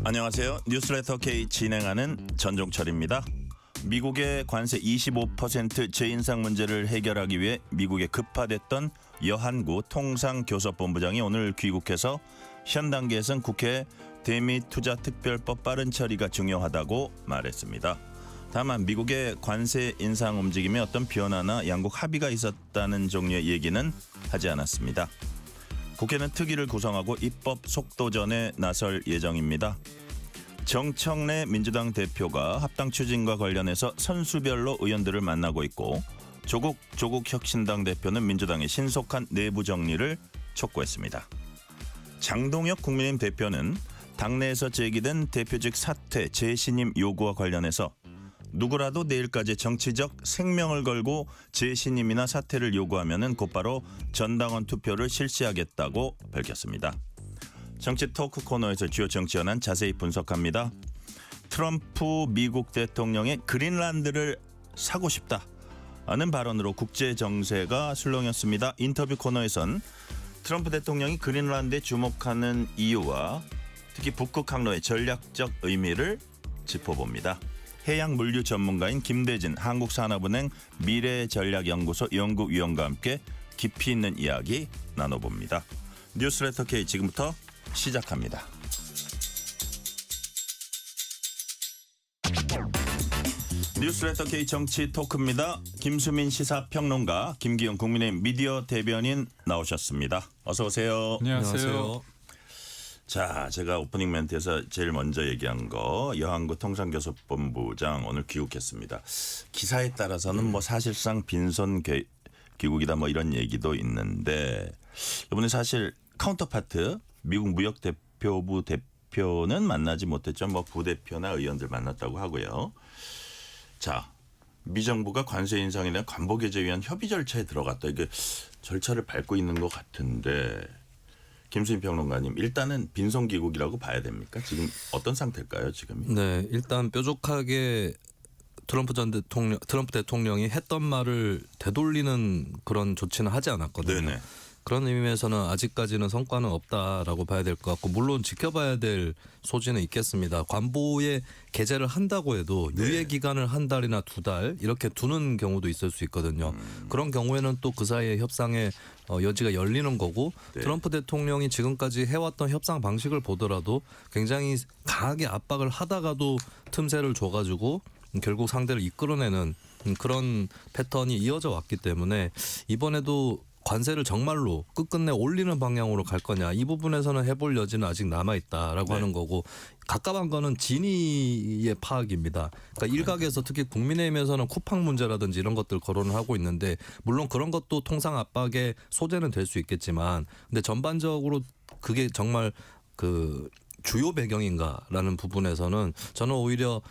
안녕하세요. 뉴스레터 K 진행하는 전종철입니다. 미국의 관세 25% 재인상 문제를 해결하기 위해 미국에 급파됐던 여한구 통상교섭본부장이 오늘 귀국해서 현 단계에선 국회에 대미투자특별법 빠른 처리가 중요하다고 말했습니다. 다만 미국의 관세 인상 움직임에 어떤 변화나 양국 합의가 있었다는 종류의 얘기는 하지 않았습니다. 국회는 특위를 구성하고 입법 속도전에 나설 예정입니다. 정청래 민주당 대표가 합당 추진과 관련해서 선수별로 의원들을 만나고 있고 조국 혁신당 대표는 민주당의 신속한 내부 정리를 촉구했습니다. 장동혁 국민의힘 대표는 당내에서 제기된 대표직 사퇴 재신임 요구와 관련해서 누구라도 내일까지 정치적 생명을 걸고 재신임이나 사퇴를 요구하면 곧바로 전당원 투표를 실시하겠다고 밝혔습니다. 정치 토크 코너에서 주요 정치 현안 자세히 분석합니다. 트럼프 미국 대통령의 그린란드를 사고 싶다는 발언으로 국제 정세가 술렁였습니다. 인터뷰 코너에선 트럼프 대통령이 그린란드에 주목하는 이유와 특히 북극 항로의 전략적 의미를 짚어봅니다. 해양물류 전문가인 김대진 한국산업은행 미래전략연구소 연구위원과 함께 깊이 있는 이야기 나눠봅니다. 뉴스레터 K 지금부터 시작합니다. 뉴스레터 K 정치 토크입니다. 김수민 시사평론가, 김기영 국민의힘 미디어 대변인 나오셨습니다. 어서 오세요. 안녕하세요. 자, 제가 오프닝 멘트에서 제일 먼저 얘기한 거 여한구 통상교섭본부장 오늘 귀국했습니다. 기사에 따라서는 뭐 사실상 빈손 귀국이다 뭐 이런 얘기도 있는데 이번에 사실 카운터파트 미국 무역대표부 대표는 만나지 못했죠. 뭐 부대표나 의원들 만났다고 하고요. 자, 미 정부가 관세 인상이나 관보 개정에 위한 협의 절차에 들어갔다. 이게 절차를 밟고 있는 것 같은데 김수민 평론가님, 일단은 빈손 귀국이라고 봐야 됩니까? 지금 어떤 상태일까요, 지금이? 네, 일단 뾰족하게 트럼프 대통령이 했던 말을 되돌리는 그런 조치는 하지 않았거든요. 네네. 그런 의미에서는 아직까지는 성과는 없다라고 봐야 될 것 같고, 물론 지켜봐야 될 소지는 있겠습니다. 관보에 게재를 한다고 해도 유예 기간을 한 달이나 두 달 이렇게 두는 경우도 있을 수 있거든요. 그런 경우에는 또 그 사이에 협상의 여지가 열리는 거고, 네. 트럼프 대통령이 지금까지 해왔던 협상 방식을 보더라도 굉장히 강하게 압박을 하다가도 틈새를 줘가지고 결국 상대를 이끌어내는 그런 패턴이 이어져 왔기 때문에 이번에도 관세를 정말로 끝끝내 올리는 방향으로 갈 거냐, 이 부분에서는 해볼 여지는 아직 남아있다라고 하는 거고, 갑갑한 거는 진위의 파악입니다. 그러니까 일각에서 특히 국민의힘에서는 쿠팡 문제라든지 이런 것들 거론을 하고 있는데, 물론 그런 것도 통상 압박의 소재는 될 수 있겠지만, 근데 전반적으로 그게 정말 그 주요 배경인가라는 부분에서는 저는 오히려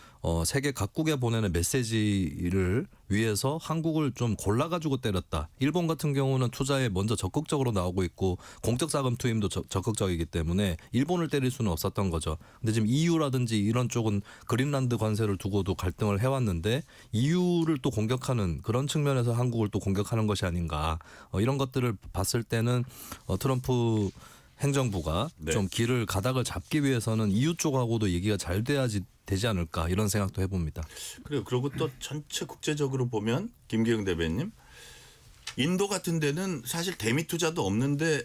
세계 각국에 보내는 메시지를 위해서 한국을 좀 골라가지고 때렸다. 일본 같은 경우는 투자에 먼저 적극적으로 나오고 있고 공적 자금 투입도 적극적이기 때문에 일본을 때릴 수는 없었던 거죠. 근데 지금 EU라든지 이런 쪽은 그린란드 관세를 두고도 갈등을 해왔는데 EU를 또 공격하는 그런 측면에서 한국을 또 공격하는 것이 아닌가. 이런 것들을 봤을 때는 트럼프 행정부가 좀 길을 가닥을 잡기 위해서는 EU 쪽하고도 얘기가 잘 돼야지 되지 않을까, 이런 생각도 해봅니다. 그래요. 그리고 또 전체 국제적으로 보면 김기영 대변인, 인도 같은 데는 사실 대미 투자도 없는데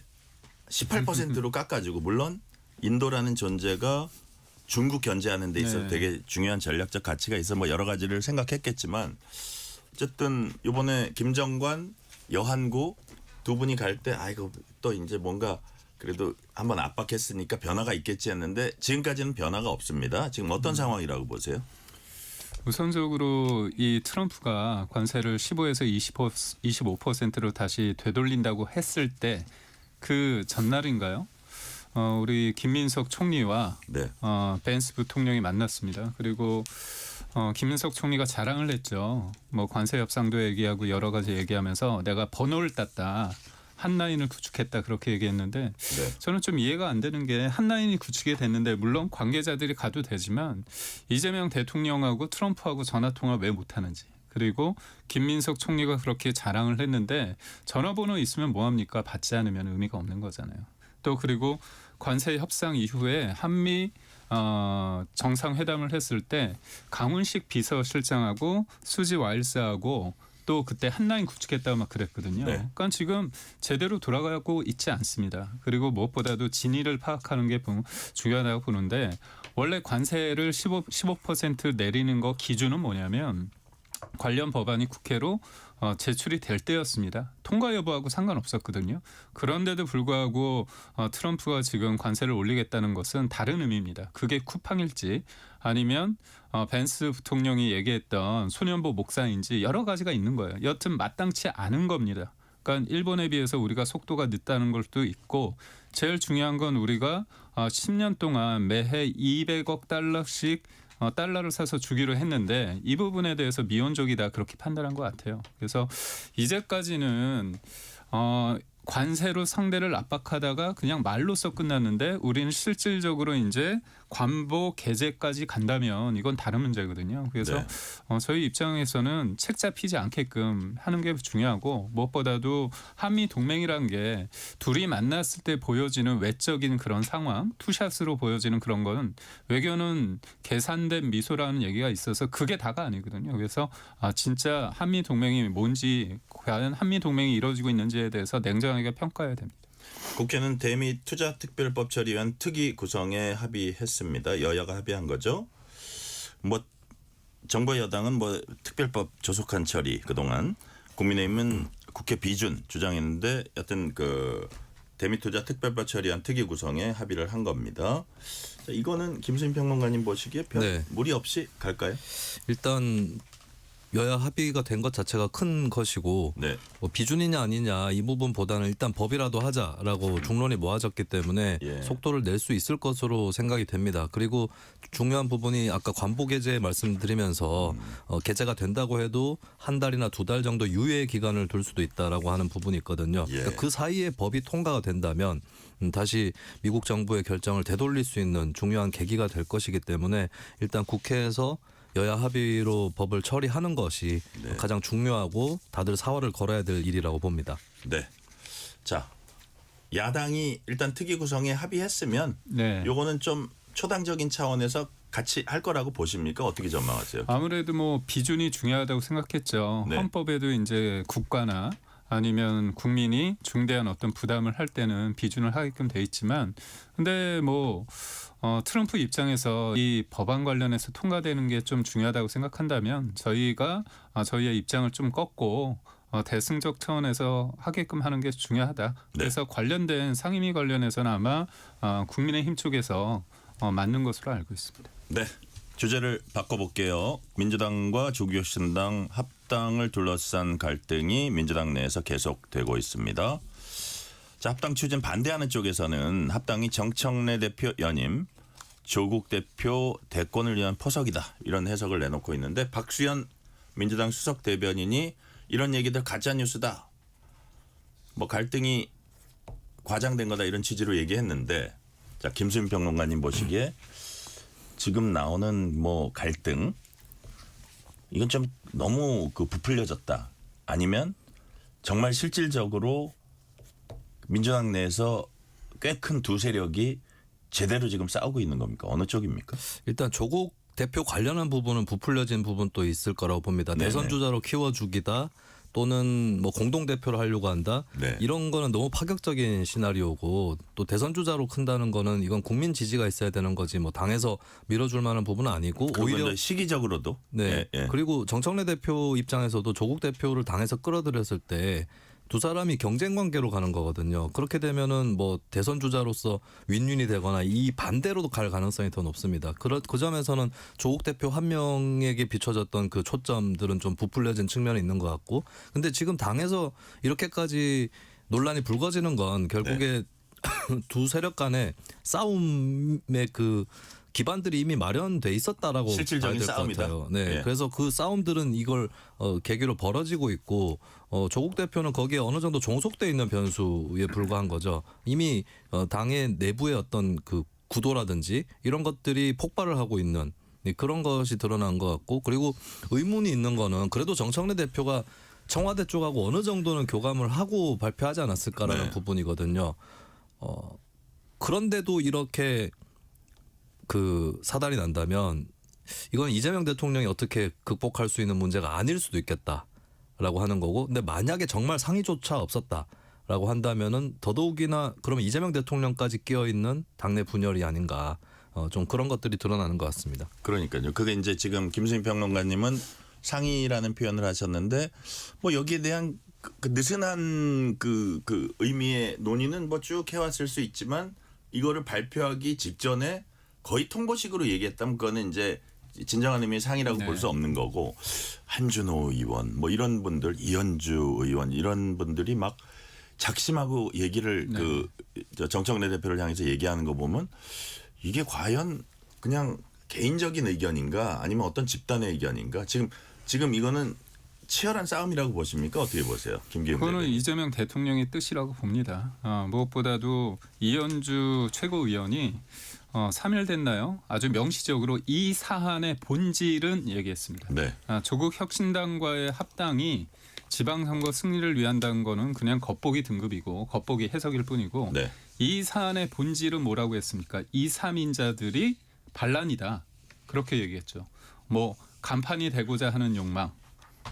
18%로 깎아주고, 물론 인도라는 존재가 중국 견제하는 데 있어서 되게 중요한 전략적 가치가 있어 뭐 여러 가지를 생각했겠지만 어쨌든 이번에 김정관, 여한구 두 분이 갈 때 아이고 또 이제 뭔가 그래도 한번 압박했으니까 변화가 있겠지 했는데 지금까지는 변화가 없습니다. 지금 어떤 상황이라고 보세요? 우선적으로 이 트럼프가 관세를 15에서 25%로 다시 되돌린다고 했을 때 그 전날인가요? 우리 김민석 총리와 벤스 부통령이 만났습니다. 그리고 김민석 총리가 자랑을 했죠. 뭐 관세 협상도 얘기하고 여러 가지 얘기하면서 내가 번호를 땄다. 한 라인을 구축했다, 그렇게 얘기했는데 저는 좀 이해가 안 되는 게, 한 라인이 구축이 됐는데 물론 관계자들이 가도 되지만 이재명 대통령하고 트럼프하고 전화통화 왜 못하는지, 그리고 김민석 총리가 그렇게 자랑을 했는데 전화번호 있으면 뭐합니까? 받지 않으면 의미가 없는 거잖아요. 또 그리고 관세 협상 이후에 한미 정상회담을 했을 때 강훈식 비서실장하고 수지 와일스하고 또 그때 한라인 구축했다고 막 그랬거든요. 네. 그러니까 지금 제대로 돌아가고 있지 않습니다. 그리고 무엇보다도 진위를 파악하는 게 중요하다고 보는데 원래 관세를 15% 내리는 거 기준은 뭐냐면 관련 법안이 국회로 제출이 될 때였습니다. 통과 여부하고 상관없었거든요. 그런데도 불구하고 트럼프가 지금 관세를 올리겠다는 것은 다른 의미입니다. 그게 쿠팡일지 아니면 벤스 부통령이 얘기했던 소년보 목사인지 여러 가지가 있는 거예요. 여튼 마땅치 않은 겁니다. 그러니까 일본에 비해서 우리가 속도가 늦다는 것도 있고 제일 중요한 건 우리가 10년 동안 매해 200억 달러씩 달러를 사서 주기로 했는데 이 부분에 대해서 미온적이다 그렇게 판단한 것 같아요. 그래서 이제까지는 관세로 상대를 압박하다가 그냥 말로써 끝났는데 우리는 실질적으로 이제 관보 개제까지 간다면 이건 다른 문제거든요. 그래서 네. 저희 입장에서는 책 잡히지 않게끔 하는 게 중요하고 무엇보다도 한미 동맹이라는 게 둘이 만났을 때 보여지는 외적인 그런 상황, 투샷으로 보여지는 그런 거는 외교는 계산된 미소라는 얘기가 있어서 그게 다가 아니거든요. 그래서 진짜 한미 동맹이 뭔지 과연 한미 동맹이 이루어지고 있는지에 대해서 냉정하게 평가해야 됩니다. 국회는 대미 투자특별법 처리안 특위 구성에 합의했습니다. 여야가 합의한 거죠. 뭐 정부 여당은 뭐 특별법 조속한 처리 그동안 국민의힘은 국회 비준 주장했는데 여튼 그 대미 투자 특별법 처리안 특위 구성에 합의를 한 겁니다. 자, 이거는 김수인 평론가님 보시기에 별 네. 무리 없이 갈까요? 일단 여야 합의가 된 것 자체가 큰 것이고 네. 뭐 비준이냐 아니냐 이 부분보다는 일단 법이라도 하자라고 중론이 모아졌기 때문에 예. 속도를 낼 수 있을 것으로 생각이 됩니다. 그리고 중요한 부분이 아까 관보 개제 말씀드리면서 개제가 된다고 해도 한 달이나 두 달 정도 유예 기간을 둘 수도 있다라고 하는 부분이 있거든요. 예. 그러니까 그 사이에 법이 통과가 된다면 다시 미국 정부의 결정을 되돌릴 수 있는 중요한 계기가 될 것이기 때문에 일단 국회에서 여야 합의로 법을 처리하는 것이 네. 가장 중요하고 다들 사활을 걸어야 될 일이라고 봅니다. 네. 자, 야당이 일단 특위 구성에 합의했으면 네. 요거는 좀 초당적인 차원에서 같이 할 거라고 보십니까? 어떻게 전망하세요? 아무래도 뭐 비준이 중요하다고 생각했죠. 네. 헌법에도 이제 국가나 아니면 국민이 중대한 어떤 부담을 할 때는 비준을 하게끔 돼 있지만 근데 뭐 트럼프 입장에서 이 법안 관련해서 통과되는 게 좀 중요하다고 생각한다면 저희가 저희의 입장을 좀 꺾고 대승적 차원에서 하게끔 하는 게 중요하다. 그래서 관련된 상임위 관련해서는 아마 국민의힘 쪽에서 맞는 것으로 알고 있습니다. 네. 주제를 바꿔볼게요. 민주당과 조국혁신당 합당을 둘러싼 갈등이 민주당 내에서 계속되고 있습니다. 자, 합당 추진 반대하는 쪽에서는 합당이 정청래 대표 연임, 조국 대표 대권을 위한 포석이다 이런 해석을 내놓고 있는데 박수현 민주당 수석 대변인이 이런 얘기들 가짜 뉴스다. 뭐 갈등이 과장된 거다 이런 취지로 얘기했는데 자, 김수민 평론가님 보시기에 지금 나오는 뭐 갈등 이건 좀 너무 그 부풀려졌다. 아니면 정말 실질적으로 민주당 내에서 꽤 큰 두 세력이 제대로 지금 싸우고 있는 겁니까? 어느 쪽입니까? 일단 조국 대표 관련한 부분은 부풀려진 부분도 있을 거라고 봅니다. 네네. 대선 주자로 키워주기다 또는 뭐 공동 대표를 하려고 한다. 네. 이런 거는 너무 파격적인 시나리오고 또 대선 주자로 큰다는 거는 이건 국민 지지가 있어야 되는 거지 뭐 당에서 밀어줄 만한 부분은 아니고 오히려 오히려 시기적으로도 네. 예, 예. 그리고 정청래 대표 입장에서도 조국 대표를 당에서 끌어들였을 때 두 사람이 경쟁 관계로 가는 거거든요. 그렇게 되면은 뭐 대선 주자로서 윈윈이 되거나 이 반대로도 갈 가능성이 더 높습니다. 그 점에서는 조국 대표 한 명에게 비춰졌던 그 초점들은 좀 부풀려진 측면이 있는 것 같고, 근데 지금 당에서 이렇게까지 논란이 불거지는 건 결국에 두 세력 간의 싸움의 그 기반들이 이미 마련돼 있었다라고 실질적인 봐야 될 것 싸움이다. 같아요. 네, 예. 그래서 그 싸움들은 이걸 계기로 벌어지고 있고 조국 대표는 거기에 어느 정도 종속돼 있는 변수에 불과한 거죠. 이미 당의 내부의 어떤 그 구도라든지 이런 것들이 폭발을 하고 있는 그런 것이 드러난 것 같고, 그리고 의문이 있는 거는 그래도 정청래 대표가 청와대 쪽하고 어느 정도는 교감을 하고 발표하지 않았을까라는 네. 부분이거든요. 그런데도 이렇게 그 사달이 난다면 이건 이재명 대통령이 어떻게 극복할 수 있는 문제가 아닐 수도 있겠다라고 하는 거고, 근데 만약에 정말 상의조차 없었다라고 한다면은 더더욱이나 그러면 이재명 대통령까지 끼어 있는 당내 분열이 아닌가, 좀 그런 것들이 드러나는 것 같습니다. 그러니까요. 그게 이제 지금 김수민 평론가님은 상의라는 표현을 하셨는데 뭐 여기에 대한 그 느슨한 그 의미의 논의는 뭐 쭉 해왔을 수 있지만 이거를 발표하기 직전에 거의 통보식으로 얘기했다면 그거는 이제 진정한 의미의 상의라고 네. 볼 수 없는 거고, 한준호 의원 뭐 이런 분들, 이현주 의원 이런 분들이 막 작심하고 얘기를 네. 저 정청래 대표를 향해서 얘기하는 거 보면 이게 과연 그냥 개인적인 의견인가 아니면 어떤 집단의 의견인가, 지금 이거는 치열한 싸움이라고 보십니까? 어떻게 보세요? 김기현 그거는 대변인. 이재명 대통령의 뜻이라고 봅니다. 무엇보다도 이현주 최고위원이 3일 됐나요? 아주 명시적으로 이 사안의 본질은 얘기했습니다. 네. 조국 혁신당과의 합당이 지방선거 승리를 위한다는 거는 그냥 겉보기 등급이고 겉보기 해석일 뿐이고, 네. 이 사안의 본질은 뭐라고 했습니까? 이 3인자들이 반란이다. 그렇게 얘기했죠. 뭐 간판이 되고자 하는 욕망,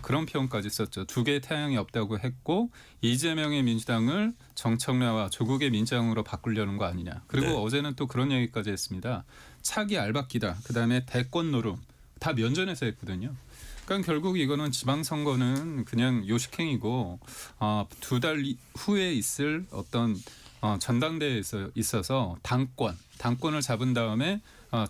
그런 표현까지 썼죠. 두 개의 태양이 없다고 했고, 이재명의 민주당을 정청래와 조국의 민주당으로 바꾸려는 거 아니냐. 그리고 네. 어제는 또 그런 얘기까지 했습니다. 차기 알박기다. 그다음에 대권 노름 다 면전에서 했거든요. 그러니까 결국 이거는 지방선거는 그냥 요식행위고, 2달 후에 있을 어떤 전당대회에 있어서 당권을 잡은 다음에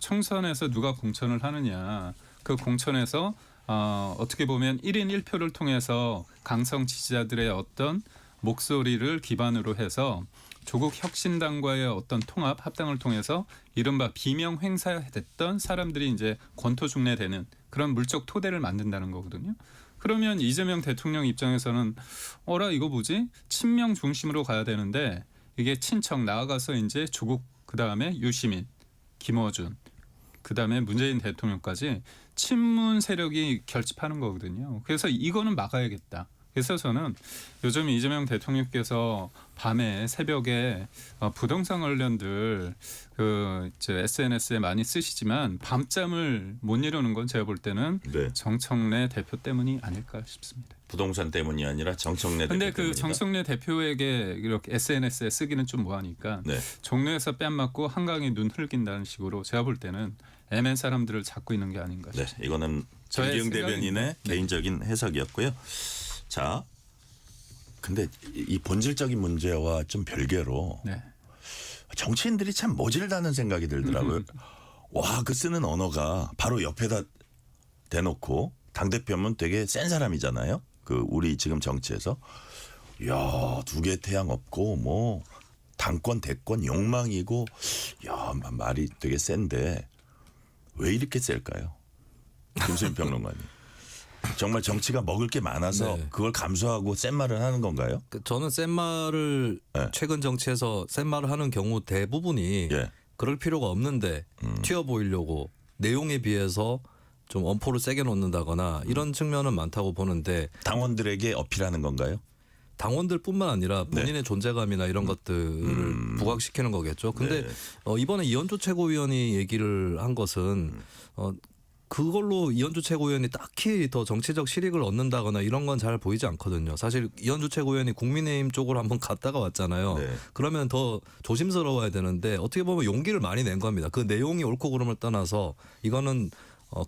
총선에서 누가 공천을 하느냐, 그 공천에서 어떻게 보면 1인 1표를 통해서 강성 지지자들의 어떤 목소리를 기반으로 해서 조국 혁신당과의 어떤 통합 합당을 통해서 이른바 비명 행사됐던 사람들이 이제 권토중래되는 그런 물적 토대를 만든다는 거거든요. 그러면 이재명 대통령 입장에서는 이거 뭐지? 친명 중심으로 가야 되는데 이게 친척 나아가서 이제 조국, 그다음에 유시민, 김어준, 그다음에 문재인 대통령까지 친문 세력이 결집하는 거거든요. 그래서 이거는 막아야겠다. 그래서 저는 요즘 이재명 대통령께서 밤에 새벽에 부동산 관련들 SNS에 많이 쓰시지만 밤잠을 못 이루는 건 제가 볼 때는 네. 정청래 대표 때문이 아닐까 싶습니다. 부동산 때문이 아니라 정청래 근데 대표 그 때문이다. 정청래 대표에게 이렇게 SNS에 쓰기는 좀 뭐하니까 네. 종로에서 뺨 맞고 한강에 눈 흘긴다는 식으로 제가 볼 때는 애맨 사람들을 잡고 있는 게 아닌가 네, 싶습니다. 이거는 저의 김기영 대변인의 네. 개인적인 해석이었고요. 자, 근데 이 본질적인 문제와 좀 별개로 네. 정치인들이 참 모질다는 생각이 들더라고요. 와, 그 쓰는 언어가 바로 옆에다 대놓고 당대표면 되게 센 사람이잖아요. 그 우리 지금 정치에서 야, 두 개 태양 없고 뭐 당권 대권 욕망이고, 야, 말이 되게 센데 왜 이렇게 셀까요? 김수민 평론가님. 정말 정치가 먹을 게 많아서 네. 그걸 감수하고 센 말을 하는 건가요? 저는 센 말을 네. 최근 정치에서 센 말을 하는 경우 대부분이 예. 그럴 필요가 없는데 튀어 보이려고 내용에 비해서 좀 엄포를 세게 놓는다거나 이런 측면은 많다고 보는데, 당원들에게 어필하는 건가요? 당원들뿐만 아니라 본인의 존재감이나 이런 것들을 부각시키는 거겠죠. 근데 네. 이번에 이현주 최고위원이 얘기를 한 것은 그걸로 이현주 최고위원이 딱히 더 정치적 실익을 얻는다거나 이런 건 잘 보이지 않거든요. 사실 이현주 최고위원이 국민의힘 쪽으로 한번 갔다가 왔잖아요. 네. 그러면 더 조심스러워야 되는데 어떻게 보면 용기를 많이 낸 겁니다. 그 내용이 옳고 그름을 떠나서 이거는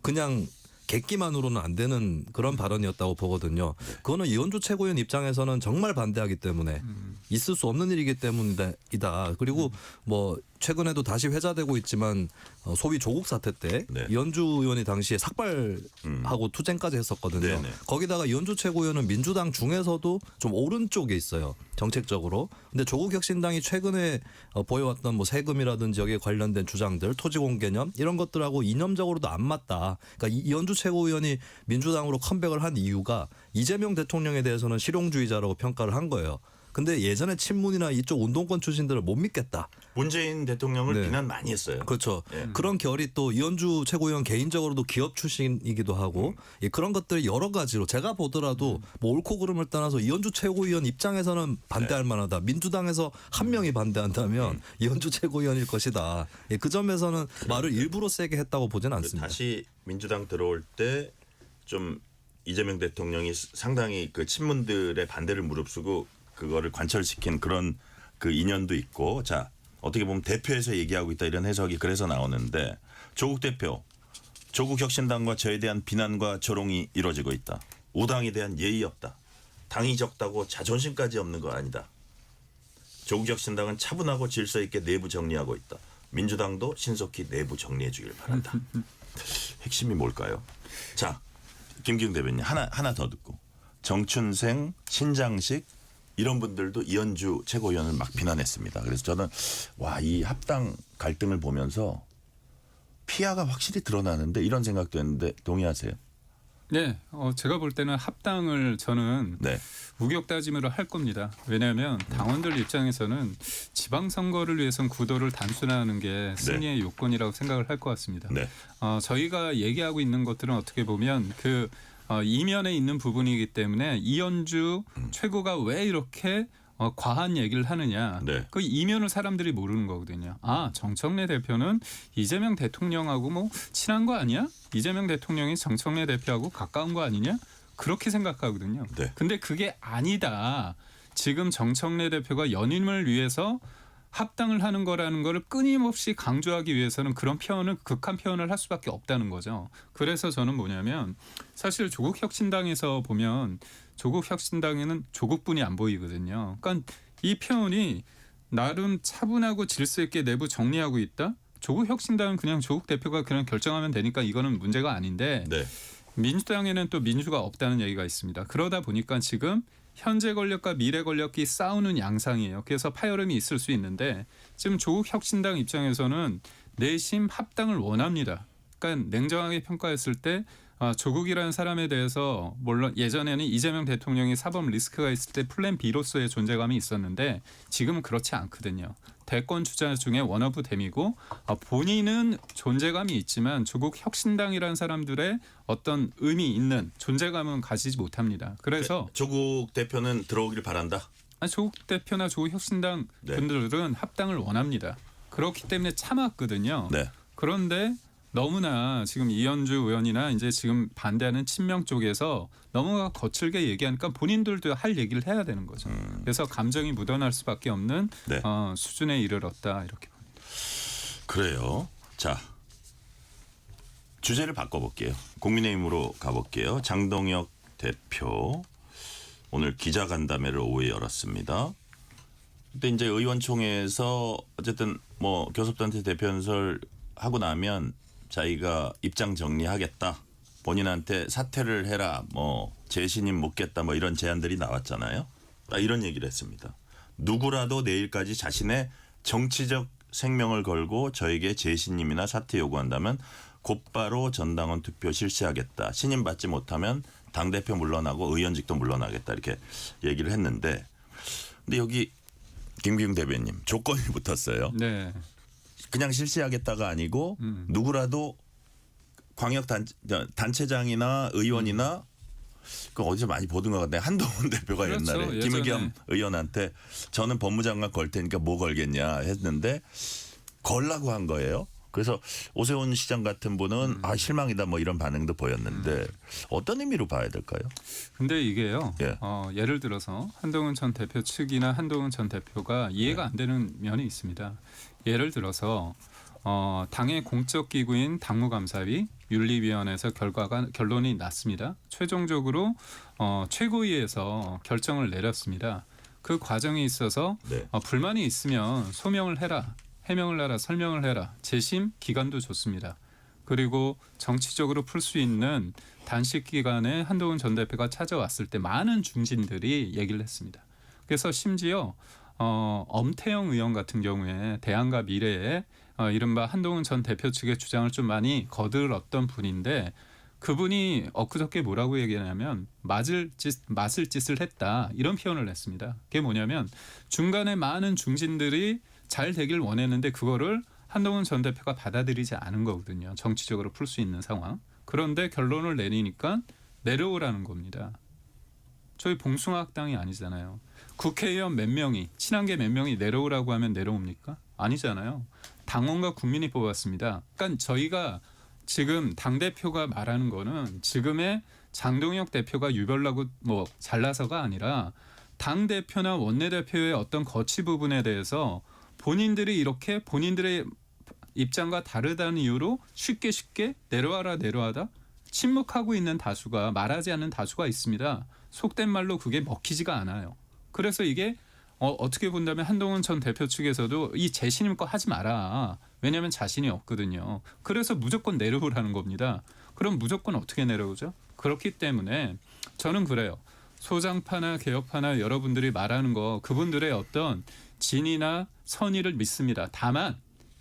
그냥 객기만으로는 안 되는 그런 발언이었다고 보거든요. 그거는 이현주 최고위원 입장에서는 정말 반대하기 때문에 있을 수 없는 일이기 때문이다. 그리고 뭐 최근에도 다시 회자되고 있지만 소위 조국 사태 때 네. 이현주 의원이 당시에 삭발하고 투쟁까지 했었거든요. 네네. 거기다가 이현주 최고위원은 민주당 중에서도 좀 오른쪽에 있어요. 정책적으로. 근데 조국 혁신당이 최근에 보여왔던 뭐 세금이라든지 여기에 관련된 주장들, 토지공 개념 이런 것들하고 이념적으로도 안 맞다. 그러니까 이현주 최고위원이 민주당으로 컴백을 한 이유가 이재명 대통령에 대해서는 실용주의자라고 평가를 한 거예요. 근데 예전에 친문이나 이쪽 운동권 출신들을 못 믿겠다. 문재인 대통령을 네. 비난 많이 했어요. 그렇죠. 예. 그런 결이 또 이현주 최고위원 개인적으로도 기업 출신이기도 하고 예, 그런 것들이 여러 가지로 제가 보더라도 뭐 옳고 그름을 떠나서 이현주 최고위원 입장에서는 반대할 만하다. 민주당에서 한 명이 반대한다면 이현주 최고위원일 것이다. 예, 그 점에서는 말을 일부러 세게 했다고 보지는 않습니다. 다시 민주당 들어올 때 좀 이재명 대통령이 상당히 그 친문들의 반대를 무릅쓰고 그거를 관철시킨 그런 그 인연도 있고, 자 어떻게 보면 대표에서 얘기하고 있다 이런 해석이 그래서 나오는데, 조국 대표, 조국 혁신당과 저에 대한 비난과 조롱이 이루어지고 있다. 5당에 대한 예의 없다. 당이 적다고 자존심까지 없는 거 아니다. 조국 혁신당은 차분하고 질서 있게 내부 정리하고 있다. 민주당도 신속히 내부 정리해 주길 바란다. 핵심이 뭘까요? 자, 김기웅 대변인 하나 더 듣고, 정춘생, 신장식 이런 분들도 이현주 최고위원을 막 비난했습니다. 그래서 저는 와, 이 합당 갈등을 보면서 피아가 확실히 드러나는데 이런 생각도 했는데 동의하세요? 네, 제가 볼 때는 합당을 저는 네. 우격다짐으로 할 겁니다. 왜냐하면 당원들 입장에서는 지방선거를 위해서는 구도를 단순화하는 게 승리의 요건이라고 생각을 할 것 같습니다. 네. 저희가 얘기하고 있는 것들은 어떻게 보면 그 이면에 있는 부분이기 때문에 이현주 최고가 왜 이렇게 과한 얘기를 하느냐. 네. 그 이면을 사람들이 모르는 거거든요. 아, 정청래 대표는 이재명 대통령하고 뭐 친한 거 아니야? 이재명 대통령이 정청래 대표하고 가까운 거 아니냐? 그렇게 생각하거든요. 네. 근데 그게 아니다. 지금 정청래 대표가 연임을 위해서 합당을 하는 거라는 거를 끊임없이 강조하기 위해서는 그런 표현을, 극한 표현을 할 수밖에 없다는 거죠. 그래서 저는 뭐냐면 사실 조국 혁신당에서 보면 조국 혁신당에는 조국분이 안 보이거든요. 그러니까 이 표현이 나름 차분하고 질서 있게 내부 정리하고 있다. 조국 혁신당은 그냥 조국 대표가 그냥 결정하면 되니까 이거는 문제가 아닌데 네. 민주당에는 또 민주가 없다는 얘기가 있습니다. 그러다 보니까 지금 현재 권력과 미래 권력이 싸우는 양상이에요. 그래서 파열음이 있을 수 있는데 지금 조국 혁신당 입장에서는 내심 합당을 원합니다. 그러니까 냉정하게 평가했을 때 조국이라는 사람에 대해서 물론 예전에는 이재명 대통령이 사법 리스크가 있을 때 플랜 B로서의 존재감이 있었는데 지금은 그렇지 않거든요. 대권 주자 중에 원오브 댐이고 본인은 존재감이 있지만 조국 혁신당이라는 사람들의 어떤 의미 있는 존재감은 가지지 못합니다. 그래서 조국 대표는 들어오길 바란다. 조국 대표나 조국 혁신당 네. 분들은 합당을 원합니다. 그렇기 때문에 참았거든요. 네. 그런데 너무나 지금 이현주 의원이나 이제 지금 반대하는 친명 쪽에서 너무 거칠게 얘기하니까 본인들도 할 얘기를 해야 되는 거죠. 그래서 감정이 묻어날 수밖에 없는 네. 수준에 이르렀다 이렇게 봅니다. 그래요. 자, 주제를 바꿔볼게요. 국민의힘으로 가볼게요. 장동혁 대표 오늘 기자간담회를 오후에 열었습니다. 근데 이제 의원총회에서 어쨌든 뭐 교섭단체 대표 연설 하고 나면 자기가 입장 정리하겠다. 본인한테 사퇴를 해라. 뭐 재신임 묻겠다. 뭐 이런 제안들이 나왔잖아요. 이런 얘기를 했습니다. 누구라도 내일까지 자신의 정치적 생명을 걸고 저에게 재신임이나 사퇴 요구한다면 곧바로 전당원 투표 실시하겠다. 신임 받지 못하면 당대표 물러나고 의원직도 물러나겠다. 이렇게 얘기를 했는데, 근데 여기 김기웅 대변인 조건이 붙었어요. 네. 그냥 실시하겠다가 아니고 누구라도 광역 단체장이나 의원이나 그 어디서 많이 보던 것 같아요. 한동훈 대표가 그렇죠, 옛날에 예전에. 김의겸 의원한테 저는 법무장관 걸 테니까 뭐 걸겠냐 했는데 걸라고 한 거예요. 그래서 오세훈 시장 같은 분은 실망이다 뭐 이런 반응도 보였는데 어떤 의미로 봐야 될까요? 근데 이게요. 예. 예를 들어서 한동훈 전 대표 측이나 한동훈 전 대표가 이해가 안 되는 면이 있습니다. 예를 들어서 당의 공적 기구인 당무감사위 윤리위원회에서 결론이 났습니다. 최종적으로 최고위에서 결정을 내렸습니다. 그 과정에 있어서 네. 불만이 있으면 소명을 해라, 해명을 해라, 설명을 해라. 재심 기간도 좋습니다. 그리고 정치적으로 풀 수 있는 단식 기간에 한동훈 전 대표가 찾아왔을 때 많은 중진들이 얘기를 했습니다. 그래서 심지어 엄태영 의원 같은 경우에 대안과 미래에 이른바 한동훈 전 대표 측의 주장을 좀 많이 거들었던 분인데 그분이 엊그저께 뭐라고 얘기하냐면 맛을 짓을 했다 이런 표현을 했습니다. 그게 뭐냐면 중간에 많은 중진들이 잘 되길 원했는데 그거를 한동훈 전 대표가 받아들이지 않은 거거든요. 정치적으로 풀 수 있는 상황. 그런데 결론을 내리니까 내려오라는 겁니다. 저희 봉숭아학당이 아니잖아요. 국회의원 몇 명이 친한계 몇 명이 내려오라고 하면 내려옵니까? 아니잖아요. 당원과 국민이 뽑았습니다. 그러니까 저희가 지금 당대표가 말하는 거는 지금의 장동혁 대표가 유별나고 뭐 잘나서가 아니라 당대표나 원내대표의 어떤 거취 부분에 대해서 본인들이 이렇게 본인들의 입장과 다르다는 이유로 쉽게 내려와라 침묵하고 있는 다수가 말하지 않는 다수가 있습니다. 속된 말로 그게 먹히지가 않아요. 그래서 이게 어떻게 본다면 한동훈 전 대표 측에서도 이 재신임 거 하지 마라. 왜냐하면 자신이 없거든요. 그래서 무조건 내려오라는 겁니다. 그럼 무조건 어떻게 내려오죠? 그렇기 때문에 저는 그래요. 소장파나 개혁파나 여러분들이 말하는 거 그분들의 어떤 진이나 선의를 믿습니다. 다만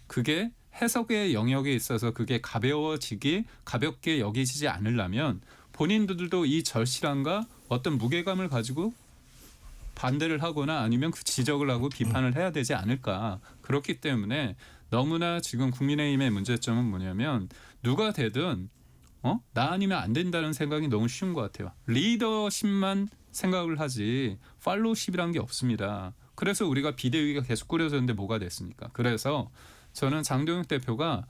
그게 해석의 영역에 있어서 그게 가볍게 여기지지 않으려면 본인들도 이 절실함과 어떤 무게감을 가지고 반대를 하거나 아니면 그 지적을 하고 비판을 해야 되지 않을까. 그렇기 때문에 너무나 지금 국민의힘의 문제점은 뭐냐면 누가 되든 나 아니면 안 된다는 생각이 너무 쉬운 것 같아요. 리더십만 생각을 하지 팔로우십이란 게 없습니다. 그래서 우리가 비대위가 계속 꾸려졌는데 뭐가 됐습니까? 그래서 저는 장동혁 대표가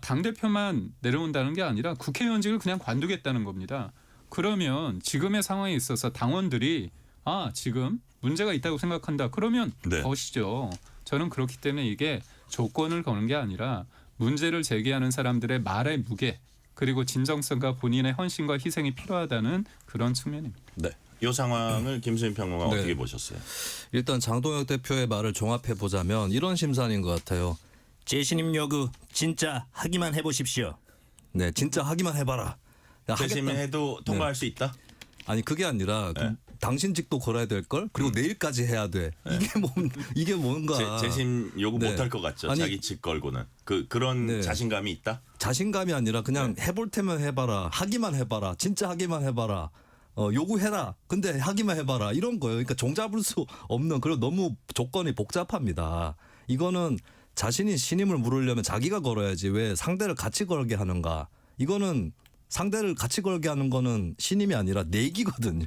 당대표만 내려온다는 게 아니라 국회의원직을 그냥 관두겠다는 겁니다. 그러면 지금의 상황에 있어서 당원들이 지금 문제가 있다고 생각한다. 그러면 네. 거시죠. 저는 그렇기 때문에 이게 조건을 거는 게 아니라 문제를 제기하는 사람들의 말의 무게 그리고 진정성과 본인의 헌신과 희생이 필요하다는 그런 측면입니다. 네. 이 상황을 김수인 평론가 네. 어떻게 보셨어요? 일단 장동혁 대표의 말을 종합해 보자면 이런 심산인 것 같아요. 재신임 요구 진짜 하기만 해보십시오. 네, 진짜 하기만 해봐라. 야, 재심해도 통과할 수 있다? 아니 그게 아니라 당신직도 걸어야 될 걸 그리고 내일까지 해야 돼. 이게 뭔가 재심 요구 네. 못할 것 같죠. 아니, 자기 직 걸고는 그런 네. 자신감이 있다. 자신감이 아니라 그냥 해볼 테면 해봐라. 하기만 해봐라. 진짜 하기만 해봐라. 요구해라. 근데 하기만 해봐라. 이런 거예요. 그러니까 종잡을 수 없는 그리고 너무 조건이 복잡합니다. 이거는 자신이 신임을 물으려면 자기가 걸어야지 왜 상대를 같이 걸게 하는가. 이거는 상대를 같이 걸게 하는 거는 신임이 아니라 내기거든요.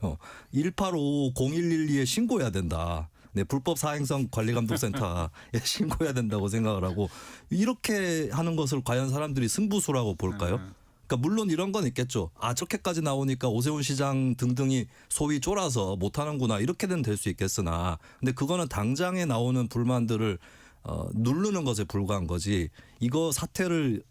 1850112에 신고해야 된다. 네, 불법 사행성 관리감독센터에 신고해야 된다고 생각을 하고 이렇게 하는 것을 과연 사람들이 승부수라고 볼까요? 그러니까 물론 이런 건 있겠죠. 저렇게까지 나오니까 오세훈 시장 등등이 소위 쫄아서 못하는구나 이렇게는 될 수 있겠으나 근데 그거는 당장에 나오는 불만들을 누르는 것에 불과한 거지 이거 사태를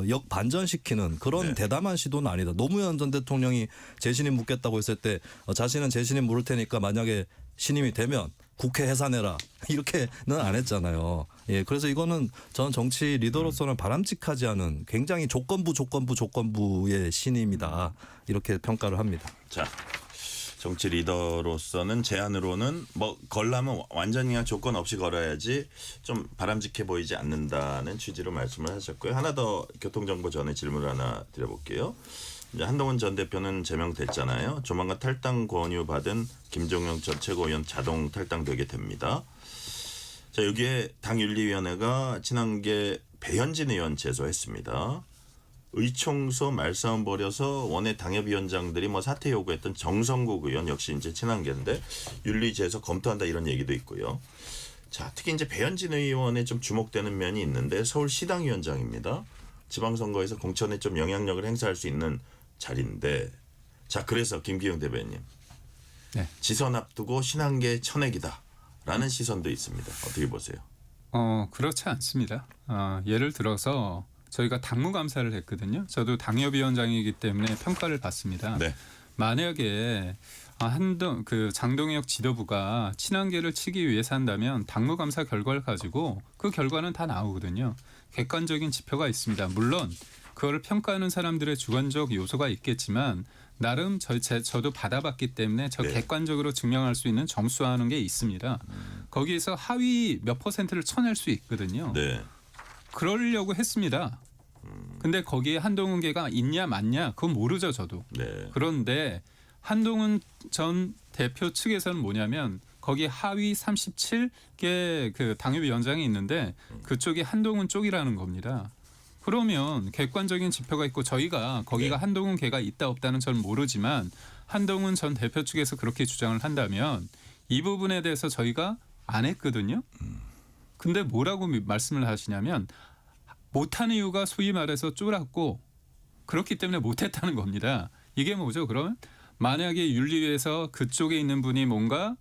역반전시키는 그런 네. 대담한 시도는 아니다. 노무현 전 대통령이 재신임 묻겠다고 했을 때 자신은 재신임 물을 테니까 만약에 신임이 되면 국회 해산해라 이렇게는 안 했잖아요. 예, 그래서 이거는 저는 정치 리더로서는 바람직하지 않은 굉장히 조건부의 신임이다 이렇게 평가를 합니다. 자, 정치 리더로서는 제안으로는 뭐 걸라면 완전히 그냥 조건 없이 걸어야지 좀 바람직해 보이지 않는다는 취지로 말씀을 하셨고요. 하나 더 교통정보 전에 질문을 하나 드려볼게요. 이제 한동훈 전 대표는 제명됐잖아요. 조만간 탈당 권유 받은 김종영 전 최고위원 자동 탈당되게 됩니다. 자, 여기에 당윤리위원회가 친한계 배현진 의원 제소했습니다. 의총소 말싸움 벌여서 원외 당협위원장들이 뭐 사퇴 요구했던 정성국 의원 역시 이제 친한계인데 윤리 제소 검토한다 이런 얘기도 있고요. 자, 특히 이제 배현진 의원에 좀 주목되는 면이 있는데 서울시당위원장입니다. 지방선거에서 공천에 좀 영향력을 행사할 수 있는 자리인데 자, 그래서 김기용 대변인 네. 지선 앞두고 친한계 쳐내기다라는 시선도 있습니다. 어떻게 보세요? 그렇지 않습니다. 예를 들어서 저희가 당무감사를 했거든요. 저도 당협위원장이기 때문에 평가를 받습니다. 네. 만약에 장동혁 지도부가 친한계를 치기 위해서 한다면 당무감사 결과를 가지고 그 결과는 다 나오거든요. 객관적인 지표가 있습니다. 물론 그거를 평가하는 사람들의 주관적 요소가 있겠지만 나름 저도 받아봤기 때문에 저 네. 객관적으로 증명할 수 있는 점수하는 게 있습니다. 거기에서 하위 몇 %를 쳐낼 수 있거든요. 네. 그러려고 했습니다. 근데 거기에 한동훈계가 있냐 맞냐 그건 모르죠 저도. 네. 그런데 한동훈 전 대표 측에서는 뭐냐면 거기 하위 37개 그 당협위원장이 있는데 그쪽이 한동훈 쪽이라는 겁니다. 그러면 객관적인 지표가 있고 저희가 거기가 한동훈 계가 있다 없다는 저는 모르지만 한동훈 전 대표 측에서 그렇게 주장을 한다면 이 부분에 대해서 저희가 안 했거든요. 근데 뭐라고 말씀을 하시냐면 못한 이유가 소위 말해서 쫄았고 그렇기 때문에 못했다는 겁니다. 이게 뭐죠? 그러면 만약에 윤리위에서 그쪽에 있는 분이 뭔가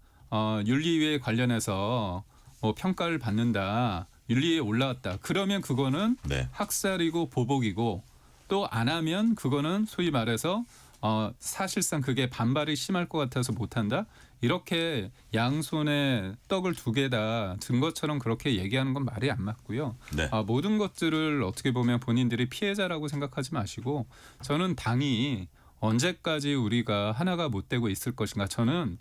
윤리위에 관련해서 뭐 평가를 받는다. 윤리위에 올라왔다. 그러면 그거는 네. 학살이고 보복이고 또 안 하면 그거는 소위 말해서 사실상 그게 반발이 심할 것 같아서 못한다. 이렇게 양손에 떡을 두 개 다 든 것처럼 그렇게 얘기하는 건 말이 안 맞고요. 네. 모든 것들을 어떻게 보면 본인들이 피해자라고 생각하지 마시고 저는 당이 언제까지 우리가 하나가 못 되고 있을 것인가. 저는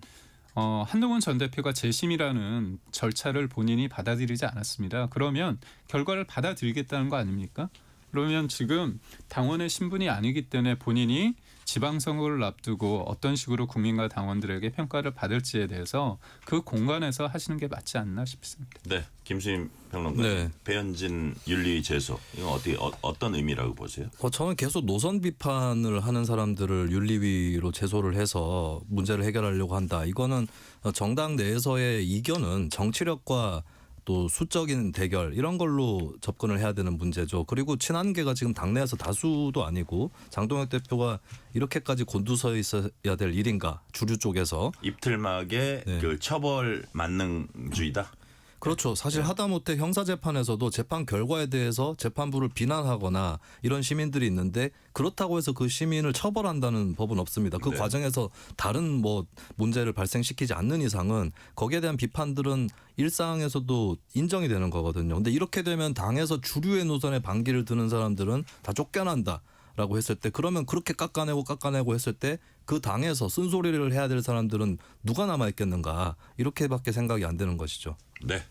한동훈 전 대표가 재심이라는 절차를 본인이 받아들이지 않았습니다. 그러면 결과를 받아들이겠다는 거 아닙니까? 그러면 지금 당원의 신분이 아니기 때문에 본인이 지방선거를 앞두고 어떤 식으로 국민과 당원들에게 평가를 받을지에 대해서 그 공간에서 하시는 게 맞지 않나 싶습니다. 네. 김수임 평론가. 네. 배현진 윤리 제소. 이건 어떻게 어떤 의미라고 보세요? 저는 계속 노선 비판을 하는 사람들을 윤리위로 제소를 해서 문제를 해결하려고 한다. 이거는 정당 내에서의 이견은 정치력과 또 수적인 대결 이런 걸로 접근을 해야 되는 문제죠. 그리고 친한계가 지금 당내에서 다수도 아니고 장동혁 대표가 이렇게까지 곤두서 있어야 될 일인가 주류 쪽에서. 입틀막의 네. 그 처벌 만능주의다. 그렇죠. 사실 하다못해 형사재판에서도 재판 결과에 대해서 재판부를 비난하거나 이런 시민들이 있는데 그렇다고 해서 그 시민을 처벌한다는 법은 없습니다. 그 네. 과정에서 다른 뭐 문제를 발생시키지 않는 이상은 거기에 대한 비판들은 일상에서도 인정이 되는 거거든요. 근데 이렇게 되면 당에서 주류의 노선에 반기를 드는 사람들은 다 쫓겨난다. 라고 했을 때 그러면 그렇게 깎아내고 했을 때 그 당에서 쓴소리를 해야 될 사람들은 누가 남아있겠는가 이렇게밖에 생각이 안 되는 것이죠. 네.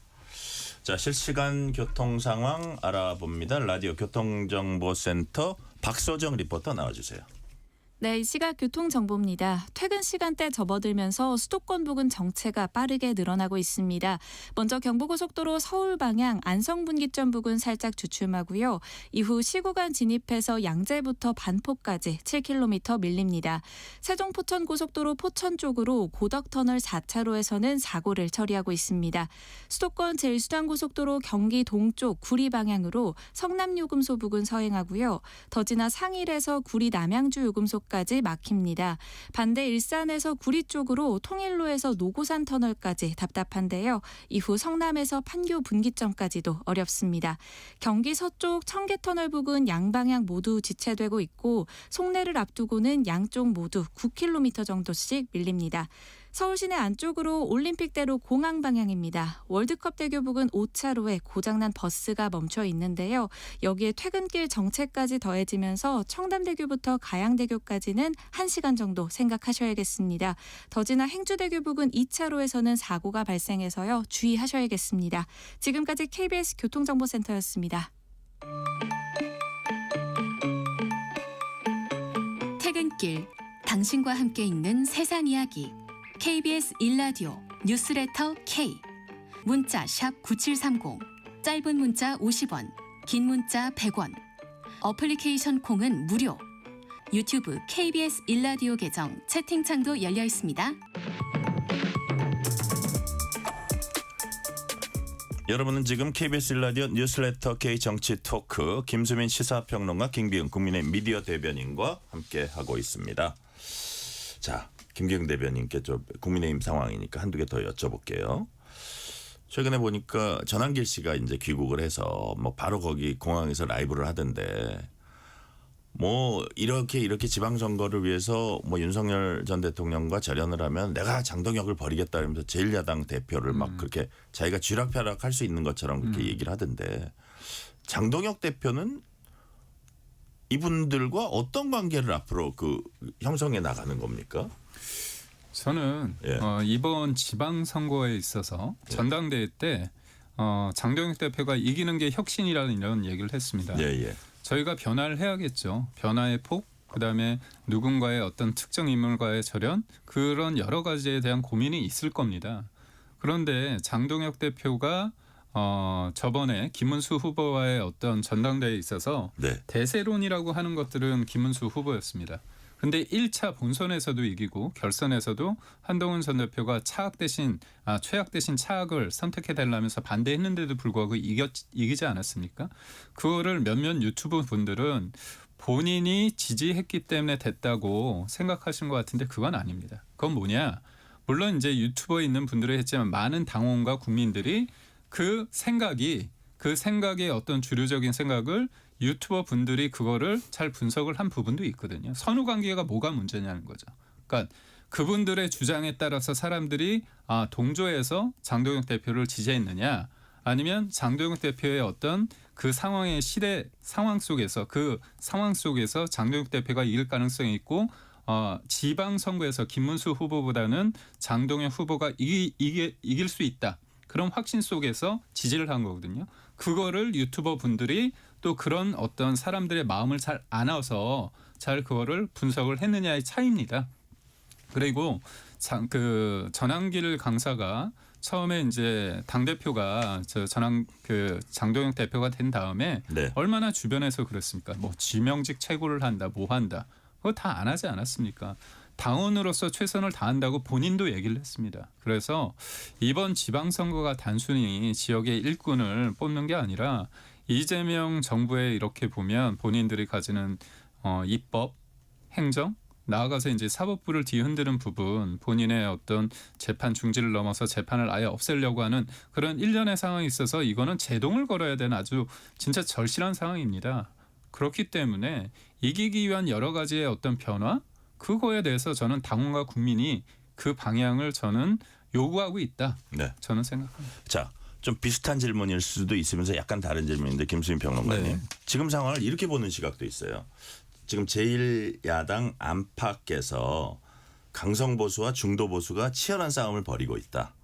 자, 실시간 교통 상황 알아봅니다. 라디오 교통정보센터 박소정 리포터 나와주세요. 네, 이 시각 교통정보입니다. 퇴근 시간대 접어들면서 수도권 부근 정체가 빠르게 늘어나고 있습니다. 먼저 경부고속도로 서울 방향 안성분기점 부근 살짝 주춤하고요. 이후 시구간 진입해서 양재부터 반포까지 7km 밀립니다. 세종포천고속도로 포천 쪽으로 고덕터널 4차로에서는 사고를 처리하고 있습니다. 수도권 제일수단고속도로 경기 동쪽 구리 방향으로 성남요금소 부근 서행하고요. 더 지나 상일에서 구리 남양주 요금소 까지 막힙니다. 반대 일산에서 구리 쪽으로 통일로에서 노고산 터널까지 답답한데요. 이후 성남에서 판교 분기점까지도 어렵습니다. 경기 서쪽 청계터널 부근 양방향 모두 지체되고 있고 송내를 앞두고는 양쪽 모두 9km 정도씩 밀립니다. 서울 시내 안쪽으로 올림픽대로 공항 방향입니다. 월드컵대교 부근 5차로에 고장난 버스가 멈춰 있는데요. 여기에 퇴근길 정체까지 더해지면서 청담대교부터 가양대교까지는 1시간 정도 생각하셔야겠습니다. 더 지나 행주대교 부근 2차로에서는 사고가 발생해서요. 주의하셔야겠습니다. 지금까지 KBS 교통정보센터였습니다. 퇴근길, 당신과 함께 읽는 세상 이야기. KBS 1라디오 뉴스레터 K. 문자 샵 9730. 짧은 문자 50원, 긴 문자 100원. 어플리케이션 콩은 무료. 유튜브 KBS 1라디오 계정 채팅창도 열려 있습니다. 여러분은 지금 KBS 라디오 뉴스레터 K 정치 토크 김수민 시사평론가 김기흥 국민의 미디어 대변인과 함께하고 있습니다. 자, 김기흥 대변인께 좀 국민의힘 상황이니까 한두 개 더 여쭤볼게요. 최근에 보니까 전한길 씨가 이제 귀국을 해서 뭐 바로 거기 공항에서 라이브를 하던데 뭐 이렇게 지방선거를 위해서 뭐 윤석열 전 대통령과 절연을 하면 내가 장동혁을 버리겠다 이러면서 제1야당 대표를 막 그렇게 자기가 쥐락펴락할 수 있는 것처럼 그렇게 얘기를 하던데 장동혁 대표는 이분들과 어떤 관계를 앞으로 그 형성해 나가는 겁니까? 저는 이번 지방선거에 있어서 전당대회 때 장동혁 대표가 이기는 게 혁신이라는 이런 얘기를 했습니다. 예. 저희가 변화를 해야겠죠. 변화의 폭, 그다음에 누군가의 어떤 특정 인물과의 절연, 그런 여러 가지에 대한 고민이 있을 겁니다. 그런데 장동혁 대표가 저번에 김문수 후보와의 어떤 전당대회에 있어서 네. 대세론이라고 하는 것들은 김문수 후보였습니다. 근데 1차 본선에서도 이기고 결선에서도 한동훈 전 대표가 최악 대신 차악을 선택해 달라면서 반대했는데도 불구하고 이기지 않았습니까? 그거를 몇몇 유튜브 분들은 본인이 지지했기 때문에 됐다고 생각하신 것 같은데 그건 아닙니다. 그건 뭐냐? 물론 이제 유튜버에 있는 분들이 했지만 많은 당원과 국민들이 그 생각의 어떤 주류적인 생각을 유튜버 분들이 그거를 잘 분석을 한 부분도 있거든요. 선후 관계가 뭐가 문제냐는 거죠. 그러니까 그분들의 주장에 따라서 사람들이 동조해서 장동혁 대표를 지지했느냐, 아니면 장동혁 대표의 어떤 그 상황의 상황 속에서 장동혁 대표가 이길 가능성이 있고 지방선거에서 김문수 후보보다는 장동혁 후보가 이길 수 있다. 그런 확신 속에서 지지를 한 거거든요. 그거를 유튜버 분들이 또 그런 어떤 사람들의 마음을 잘 알아서 잘 그거를 분석을 했느냐의 차이입니다. 그리고 전한길 강사가 처음에 이제 당 대표가 장동혁 대표가 된 다음에 네. 얼마나 주변에서 그랬습니까? 뭐 지명직 채굴을 한다, 뭐 한다, 그거 다 안 하지 않았습니까? 당원으로서 최선을 다한다고 본인도 얘기를 했습니다. 그래서 이번 지방선거가 단순히 지역의 일꾼을 뽑는 게 아니라 이재명 정부에 이렇게 보면 본인들이 가지는 입법, 행정, 나아가서 이제 사법부를 뒤흔드는 부분, 본인의 어떤 재판 중지를 넘어서 재판을 아예 없애려고 하는 그런 일련의 상황이 있어서 이거는 제동을 걸어야 되는 아주 진짜 절실한 상황입니다. 그렇기 때문에 이기기 위한 여러 가지의 어떤 변화, 그거에 대해서 저는 당원과 국민이 그 방향을 저는 요구하고 있다. 네. 저는 생각합니다. 자, 좀 비슷한 질문일 수도 있으면서 약간 다른 질문인데 김수민 평론가님. 네. 지금 상황을 이렇게 보는 시각도 있어요. 지금 제1야당 안팎에서 강성보수와 중도보수가 치열한 싸움을 벌이고 있다.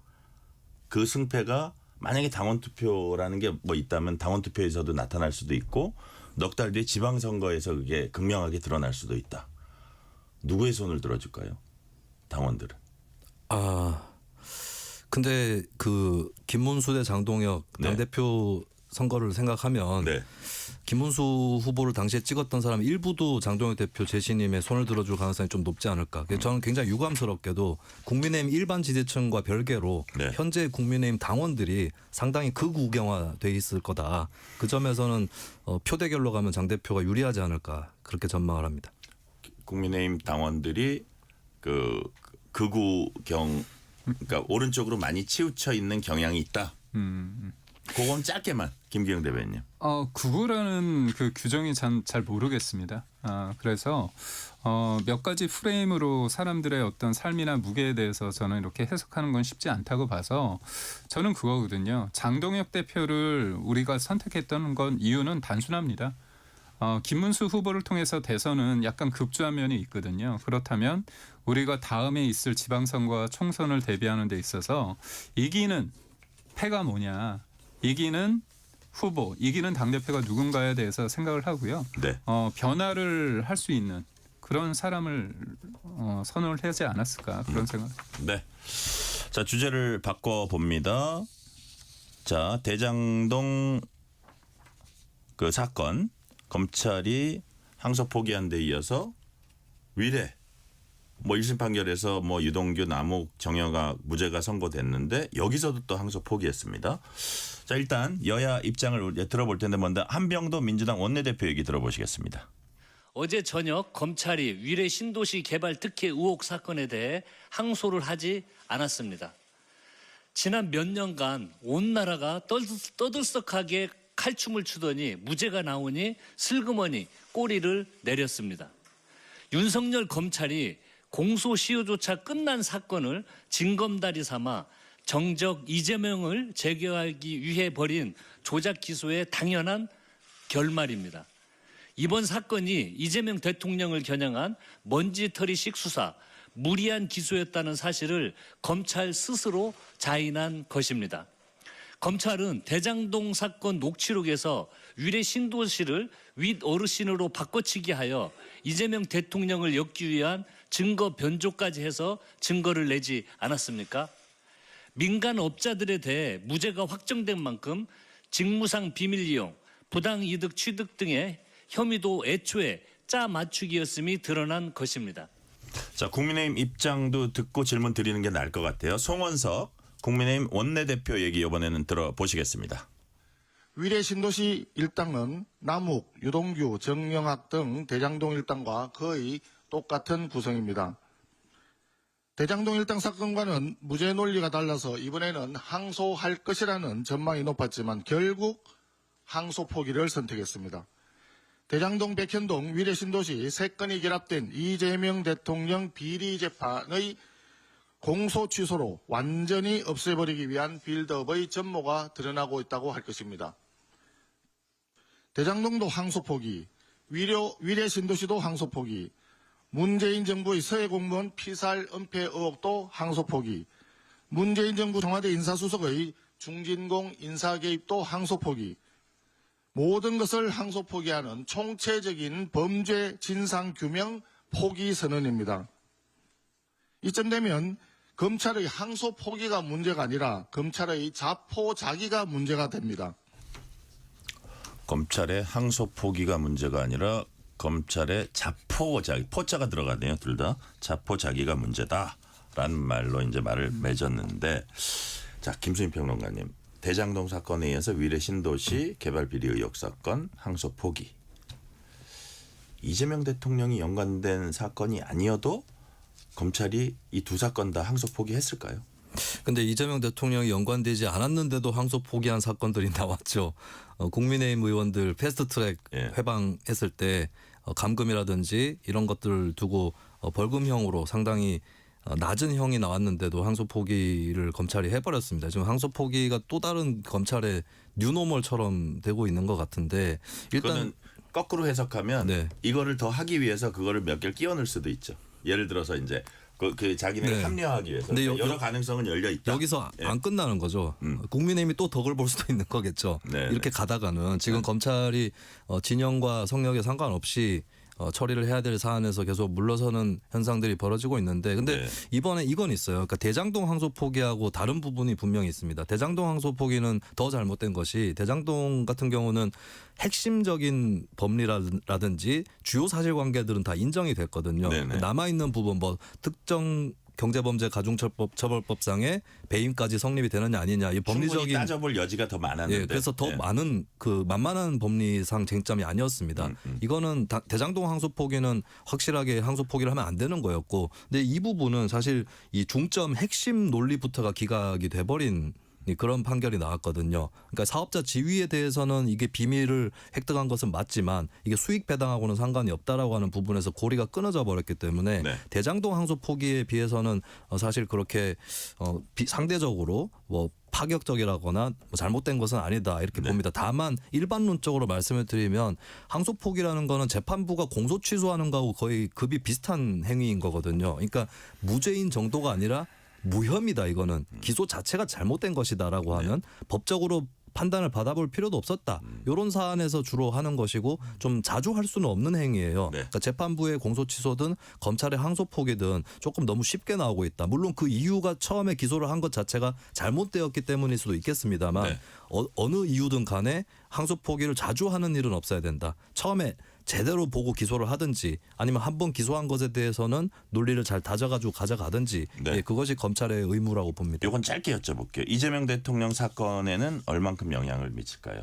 그 승패가 만약에 당원투표라는 게 뭐 있다면 당원투표에서도 나타날 수도 있고 넉 달 뒤에 지방선거에서 그게 극명하게 드러날 수도 있다. 누구의 손을 들어줄까요? 당원들은. 근데 그 김문수 대 장동혁 네. 당대표 선거를 생각하면 네. 김문수 후보를 당시에 찍었던 사람 일부도 장동혁 대표 재신임에 손을 들어줄 가능성이 좀 높지 않을까. 그래서 저는 굉장히 유감스럽게도 국민의힘 일반 지지층과 별개로 네. 현재 국민의힘 당원들이 상당히 극우경화돼 있을 거다. 그 점에서는 표 대결로 가면 장 대표가 유리하지 않을까 그렇게 전망을 합니다. 국민의힘 당원들이 그 극우경 그러니까 오른쪽으로 많이 치우쳐 있는 경향이 있다. 그건 짧게만 김기영 대변인님. 극우라는 그 규정이 잘 모르겠습니다. 그래서 몇 가지 프레임으로 사람들의 어떤 삶이나 무게에 대해서 저는 이렇게 해석하는 건 쉽지 않다고 봐서 저는 그거거든요. 장동혁 대표를 우리가 선택했던 건 이유는 단순합니다. 김문수 후보를 통해서 대선은 약간 급주한 면이 있거든요. 그렇다면 우리가 다음에 있을 지방선거와 총선을 대비하는 데 있어서 이기는 패가 뭐냐, 이기는 후보, 이기는 당대표가 누군가에 대해서 생각을 하고요. 네. 변화를 할 수 있는 그런 사람을 선호를 하지 않았을까 그런 생각. 네. 자, 주제를 바꿔봅니다. 자, 대장동 그 사건 검찰이 항소 포기한 데 이어서 위례 뭐 1심 판결에서 뭐 유동규, 남욱, 정영학 무죄가 선고됐는데 여기서도 또 항소 포기했습니다. 자, 일단 여야 입장을 들어볼 텐데 먼저 한병도 민주당 원내대표 얘기 들어보시겠습니다. 어제 저녁 검찰이 위례 신도시 개발 특혜 의혹 사건에 대해 항소를 하지 않았습니다. 지난 몇 년간 온 나라가 떠들썩하게 칼춤을 추더니 무죄가 나오니 슬그머니 꼬리를 내렸습니다. 윤석열 검찰이 공소시효조차 끝난 사건을 징검다리 삼아 정적 이재명을 제거하기 위해 벌인 조작 기소의 당연한 결말입니다. 이번 사건이 이재명 대통령을 겨냥한 먼지털이식 수사, 무리한 기소였다는 사실을 검찰 스스로 자인한 것입니다. 검찰은 대장동 사건 녹취록에서 위례 신도시를 윗 어르신으로 바꿔치기 하여 이재명 대통령을 엮기 위한 증거 변조까지 해서 증거를 내지 않았습니까? 민간 업자들에 대해 무죄가 확정된 만큼 직무상 비밀 이용, 부당이득 취득 등의 혐의도 애초에 짜 맞추기였음이 드러난 것입니다. 자, 국민의힘 입장도 듣고 질문 드리는 게 나을 것 같아요. 송원석 국민의힘 원내대표 얘기 이번에는 들어보시겠습니다. 위례 신도시 일당은 남욱, 유동규, 정영학 등 대장동 일당과 거의 똑같은 구성입니다. 대장동 일당 사건과는 무죄 논리가 달라서 이번에는 항소할 것이라는 전망이 높았지만 결국 항소 포기를 선택했습니다. 대장동, 백현동, 위례 신도시 3건이 결합된 이재명 대통령 비리 재판의 공소 취소로 완전히 없애버리기 위한 빌드업의 전모가 드러나고 있다고 할 것입니다. 대장동도 항소 포기, 위례 신도시도 항소 포기, 문재인 정부의 서해 공무원 피살 은폐 의혹도 항소 포기, 문재인 정부 청와대 인사수석의 중진공 인사 개입도 항소 포기, 모든 것을 항소 포기하는 총체적인 범죄 진상 규명 포기 선언입니다. 이쯤 되면 검찰의 항소 포기가 문제가 아니라 검찰의 자포자기가 문제가 됩니다. 검찰의 항소 포기가 문제가 아니라 검찰의 자포자기, 포자가 들어가네요. 둘 다 자포자기가 문제다라는 말로 이제 말을 맺었는데, 자, 김수민 평론가님, 대장동 사건에 의해서 위례 신도시 개발 비리 의혹 사건 항소 포기. 이재명 대통령이 연관된 사건이 아니어도 검찰이 이 두 사건 다 항소 포기했을까요? 근데 이재명 대통령이 연관되지 않았는데도 항소 포기한 사건들이 나왔죠. 국민의힘 의원들 패스트트랙 예. 회방했을 때 감금이라든지 이런 것들을 두고 벌금형으로 상당히 낮은 형이 나왔는데도 항소 포기를 검찰이 해버렸습니다. 지금 항소 포기가 또 다른 검찰의 뉴노멀처럼 되고 있는 것 같은데 일단 그거는 거꾸로 해석하면 네. 이거를 더 하기 위해서 그거를 몇 개를 끼워 넣을 수도 있죠. 예를 들어서 이제 그 자기네가 네. 합리화하기 위해서 근데 여러 가능성은 열려 있다. 여기서 예. 안 끝나는 거죠. 국민의힘이 또 덕을 볼 수도 있는 거겠죠. 네, 이렇게 가다가는 지금 검찰이 진영과 성역에 상관없이 처리를 해야 될 사안에서 계속 물러서는 현상들이 벌어지고 있는데 근데 네. 이번에 이건 있어요. 그러니까 대장동 항소 포기하고 다른 부분이 분명히 있습니다. 대장동 항소 포기는 더 잘못된 것이 대장동 같은 경우는 핵심적인 법리라든지 주요 사실관계들은 다 인정이 됐거든요. 네네. 남아있는 부분 뭐 특정 경제범죄 가중처벌법상의 배임까지 성립이 되느냐 아니냐 이 충분히 법리적인 따져볼 여지가 더 많았는데. 예, 그래서 더 예. 많은 그 만만한 법리상 쟁점이 아니었습니다. 이거는 대장동 항소 포기는 확실하게 항소 포기를 하면 안 되는 거였고, 근데 이 부분은 사실 이 중점 핵심 논리부터가 기각이 돼버린 그런 판결이 나왔거든요. 그러니까 사업자 지위에 대해서는 이게 비밀을 획득한 것은 맞지만 이게 수익 배당하고는 상관이 없다라고 하는 부분에서 고리가 끊어져 버렸기 때문에 네. 대장동 항소 포기에 비해서는 사실 그렇게 상대적으로 뭐 파격적이라거나 뭐 잘못된 것은 아니다 이렇게 네. 봅니다. 다만 일반론적으로 말씀을 드리면 항소 포기라는 거는 재판부가 공소 취소하는 거하고 거의 급이 비슷한 행위인 거거든요. 그러니까 무죄인 정도가 아니라 무혐의다 이거는 기소 자체가 잘못된 것이다라고 하면 법적으로 판단을 받아볼 필요도 없었다. 이런 사안에서 주로 하는 것이고 좀 자주 할 수는 없는 행위예요. 네. 그러니까 재판부의 공소 취소든 검찰의 항소 포기든 조금 너무 쉽게 나오고 있다. 물론 그 이유가 처음에 기소를 한 것 자체가 잘못되었기 때문일 수도 있겠습니다만 네. 어느 이유든 간에 항소 포기를 자주 하는 일은 없어야 된다. 처음에 제대로 보고 기소를 하든지 아니면 한 번 기소한 것에 대해서는 논리를 잘 다져가지고 가져가든지 네. 예, 그것이 검찰의 의무라고 봅니다. 이건 짧게 여쭤볼게요. 이재명 대통령 사건에는 얼만큼 영향을 미칠까요?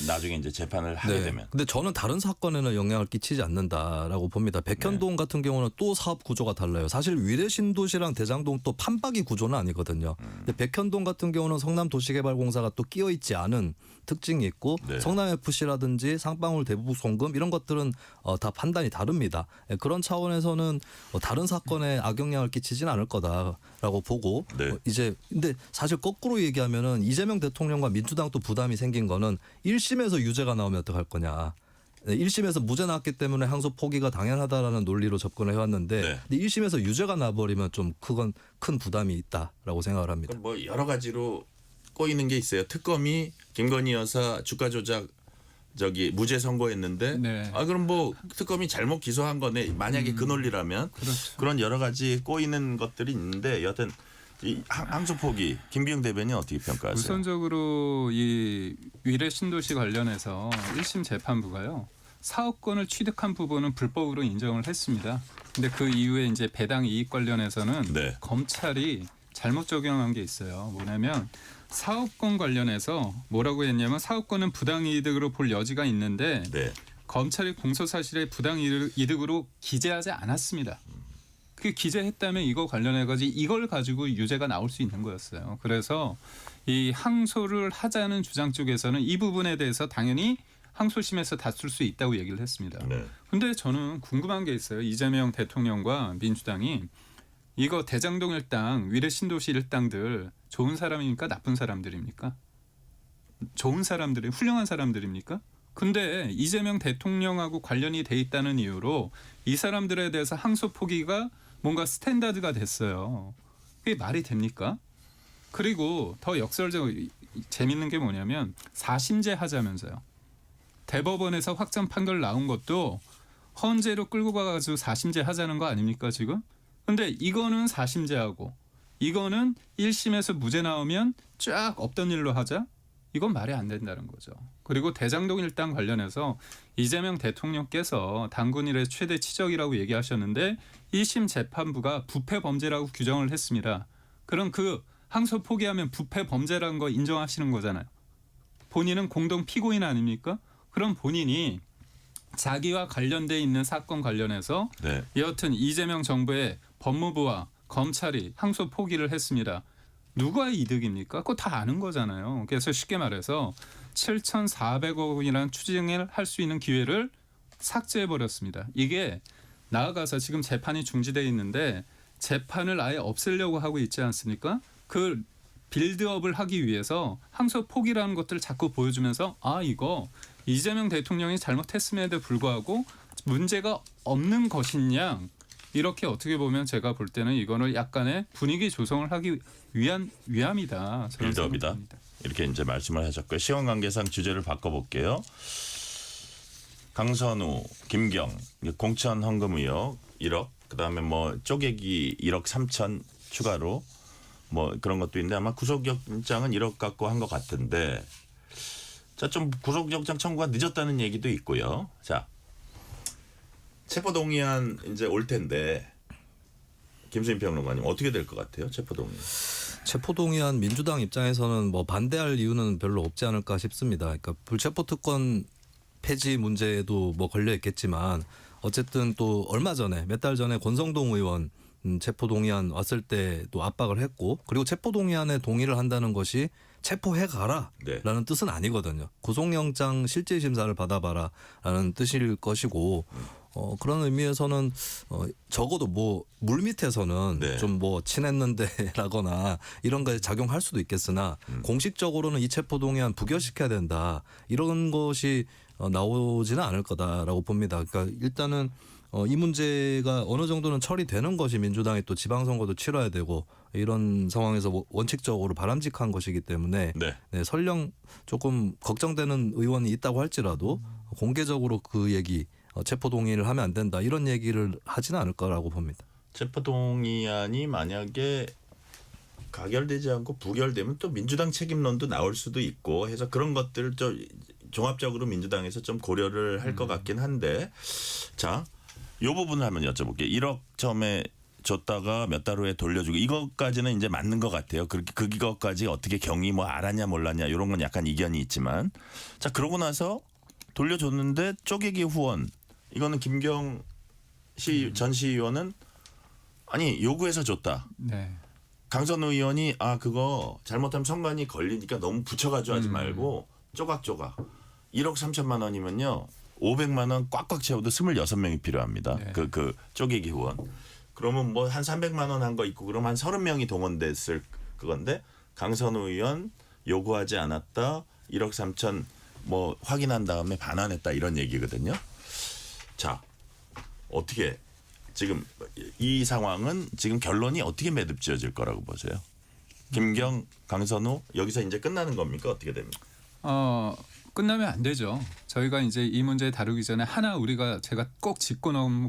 나중에 이제 재판을 하게 되면. 근데 저는 다른 사건에는 영향을 끼치지 않는다라고 봅니다. 백현동 같은 경우는 또 사업 구조가 달라요. 사실 위례 신도시랑 대장동 또 판박이 구조는 아니거든요. 근데 백현동 같은 경우는 성남도시개발공사가 또 끼어 있지 않은 특징이 있고 네. 성남FC라든지 상방울 대부송금 이런 것들은 다 판단이 다릅니다. 그런 차원에서는 다른 사건에 악영향을 끼치지는 않을 거다라고 보고 네. 이제 근데 사실 거꾸로 얘기하면은 이재명 대통령과 민주당도 부담이 생긴 거는 1심에서 유죄가 나오면 어떡할 거냐. 1심에서 무죄 나왔기 때문에 항소 포기가 당연하다라는 논리로 접근을 해왔는데 네. 근데 1심에서 유죄가 나버리면 좀 그건 큰 부담이 있다라고 생각을 합니다. 그럼 뭐 여러 가지로 꼬이는 게 있어요. 특검이 김건희 여사 주가 조작 무죄 선고했는데 네. 그럼 뭐 특검이 잘못 기소한 거네. 만약에 그 논리라면 그렇죠. 그런 여러 가지 꼬이는 것들이 있는데 여하튼 이 항소 포기 김비영 대변인 어떻게 평가하세요? 우선적으로 이 위례 신도시 관련해서 1심 재판부가요. 사업권을 취득한 부분은 불법으로 인정을 했습니다. 근데 그 이후에 이제 배당 이익 관련해서는 네. 검찰이 잘못 적용한 게 있어요. 뭐냐면 사업권 관련해서 뭐라고 했냐면 사업권은 부당이득으로 볼 여지가 있는데 네. 검찰이 공소사실에 부당이득으로 기재하지 않았습니다. 그 기재했다면 이거 관련해가지고 이걸 가지고 유죄가 나올 수 있는 거였어요. 그래서 이 항소를 하자는 주장 쪽에서는 이 부분에 대해서 당연히 항소심에서 다툴 수 있다고 얘기를 했습니다. 네. 근데 저는 궁금한 게 있어요. 이재명 대통령과 민주당이 이거 대장동 일당, 위례 신도시 일당들 좋은 사람입니까? 나쁜 사람들입니까? 좋은 사람들이 훌륭한 사람들입니까? 근데 이재명 대통령하고 관련이 돼 있다는 이유로 이 사람들에 대해서 항소 포기가 뭔가 스탠다드가 됐어요. 그게 말이 됩니까? 그리고 더 역설적 재밌는 게 뭐냐면 4심제 하자면서요. 대법원에서 확정 판결 나온 것도 헌재로 끌고 가가지고 4심제 하자는 거 아닙니까 지금? 근데 이거는 4심제하고 이거는 1심에서 무죄 나오면 쫙 없던 일로 하자? 이건 말이 안 된다는 거죠. 그리고 대장동 일당 관련해서 이재명 대통령께서 당군 일의 최대 치적이라고 얘기하셨는데 1심 재판부가 부패 범죄라고 규정을 했습니다. 그럼 그 항소 포기하면 부패 범죄라는 거 인정하시는 거잖아요. 본인은 공동 피고인 아닙니까? 그럼 본인이 자기와 관련돼 있는 사건 관련해서 네. 여하튼 이재명 정부의 법무부와 검찰이 항소 포기를 했습니다. 누가의 이득입니까? 그거 다 아는 거잖아요. 그래서 쉽게 말해서 7,400억 원이라는 추징을 할 수 있는 기회를 삭제해버렸습니다. 이게 나아가서 지금 재판이 중지돼 있는데 재판을 아예 없애려고 하고 있지 않습니까? 그 빌드업을 하기 위해서 항소 포기라는 것들을 자꾸 보여주면서 이거 이재명 대통령이 잘못했음에도 불구하고 문제가 없는 것이냐 이렇게 어떻게 보면 제가 볼 때는 이거는 약간의 분위기 조성을 하기 위함이다. 저는 빌드업이다. 생각합니다. 이렇게 이제 말씀을 하셨고요. 시간 관계상 주제를 바꿔볼게요. 강선우, 김경, 공천 헌금 의혹 1억, 그다음에 뭐 쪼개기 1억 3천 추가로 뭐 그런 것도 있는데 아마 구속영장은 1억 갖고 한 것 같은데 자, 좀 구속영장 청구가 늦었다는 얘기도 있고요. 자, 체포동의안 이제 올 텐데 김수인 평론가님 어떻게 될 것 같아요? 체포동의안. 체포동의안 민주당 입장에서는 뭐 반대할 이유는 별로 없지 않을까 싶습니다. 그러니까 불체포특권 폐지 문제도 뭐 걸려 있겠지만 어쨌든 또 얼마 전에 몇 달 전에 권성동 의원 체포동의안 왔을 때도 압박을 했고 그리고 체포동의안에 동의를 한다는 것이 체포해 가라라는 네. 뜻은 아니거든요. 구속영장 실질심사를 받아봐라라는 뜻일 것이고 그런 의미에서는 적어도 뭐 물밑에서는 네. 좀 뭐 친했는데라거나 이런 거에 작용할 수도 있겠으나 공식적으로는 이 체포동의안 부결시켜야 된다 이런 것이 나오지는 않을 거다라고 봅니다. 그러니까 일단은 이 문제가 어느 정도는 처리되는 것이 민주당이 또 지방선거도 치러야 되고 이런 상황에서 원칙적으로 바람직한 것이기 때문에 네. 설령 조금 걱정되는 의원이 있다고 할지라도 공개적으로 그 얘기 체포동의를 하면 안 된다 이런 얘기를 하지는 않을 거라고 봅니다. 체포동의안이 만약에 가결되지 않고 부결되면 또 민주당 책임론도 나올 수도 있고 해서 그런 것들을 좀 종합적으로 민주당에서 좀 고려를 할 것 같긴 한데 자, 이 부분을 한번 여쭤볼게요. 1억 처음에 줬다가 몇 달 후에 돌려주고 이것까지는 이제 맞는 것 같아요. 그것까지 어떻게 경위 뭐 알았냐 몰랐냐 이런 건 약간 이견이 있지만 자 그러고 나서 돌려줬는데 쪼개기 후원 이거는 김경 전 시의원은 아니 요구해서 줬다. 네. 강선우 의원이 그거 잘못하면 선관위 걸리니까 너무 붙여가지고 하지 말고 조각조각 1억 3천만 원이면요 500만 원 꽉꽉 채워도 26명이 필요합니다. 네. 그 쪼개기 후원. 그러면 뭐 한 300만 원 한 거 있고 그러면 한 30명이 동원됐을 그건데 강선우 의원 요구하지 않았다 1억 3천 뭐 확인한 다음에 반환했다 이런 얘기거든요. 자 어떻게 지금 이 상황은 지금 결론이 어떻게 매듭지어질 거라고 보세요? 김경, 강선우 여기서 이제 끝나는 겁니까? 어떻게 됩니까? 끝나면 안 되죠. 저희가 이제 이 문제 다루기 전에 하나 제가 꼭 짚고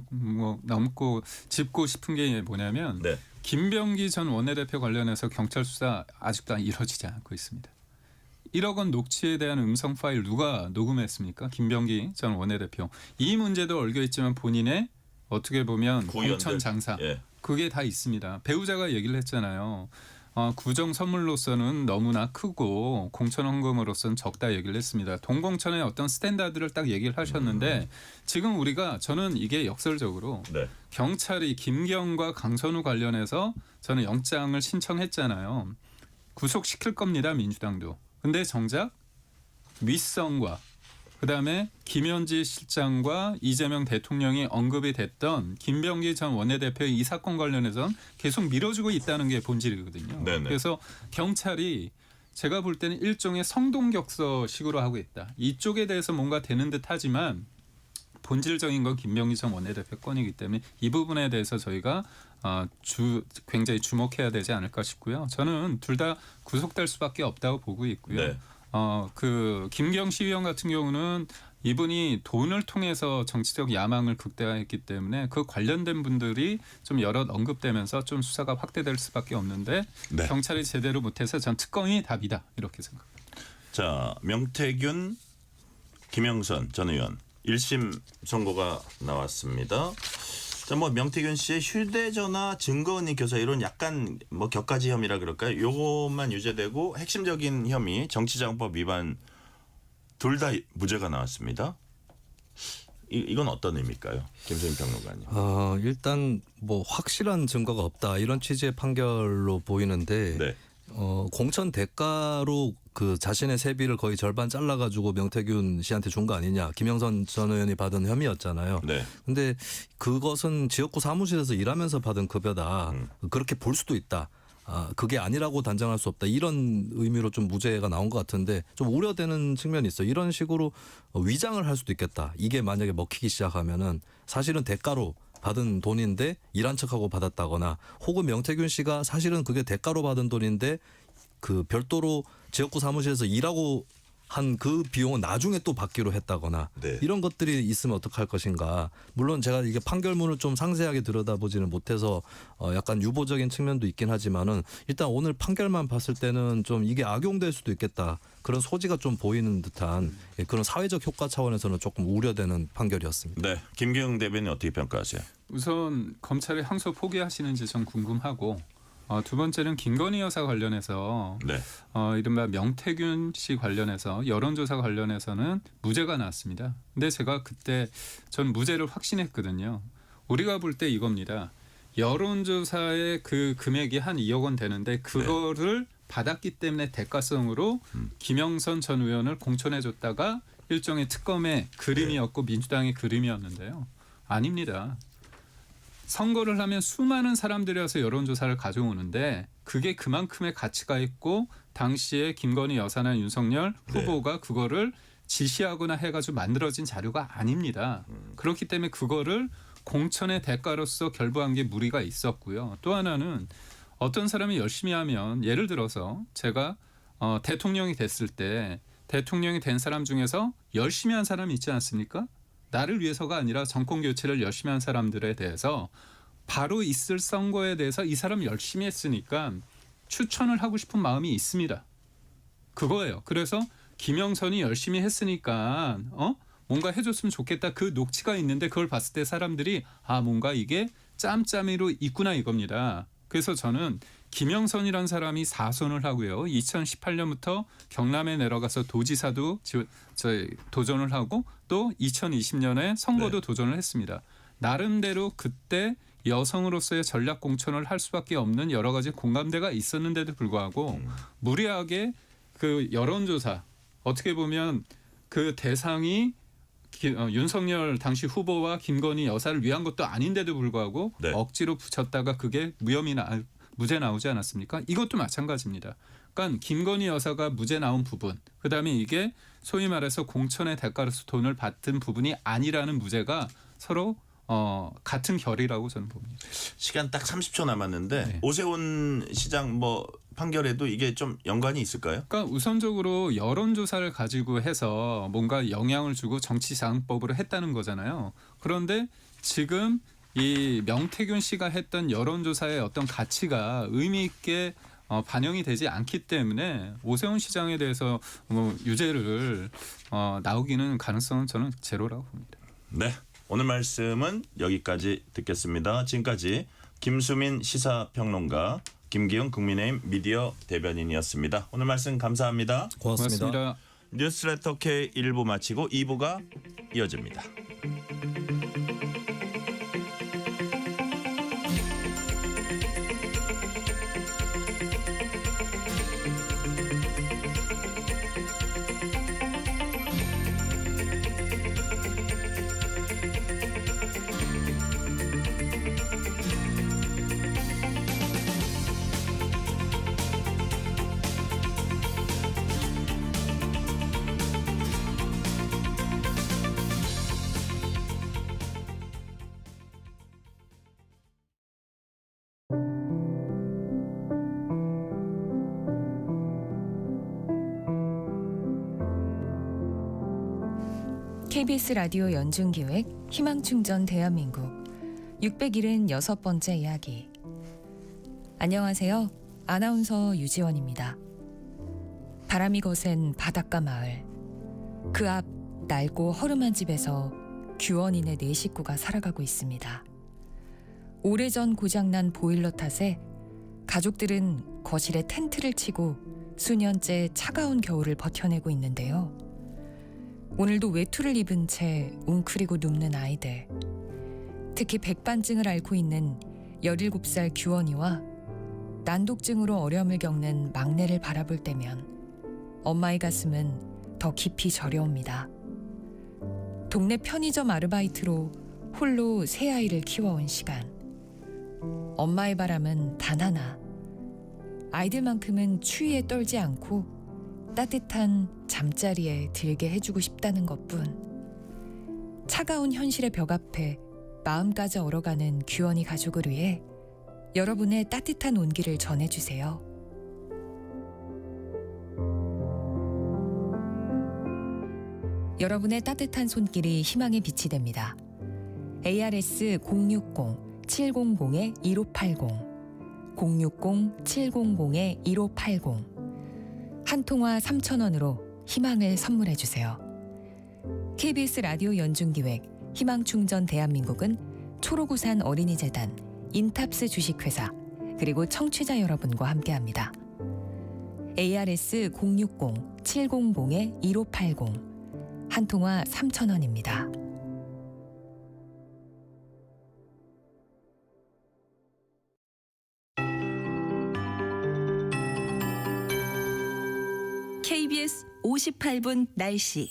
싶은 게 뭐냐면 네. 김병기 전 원내대표 관련해서 경찰 수사 아직도 이루어지지 않고 있습니다. 1억 원 녹취에 대한 음성 파일 누가 녹음했습니까? 김병기 전 원내대표. 이 문제도 얽혀 있지만 본인의 어떻게 보면 구의원들. 공천 장사 예. 그게 다 있습니다. 배우자가 얘기를 했잖아요. 구정 선물로서는 너무나 크고 공천 헌금으로서는 적다 얘기를 했습니다. 동공천의 어떤 스탠다드를 딱 얘기를 하셨는데 지금 저는 이게 역설적으로 네. 경찰이 김경과 강선우 관련해서 저는 영장을 신청했잖아요. 구속시킬 겁니다. 민주당도. 근데 정작 윗선과 그다음에 김현지 실장과 이재명 대통령이 언급이 됐던 김병기 전 원내대표의 이 사건 관련해서는 계속 미뤄지고 있다는 게 본질이거든요. 네네. 그래서 경찰이 제가 볼 때는 일종의 성동격서식으로 하고 있다. 이쪽에 대해서 뭔가 되는 듯 하지만 본질적인 건 김병기 전 원내대표 건이기 때문에 이 부분에 대해서 저희가 굉장히 주목해야 되지 않을까 싶고요. 저는 둘 다 구속될 수밖에 없다고 보고 있고요. 네. 김경 시의원 같은 경우는 이분이 돈을 통해서 정치적 야망을 극대화했기 때문에 그 관련된 분들이 좀 여럿 언급되면서 좀 수사가 확대될 수밖에 없는데 네. 경찰이 제대로 못해서 전 특검이 답이다 이렇게 생각합니다. 자, 명태균, 김영선 전 의원 1심 선고가 나왔습니다. 자, 명태균 씨의 휴대전화 증거은닉 교사 이런 약간 격가지 혐의라 그럴까요? 요것만 유죄되고 핵심적인 혐의 정치자금법 위반 둘 다 무죄가 나왔습니다. 이건 어떤 의미일까요? 김소연 평론가님. 일단 확실한 증거가 없다 이런 취지의 판결로 보이는데 네. 공천 대가로 그 자신의 세비를 거의 절반 잘라가지고 명태균 씨한테 준 거 아니냐. 김영선 전 의원이 받은 혐의였잖아요. 네. 근데 그것은 지역구 사무실에서 일하면서 받은 급여다. 그렇게 볼 수도 있다. 그게 아니라고 단정할 수 없다. 이런 의미로 좀 무죄가 나온 것 같은데 좀 우려되는 측면이 있어요. 이런 식으로 위장을 할 수도 있겠다. 이게 만약에 먹히기 시작하면은 사실은 대가로 받은 돈인데 일한 척하고 받았다거나 혹은 명태균 씨가 사실은 그게 대가로 받은 돈인데 그 별도로 지역구 사무실에서 일하고 한 그 비용은 나중에 또 받기로 했다거나 네. 이런 것들이 있으면 어떡할 것인가. 물론 제가 이게 판결문을 좀 상세하게 들여다보지는 못해서 약간 유보적인 측면도 있긴 하지만은 일단 오늘 판결만 봤을 때는 좀 이게 악용될 수도 있겠다. 그런 소지가 좀 보이는 듯한 그런 사회적 효과 차원에서는 조금 우려되는 판결이었습니다. 네. 김경 대변인 어떻게 평가하세요? 우선 검찰이 항소 포기하시는지 좀 궁금하고 두 번째는 김건희 여사 관련해서 네. 이른바 명태균 씨 관련해서 여론조사 관련해서는 무죄가 나왔습니다. 근데 제가 그때 전 무죄를 확신했거든요. 우리가 볼 때 이겁니다. 여론조사의 그 금액이 한 2억 원 되는데 그거를 받았기 때문에 대가성으로 김영선 전 의원을 공천해줬다가 일종의 특검의 그림이었고 민주당의 그림이었는데요. 아닙니다. 선거를 하면 수많은 사람들이 와서 여론조사를 가져오는데 그게 그만큼의 가치가 있고 당시에 김건희 여사나 윤석열 후보가 그거를 지시하거나 해가지고 만들어진 자료가 아닙니다. 그렇기 때문에 그거를 공천의 대가로서 결부한 게 무리가 있었고요. 또 하나는 어떤 사람이 열심히 하면 예를 들어서 제가 대통령이 됐을 때 대통령이 된 사람 중에서 열심히 한 사람이 있지 않습니까? 나를 위해서가 아니라 정권 교체를 열심히 한 사람들에 대해서 바로 있을 선거에 대해서 이 사람 열심히 했으니까 추천을 하고 싶은 마음이 있습니다. 그거예요. 그래서 김영선이 열심히 했으니까 뭔가 해줬으면 좋겠다. 그 녹취가 있는데 그걸 봤을 때 사람들이 뭔가 이게 짬짬이로 있구나 이겁니다. 그래서 저는 김영선이라는 사람이 4선을 하고요. 2018년부터 경남에 내려가서 도지사도 도전을 하고 또 2020년에 선거도 도전을 했습니다. 나름대로 그때 여성으로서의 전략 공천을 할 수밖에 없는 여러 가지 공감대가 있었는데도 불구하고 무리하게 그 여론조사 어떻게 보면 그 대상이 윤석열 당시 후보와 김건희 여사를 위한 것도 아닌데도 불구하고 억지로 붙였다가 그게 무죄 나오지 않았습니까? 이것도 마찬가지입니다. 그러니까 김건희 여사가 무죄 나온 부분, 그다음에 이게 소위 말해서 공천의 대가로서 돈을 받은 부분이 아니라는 무죄가 서로 같은 결이라고 저는 봅니다. 시간 딱 30초 남았는데 오세훈 시장 판결에도 이게 좀 연관이 있을까요? 그러니까 우선적으로 여론조사를 가지고 해서 뭔가 영향을 주고 정치자금법으로 했다는 거잖아요. 그런데 지금 이 명태균 씨가 했던 여론조사의 어떤 가치가 의미 있게 반영이 되지 않기 때문에 오세훈 시장에 대해서 뭐 유죄를 나오기는 가능성은 저는 제로라고 봅니다. 네, 오늘 말씀은 여기까지 듣겠습니다. 지금까지 김수민 시사평론가, 김기훈 국민의힘 미디어 대변인이었습니다. 오늘 말씀 감사합니다. 고맙습니다. 뉴스레터 K 1부 마치고 2부가 이어집니다. KBS 라디오 연중기획 희망충전 대한민국 676번째 이야기. 안녕하세요. 아나운서 유지원입니다. 바람이 거센 바닷가 마을. 그 앞 낡고 허름한 집에서 규원이네 4식구가 살아가고 있습니다. 오래전 고장난 보일러 탓에 가족들은 거실에 텐트를 치고 수년째 차가운 겨울을 버텨내고 있는데요. 오늘도 외투를 입은 채 웅크리고 눕는 아이들. 특히 백반증을 앓고 있는 17살 규원이와 난독증으로 어려움을 겪는 막내를 바라볼 때면 엄마의 가슴은 더 깊이 저려옵니다. 동네 편의점 아르바이트로 홀로 세 아이를 키워온 시간. 엄마의 바람은 단 하나. 아이들만큼은 추위에 떨지 않고 따뜻한 잠자리에 들게 해주고 싶다는 것뿐. 차가운 현실의 벽 앞에 마음까지 얼어가는 규원이 가족을 위해 여러분의 따뜻한 온기를 전해주세요. 여러분의 따뜻한 손길이 희망의 빛이 됩니다. ARS 060-700-1580 060-700-1580 한 통화 3,000원으로 희망을 선물해주세요. KBS 라디오 연중기획 희망충전 대한민국은 초록우산 어린이재단, 인탑스 주식회사, 그리고 청취자 여러분과 함께합니다. ARS 060-700-1580 한 통화 3,000원입니다. KBS 58분 날씨.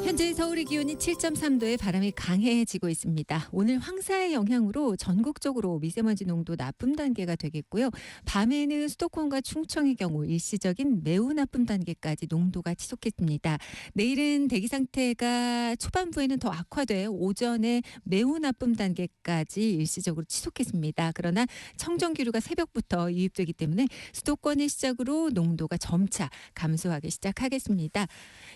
현재 서울의 기온이 7.3도에 바람이 강해지고 있습니다. 오늘 황사의 영향으로 전국적으로 미세먼지 농도 나쁨 단계가 되겠고요. 밤에는 수도권과 충청의 경우 일시적인 매우 나쁨 단계까지 농도가 지속했습니다. 내일은 대기 상태가 초반부에는 더 악화돼 오전에 매우 나쁨 단계까지 일시적으로 지속했습니다. 그러나 청정기류가 새벽부터 유입되기 때문에 수도권을 시작으로 농도가 점차 감소하기 시작하겠습니다.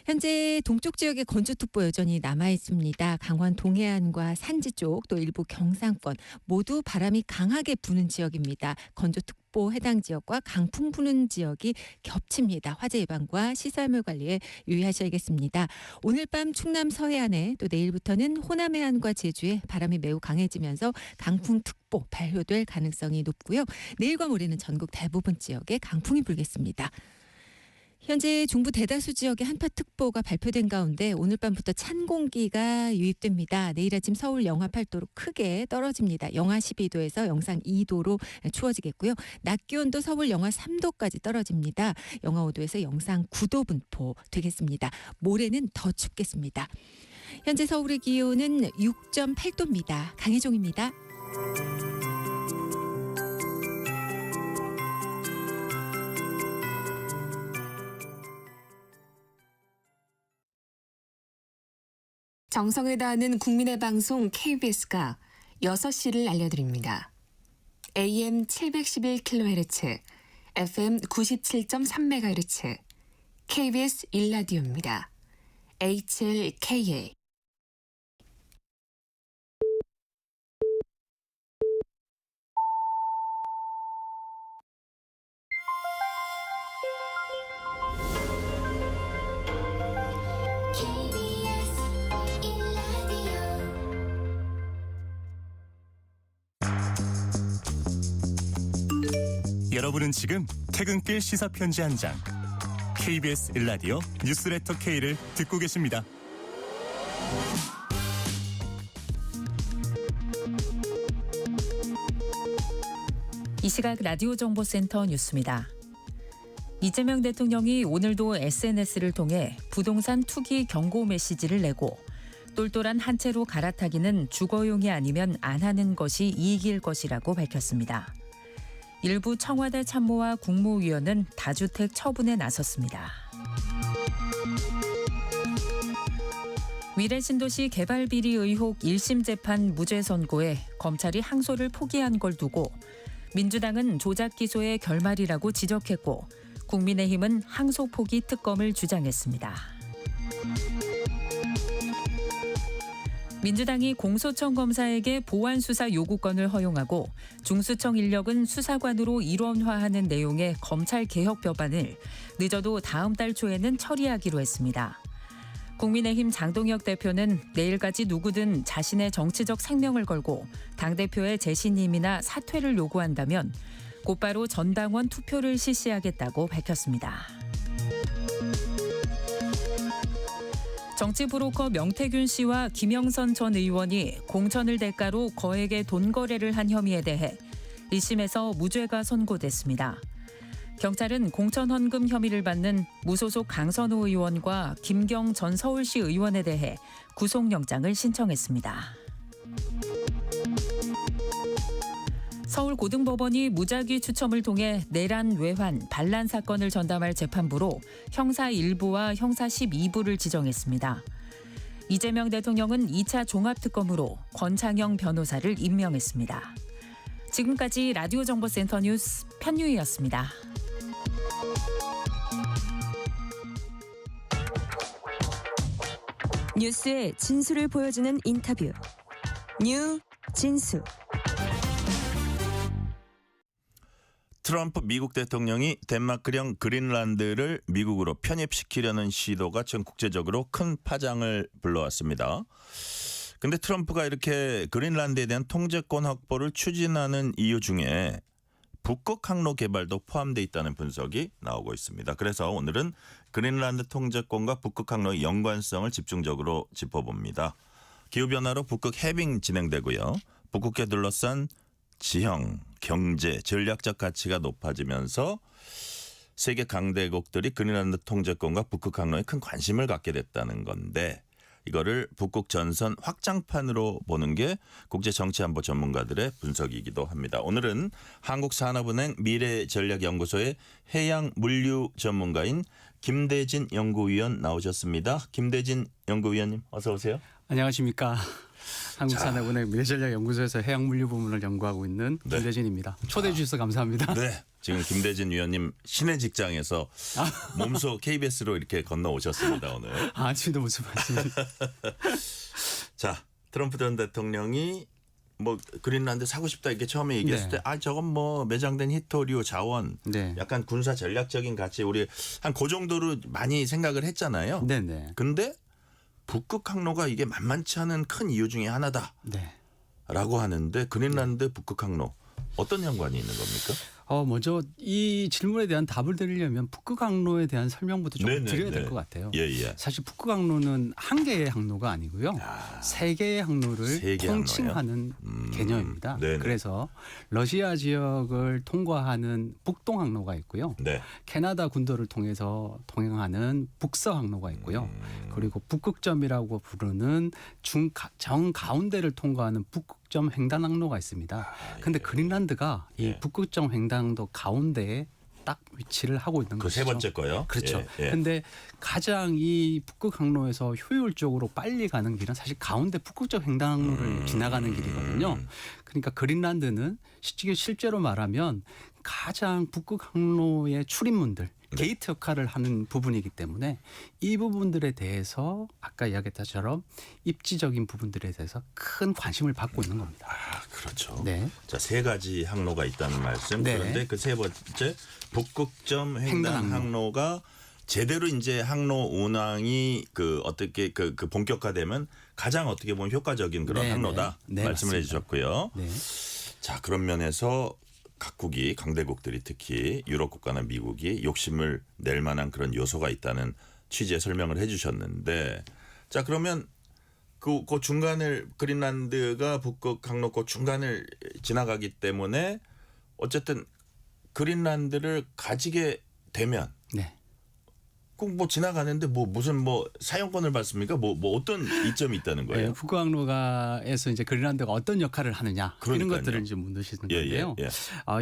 현재 동쪽 지역에 건조특보 여전히 남아 있습니다. 강원 동해안과 산지 쪽 또 일부 경상권 모두 바람이 강하게 부는 지역입니다. 건조특보 해당 지역과 강풍 부는 지역이 겹칩니다. 화재 예방과 시설물 관리에 유의하셔야겠습니다. 오늘 밤 충남 서해안에 또 내일부터는 호남 해안과 제주에 바람이 매우 강해지면서 강풍특보 발효될 가능성이 높고요. 내일과 모레는 전국 대부분 지역에 강풍이 불겠습니다. 현재 중부 대다수 지역에 한파특보가 발표된 가운데 오늘 밤부터 찬 공기가 유입됩니다. 내일 아침 서울 영하 8도로 크게 떨어집니다. 영하 12도에서 영상 2도로 추워지겠고요. 낮 기온도 서울 영하 3도까지 떨어집니다. 영하 5도에서 영상 9도 분포 되겠습니다. 모레는 더 춥겠습니다. 현재 서울의 기온은 6.8도입니다. 강혜종입니다. 정성을 다하는 국민의 방송 KBS가 6시를 알려드립니다. AM 711kHz, FM 97.3MHz KBS 1라디오입니다. HLKA 여러분은 지금 퇴근길 시사편지 한 장 KBS 1라디오 뉴스레터 K를 듣고 계십니다. 이 시각 라디오 정보센터 뉴스입니다. 이재명 대통령이 오늘도 SNS를 통해 부동산 투기 경고 메시지를 내고 똘똘한 한 채로 갈아타기는 주거용이 아니면 안 하는 것이 이익일 것이라고 밝혔습니다. 일부 청와대 참모와 국무위원은 다주택 처분에 나섰습니다. 위례신도시 개발비리 의혹 1심 재판 무죄 선고에 검찰이 항소를 포기한 걸 두고 민주당은 조작 기소의 결말이라고 지적했고 국민의힘은 항소 포기 특검을 주장했습니다. 민주당이 공소청 검사에게 보완 수사 요구권을 허용하고 중수청 인력은 수사관으로 일원화하는 내용의 검찰 개혁 법안을 늦어도 다음 달 초에는 처리하기로 했습니다. 국민의힘 장동혁 대표는 내일까지 누구든 자신의 정치적 생명을 걸고 당대표의 재신임이나 사퇴를 요구한다면 곧바로 전당원 투표를 실시하겠다고 밝혔습니다. 정치 브로커 명태균 씨와 김영선 전 의원이 공천을 대가로 거액의 돈 거래를 한 혐의에 대해 1심에서 무죄가 선고됐습니다. 경찰은 공천 헌금 혐의를 받는 무소속 강선우 의원과 김경 전 서울시 의원에 대해 구속영장을 신청했습니다. 서울고등법원이 무작위 추첨을 통해 내란, 외환, 반란 사건을 전담할 재판부로 형사 1부와 형사 12부를 지정했습니다. 이재명 대통령은 2차 종합특검으로 권창영 변호사를 임명했습니다. 지금까지 라디오 정보센터 뉴스 편유희였습니다. 뉴스의 진수를 보여주는 인터뷰. 뉴 진수. 트럼프 미국 대통령이 덴마크령 그린란드를 미국으로 편입시키려는 시도가 전 국제적으로 큰 파장을 불러왔습니다. 근데 트럼프가 이렇게 그린란드에 대한 통제권 확보를 추진하는 이유 중에 북극 항로 개발도 포함되어 있다는 분석이 나오고 있습니다. 그래서 오늘은 그린란드 통제권과 북극 항로의 연관성을 집중적으로 짚어봅니다. 기후변화로 북극 해빙 진행되고요. 북극에 둘러싼 지형, 경제, 전략적 가치가 높아지면서 세계 강대국들이 그린란드 통제권과 북극 항로에 큰 관심을 갖게 됐다는 건데 이거를 북극 전선 확장판으로 보는 게 국제정치안보 전문가들의 분석이기도 합니다. 오늘은 한국산업은행 미래전략연구소의 해양물류 전문가인 김대진 연구위원 나오셨습니다. 김대진 연구위원님 어서 오세요. 안녕하십니까. 한국산업은행 미래전략연구소에서 해양물류 부문을 연구하고 있는 김대진입니다. 초대해 주셔서 감사합니다. 네. 지금 김대진 위원님 신의 직장에서 몸소 KBS로 이렇게 건너오셨습니다. 오늘. 아침도 무슨 말씀입니까. 자, 트럼프 전 대통령이 뭐 그린란드 사고 싶다 이렇게 처음에 얘기했을 때 저건 뭐 매장된 히토류 자원 약간 군사 전략적인 가치 우리 한 그 정도로 많이 생각을 했잖아요. 네네. 근데 북극 항로가 이게 만만치 않은 큰 이유 중에 하나다. 라고 하는데 그린란드 북극 항로 어떤 연관이 있는 겁니까? 먼저 이 질문에 대한 답을 드리려면 북극 항로에 대한 설명부터 좀 드려야 될 것 같아요. 사실 북극 항로는 한 개의 항로가 아니고요. 세 개의 항로를 통칭하는 개념입니다. 그래서 러시아 지역을 통과하는 북동 항로가 있고요. 캐나다 군도를 통해서 통행하는 북서 항로가 있고요. 그리고 북극점이라고 부르는 정 가운데를 통과하는 북극점 횡단 항로가 있습니다. 근데 그린란드가 이 북극점 횡단도 가운데에 딱 위치를 하고 있는 그 것이죠. 세 번째 거요? 그렇죠. 예. 근데 가장 이 북극 항로에서 효율적으로 빨리 가는 길은 사실 가운데 북극적 횡단로를 지나가는 길이거든요. 그러니까 그린란드는 실제로 말하면 가장 북극 항로의 출입문들 게이트 역할을 하는 부분이기 때문에 이 부분들에 대해서 아까 이야기했던 것처럼 입지적인 부분들에 대해서 큰 관심을 받고 있는 겁니다. 아, 그렇죠. 네. 자, 세 가지 항로가 있다는 말씀. 네. 그런데 그 세 번째 북극점 횡단 항로가 제대로 이제 항로 운항이 그 어떻게 그 본격화되면 가장 어떻게 보면 효과적인 그런 네, 항로다 네. 말씀을 맞습니다. 해주셨고요. 네. 자, 그런 면에서 각국이 강대국들이 특히 유럽 국가나 미국이 욕심을 낼 만한 그런 요소가 있다는 취지의 설명을 해주셨는데, 자, 그러면 그 중간을 그린란드가 북극 항로 그 중간을 지나가기 때문에 어쨌든 그린란드를 가지게 되면 네. 꼭 뭐 지나가는데 뭐 무슨 뭐 사용권을 받습니까? 뭐 어떤 이점이 있다는 거예요? 네, 북극 항로가에서 이제 그린란드가 어떤 역할을 하느냐 이런 그러니까요. 것들을 이제 묻으시는 예, 건데요. 예.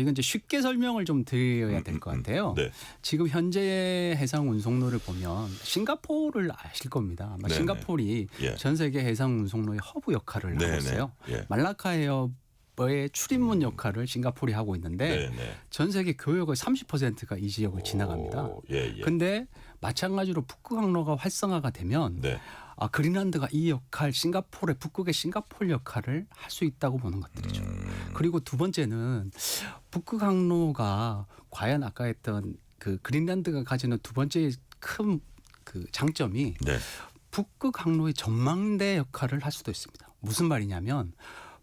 이건 이제 쉽게 설명을 좀 드려야 될 것 같아요. 네. 지금 현재 해상 운송로를 보면 싱가포르를 아실 겁니다. 아마 네네. 싱가포르이 예. 전 세계 해상 운송로의 허브 역할을 네네. 하고 있어요. 예. 말라카 해협의 출입문 역할을 싱가포르이 하고 있는데 네. 전 세계 교역의 30%가 이 지역을 지나갑니다. 예. 근데 마찬가지로 북극 항로가 활성화가 되면 네. 그린란드가 이 역할 북극의 싱가포르 역할을 할 수 있다고 보는 것들이죠. 그리고 두 번째는 북극 항로가 과연 아까 했던 그 그린란드가 가지는 두 번째 큰 그 장점이 네. 북극 항로의 전망대 역할을 할 수도 있습니다. 무슨 말이냐면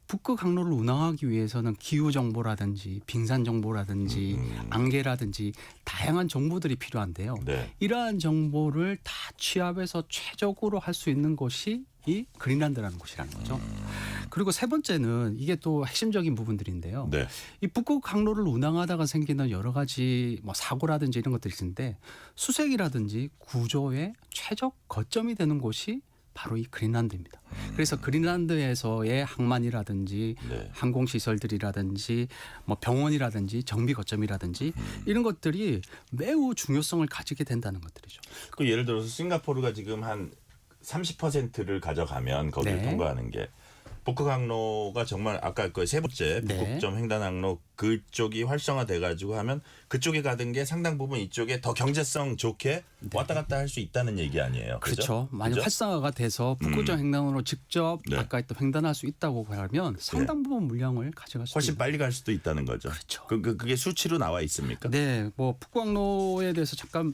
북극 항로를 운항하기 위해서는 기후 정보라든지 빙산 정보라든지 안개라든지 다양한 정보들이 필요한데요. 네. 이러한 정보를 다 취합해서 최적으로 할 수 있는 곳이 이 그린란드라는 곳이라는 거죠. 그리고 세 번째는 이게 또 핵심적인 부분들인데요. 네. 이 북극 항로를 운항하다가 생기는 여러 가지 뭐 사고라든지 이런 것들이 있는데 수색이라든지 구조의 최적 거점이 되는 곳이 바로 이 그린란드입니다. 그래서 그린란드에서의 항만이라든지 네. 항공시설들이라든지 뭐 병원이라든지 정비 거점이라든지 이런 것들이 매우 중요성을 가지게 된다는 것들이죠. 그 예를 들어서 싱가포르가 지금 한 30%를 가져가면 거기를 네. 통과하는 게 북극 항로가 정말 아까 그 세 번째 네. 북극점 횡단 항로 그쪽이 활성화돼 가지고 하면 그쪽에 가던 게 상당 부분 이쪽에 더 경제성 좋게 왔다 갔다 할 수 있다는 얘기 아니에요. 그렇죠. 만약 그죠? 활성화가 돼서 북극점 횡단으로 직접 네. 아까 했던 횡단할 수 있다고 하면 상당 부분 물량을 가져갈 수 훨씬 있는. 빨리 갈 수도 있다는 거죠. 그렇죠. 그게 수치로 나와 있습니까? 네, 뭐 북극항로에 대해서 잠깐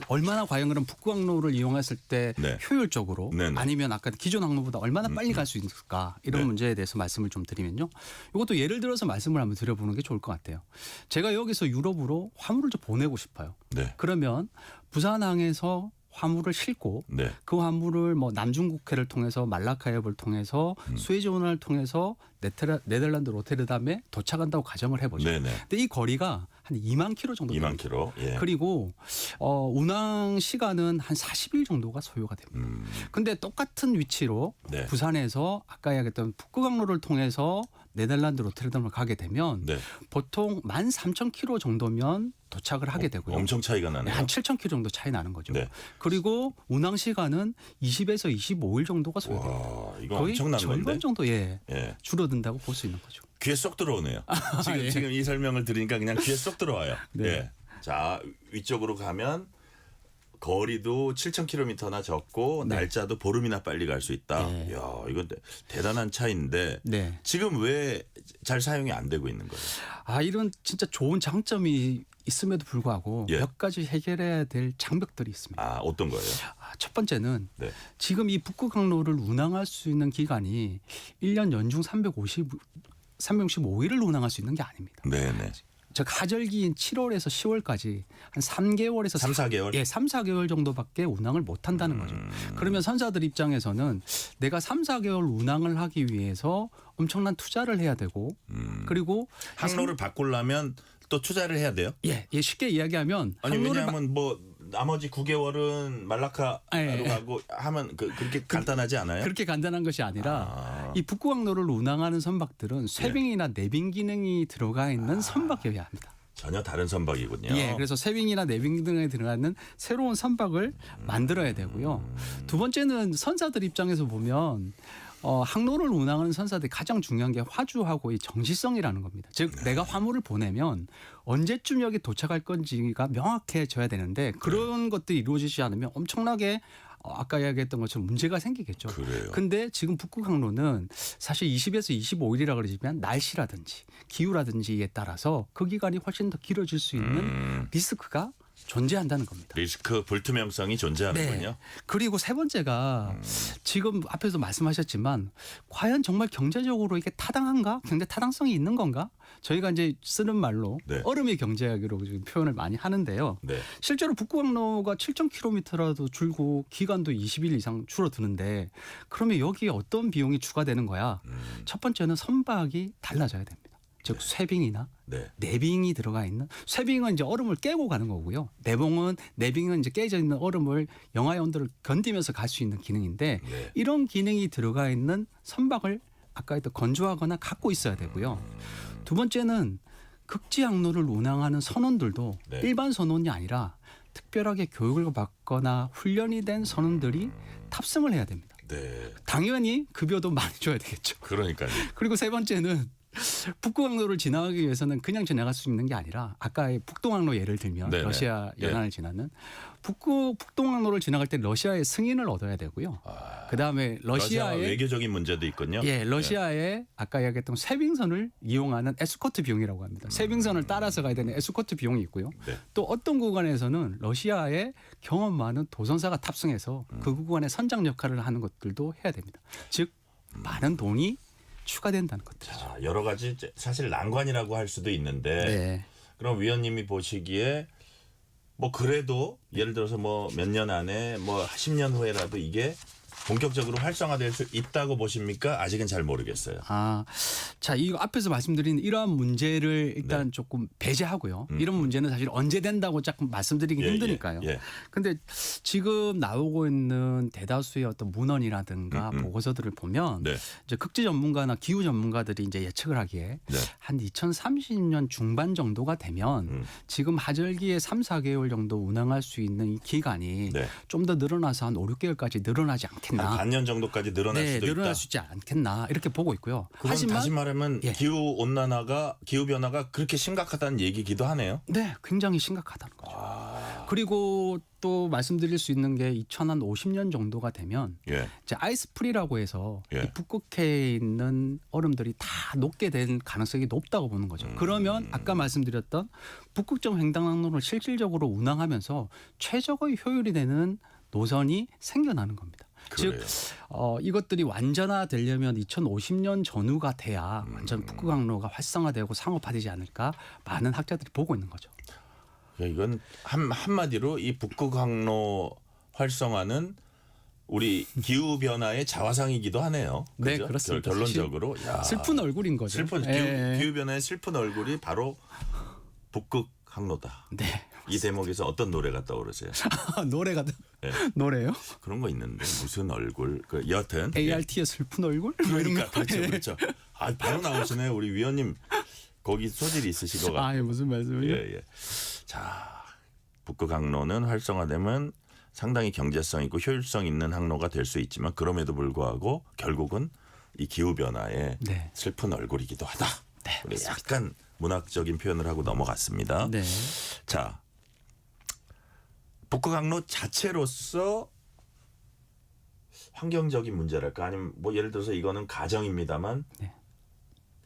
얼마나 과연 그럼 북극항로를 이용했을 때 네. 효율적으로 네네. 아니면 아까 기존 항로보다 얼마나 빨리 갈 수 있을까 이런 네. 문제에 대해서 말씀을 좀 드리면요. 이것도 예를 들어서 말씀을 한번 드려보는 게 좋을 것 같아요. 제가 여기서 유럽으로 화물을 좀 보내고 싶어요. 네. 그러면 부산항에서 화물을 싣고 네. 그 화물을 뭐 남중국해를 통해서 말라카 해협을 통해서 수에즈 운하를 통해서 네덜란드 로테르담에 도착한다고 가정을 해보죠. 네네. 근데 이 거리가 한 2만 킬로 정도 2만 됩니다. 킬로. 예. 그리고 운항 시간은 한 40일 정도가 소요가 됩니다. 근데 똑같은 위치로 네. 부산에서 아까 이야기했던 북극항로를 통해서 네덜란드 로테르담을 가게 되면 네. 보통 13,000킬로 정도면 도착을 하게 되고요. 엄청 차이가 나네요. 한 7,000킬로 정도 차이 나는 거죠. 네. 그리고 운항 시간은 20에서 25일 정도가 소요됩니다. 와, 이거 거의 엄청난 절반 건데. 정도 예. 줄어든다고 볼 수 있는 거죠. 귀에 쏙 들어오네요. 예. 지금 이 설명을 들으니까 그냥 귀에 쏙 들어와요. 네. 예. 자, 위쪽으로 가면 거리도 7,000km나 적고 네. 날짜도 보름이나 빨리 갈 수 있다. 네. 이야, 이거 대단한 차이인데 네. 지금 왜 잘 사용이 안 되고 있는 거예요? 이런 진짜 좋은 장점이 있음에도 불구하고 예. 몇 가지 해결해야 될 장벽들이 있습니다. 어떤 거예요? 첫 번째는 네. 지금 이 북극항로를 운항할 수 있는 기간이 1년 연중 365일을 운항할 수 있는 게 아닙니다. 네네. 즉 하절기인 7월에서 10월까지 한 3개월에서 3, 4개월? 예, 3, 4개월 정도밖에 운항을 못 한다는 거죠. 그러면 선사들 입장에서는 내가 3, 4개월 운항을 하기 위해서 엄청난 투자를 해야 되고 그리고 항로를 바꾸려면 또 투자를 해야 돼요? 예, 쉽게 이야기하면 아니 왜냐하면 뭐 나머지 9개월은 말라카로 가고 하면 그렇게 간단하지 않아요? 그렇게 간단한 것이 아니라 이 북극항로를 운항하는 선박들은 쇄빙이나 내빙 기능이 들어가 있는 선박이어야 합니다. 전혀 다른 선박이군요. 예, 그래서 세빙이나 내빙 등에 들어가는 새로운 선박을 만들어야 되고요. 두 번째는 선사들 입장에서 보면 항로를 운항하는 선사들이 가장 중요한 게 화주하고 이 정시성이라는 겁니다. 즉 내가 화물을 보내면 언제쯤 여기 도착할 건지가 명확해져야 되는데 그런 것들이 이루어지지 않으면 엄청나게 아까 이야기했던 것처럼 문제가 생기겠죠. 그래요. 근데 지금 북극 항로는 사실 20에서 25일이라 그러지만 날씨라든지 기후라든지에 따라서 그 기간이 훨씬 더 길어질 수 있는 리스크가 존재한다는 겁니다. 리스크 불투명성이 존재하는군요. 네. 그리고 세 번째가 지금 앞에서 말씀하셨지만 과연 정말 경제적으로 이게 타당한가? 경제 타당성이 있는 건가? 저희가 이제 쓰는 말로 네. 얼음의 경제학으로 지금 표현을 많이 하는데요. 네. 실제로 북극항로가 7,000km라도 줄고 기간도 20일 이상 줄어드는데 그러면 여기에 어떤 비용이 추가되는 거야? 첫 번째는 선박이 달라져야 됩니다. 즉 쇠빙이나 내빙이 들어가 있는 쇠빙은 이제 얼음을 깨고 가는 거고요. 내빙은 이제 깨져 있는 얼음을 영하의 온도를 견디면서 갈 수 있는 기능인데 이런 기능이 들어가 있는 선박을 아까 했던 건조하거나 갖고 있어야 되고요. 두 번째는 극지 항로를 운항하는 선원들도 일반 선원이 아니라 특별하게 교육을 받거나 훈련이 된 선원들이 탑승을 해야 됩니다. 당연히 급여도 많이 줘야 되겠죠. 그러니까요. 그리고 세 번째는 북극항로를 지나가기 위해서는 그냥 지나갈 수 있는 게 아니라 아까의 북동항로 예를 들면 네네. 러시아 연안을 지나는 북동항로를 지나갈 때 러시아의 승인을 얻어야 되고요. 그다음에 러시아의 외교적인 문제도 있군요. 예, 러시아의 아까 이야기했던 쇠빙선을 이용하는 에스코트 비용이라고 합니다. 쇠빙선을 따라서 가야 되는 에스코트 비용이 있고요. 또 어떤 구간에서는 러시아의 경험 많은 도선사가 탑승해서 그 구간의 선장 역할을 하는 것들도 해야 됩니다. 즉 많은 돈이 추가된다는 것들이죠. 자, 여러 가지 사실 난관이라고 할 수도 있는데 그럼 위원님이 보시기에 뭐 그래도 예를 들어서 뭐 몇 년 안에 뭐 10년 후에라도 이게 본격적으로 활성화될 수 있다고 보십니까? 아직은 잘 모르겠어요. 자, 이거 앞에서 말씀드린 이러한 문제를 일단 조금 배제하고요. 이런 문제는 사실 언제 된다고 자꾸 말씀드리기 힘드니까요. 근데 지금 나오고 있는 대다수의 어떤 문헌이라든가 보고서들을 보면 이제 극지 전문가나 기후 전문가들이 이제 예측을 하기에 한 2030년 중반 정도가 되면 지금 하절기에 3, 4개월 정도 운항할 수 있는 이 기간이 좀 더 늘어나서 한 5, 6개월까지 늘어나지 않겠나. 한 반년 정도까지 늘어날 수도 있다. 늘어날 수 있지 않겠나 이렇게 보고 있고요. 하지만 다시 말하면 기후 온난화가 기후 변화가 그렇게 심각하다는 얘기기도 하네요. 네, 굉장히 심각하다는 거죠. 그리고 또 말씀드릴 수 있는 게 2050년 정도가 되면 이제 아이스프리라고 해서 이 북극해에 있는 얼음들이 다 녹게 된 가능성이 높다고 보는 거죠. 그러면 아까 말씀드렸던 북극점 횡단항로를 실질적으로 운항하면서 최적의 효율이 되는 노선이 생겨나는 겁니다. 즉 이것들이 완전화되려면 2050년 전후가 돼야 완전 북극항로가 활성화되고 상업화되지 않을까 많은 학자들이 보고 있는 거죠. 이건 한마디로 이 북극항로 활성화는 우리 기후 변화의 자화상이기도 하네요. 그죠? 네, 그렇습니다. 결론적으로 슬픈 얼굴인 거죠. 기후 변화의 슬픈 얼굴이 바로 북극항로다. 이 대목에서 어떤 노래가 떠오르세요? 노래요? 그런 거 있는데 무슨 얼굴? 여튼 ART의 슬픈 얼굴? 그러니까 그렇죠. 바로 나오시네요. 우리 위원님 거기 소질이 있으신 것 같아요. 무슨 말씀이에요? 자, 북극항로는 활성화되면 상당히 경제성 있고 효율성 있는 항로가 될 수 있지만 그럼에도 불구하고 결국은 이 기후 변화의 슬픈 얼굴이기도 하다. 우리 약간 문학적인 표현을 하고 넘어갔습니다. 자, 북극항로 자체로서 환경적인 문제랄까 아니면 뭐 예를 들어서 이거는 가정입니다만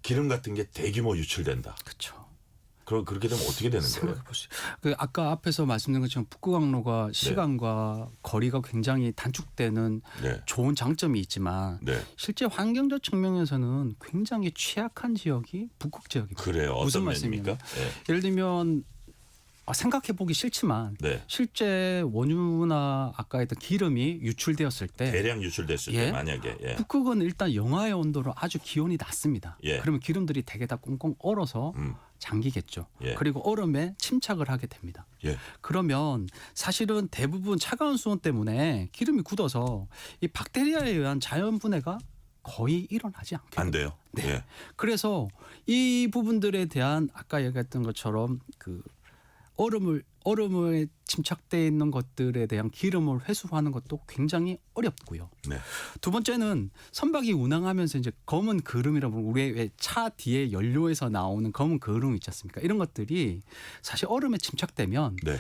기름 같은 게 대규모 유출된다. 그렇죠. 그렇게 되면 어떻게 되는 거예요? 아까 앞에서 말씀드린 것처럼 북극항로가 시간과 거리가 굉장히 단축되는 좋은 장점이 있지만 실제 환경적 측면에서는 굉장히 취약한 지역이 북극 지역입니다. 그래요. 무슨 어떤 말씀입니까? 면입니까? 예를 들면 생각해보기 싫지만 실제 원유나 아까 했던 기름이 유출되었을 때 대량 유출됐을 때 만약에 북극은 일단 영하의 온도로 아주 기온이 낮습니다. 그러면 기름들이 대개 다 꽁꽁 얼어서 잠기겠죠. 그리고 얼음에 침착을 하게 됩니다. 그러면 사실은 대부분 차가운 수온 때문에 기름이 굳어서 이 박테리아에 의한 자연 분해가 거의 일어나지 않게 안 돼요. 네. 예. 그래서 이 부분들에 대한 아까 얘기했던 것처럼 그 얼음에 침착되어 있는 것들에 대한 기름을 회수하는 것도 굉장히 어렵고요. 네. 두 번째는 선박이 운항하면서 이제 검은 그름이라고 우리 왜 차 뒤에 연료에서 나오는 검은 그름 있지 않습니까? 이런 것들이 사실 얼음에 침착되면 네.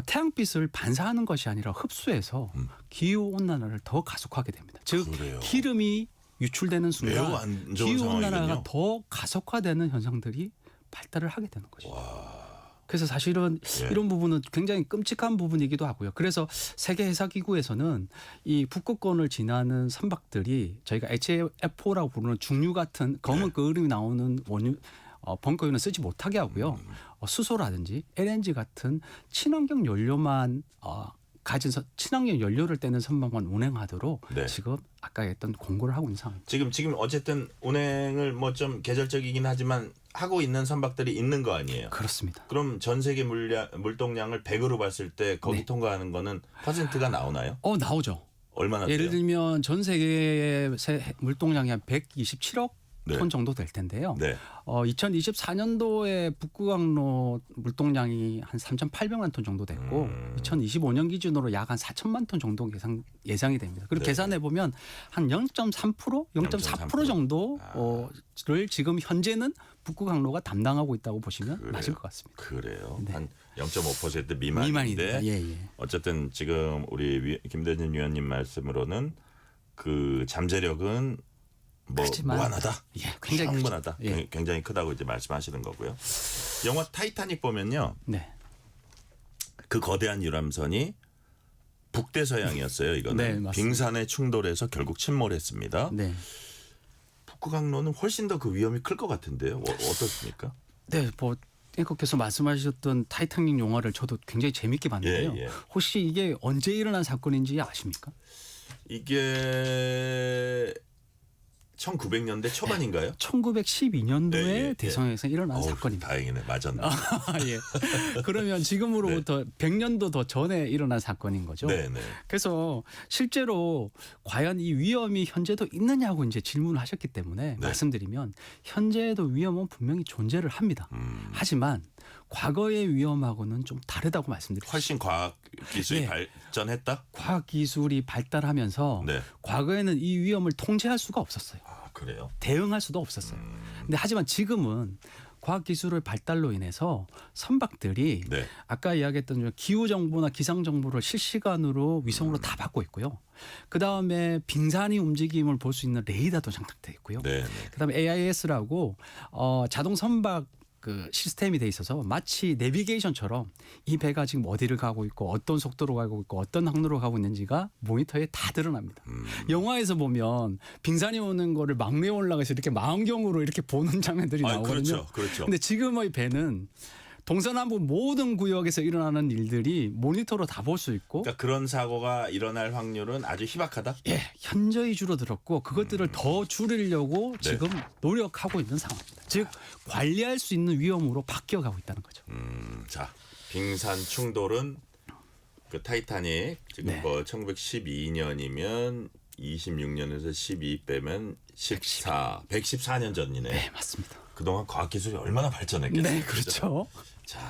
태양빛을 반사하는 것이 아니라 흡수해서 기후 온난화를 더 가속하게 됩니다. 즉 그래요. 기름이 유출되는 매우 순간 안 좋은 기후 온난화가 상황이군요. 더 가속화되는 현상들이 발달을 하게 되는 거죠. 그래서 사실은 예. 이런 부분은 굉장히 끔찍한 부분이기도 하고요. 그래서 세계 해사기구에서는 이 북극권을 지나는 선박들이 저희가 HFO라고 부르는 중류 같은 검은 그림이 나오는 원유 벙커유는 쓰지 못하게 하고요. 수소라든지 LNG 같은 친환경 연료만 가진 친환경 연료를 떼는 선박만 운행하도록 네. 지금 아까 했던 공고를 하고 있는 상황입니다. 지금 어쨌든 운행을 뭐 좀 계절적이긴 하지만 하고 있는 선박들이 있는 거 아니에요? 그렇습니다. 그럼 전 세계 물동량을 100으로 봤을 때 거기 네. 통과하는 거는 퍼센트가 나오나요? 나오죠. 얼마나 예를 돼요? 들면 전 세계의 물동량이 한 127억 네. 톤 정도 될 텐데요. 네. 2024년도에 북극항로 물동량이 한 3,800만 톤 정도 됐고 2025년 기준으로 약 한 4천만 톤 정도 예상이 됩니다. 그리고 네. 계산해 보면 한 0.3%, 0.4% 정도를 지금 현재는 북극항로가 담당하고 있다고 보시면 그래요. 맞을 것 같습니다. 그래요. 네. 한 0.5% 미만인데 미만입니다. 예. 어쨌든 지금 우리 김대진 위원님 말씀으로는 그 잠재력은 뭐 크지만, 무한하다. 예, 굉장히 충분하다. 크죠. 예. 굉장히 크다고 이제 말씀하시는 거고요. 영화 타이타닉 보면요. 네. 그 거대한 유람선이 북대서양이었어요. 이거는 네, 맞습니다. 빙산에 충돌해서 결국 침몰했습니다. 네. 북극항로는 훨씬 더 그 위험이 클 것 같은데요. 어떻습니까? 네, 뭐 앵커께서 말씀하셨던 타이타닉 영화를 저도 굉장히 재밌게 봤는데요. 예. 혹시 이게 언제 일어난 사건인지 아십니까? 이게 1900년대 초반인가요? 1912년도에 예. 대성에서 일어난 어우, 사건입니다. 다행이네. 맞았네. 예. 그러면 지금으로부터 100년도 더 전에 일어난 사건인 거죠. 네. 그래서 실제로 과연 이 위험이 현재도 있느냐고 이제 질문을 하셨기 때문에 말씀드리면 현재에도 위험은 분명히 존재를 합니다. 하지만 과거의 위험하고는 좀 다르다고 말씀드립니다. 훨씬 과학 기술이 예. 발전했다? 과학 기술이 발달하면서 네. 과거에는 이 위험을 통제할 수가 없었어요. 아, 그래요? 대응할 수도 없었어요. 근데 하지만 지금은 과학 기술의 발달로 인해서 선박들이 네. 아까 이야기했던 기후 정보나 기상 정보를 실시간으로 위성으로 다 받고 있고요. 그다음에 빙산이 움직임을 볼 수 있는 레이더도 장착돼 있고요. 네. 그다음에 AIS라고 자동 선박 그 시스템이 돼 있어서 마치 내비게이션처럼 이 배가 지금 어디를 가고 있고 어떤 속도로 가고 있고 어떤 항로로 가고 있는지가 모니터에 다 드러납니다. 영화에서 보면 빙산이 오는 거를 막내에 올라가서 이렇게 망원경으로 이렇게 보는 장면들이 나오거든요. 그렇죠. 근데 지금의 배는 동서남북 모든 구역에서 일어나는 일들이 모니터로 다 볼 수 있고 그러니까 그런 사고가 일어날 확률은 아주 희박하다? 예, 현저히 줄어들었고 그것들을 더 줄이려고 지금 노력하고 있는 상황입니다. 즉 관리할 수 있는 위험으로 바뀌어가고 있다는 거죠. 자, 빙산 충돌은 그 타이타닉 지금 뭐 1912년이면 26년에서 12 빼면 114년 전이네. 네, 맞습니다. 그동안 과학 기술이 얼마나 발전했겠어요. 네, 그렇죠. 자,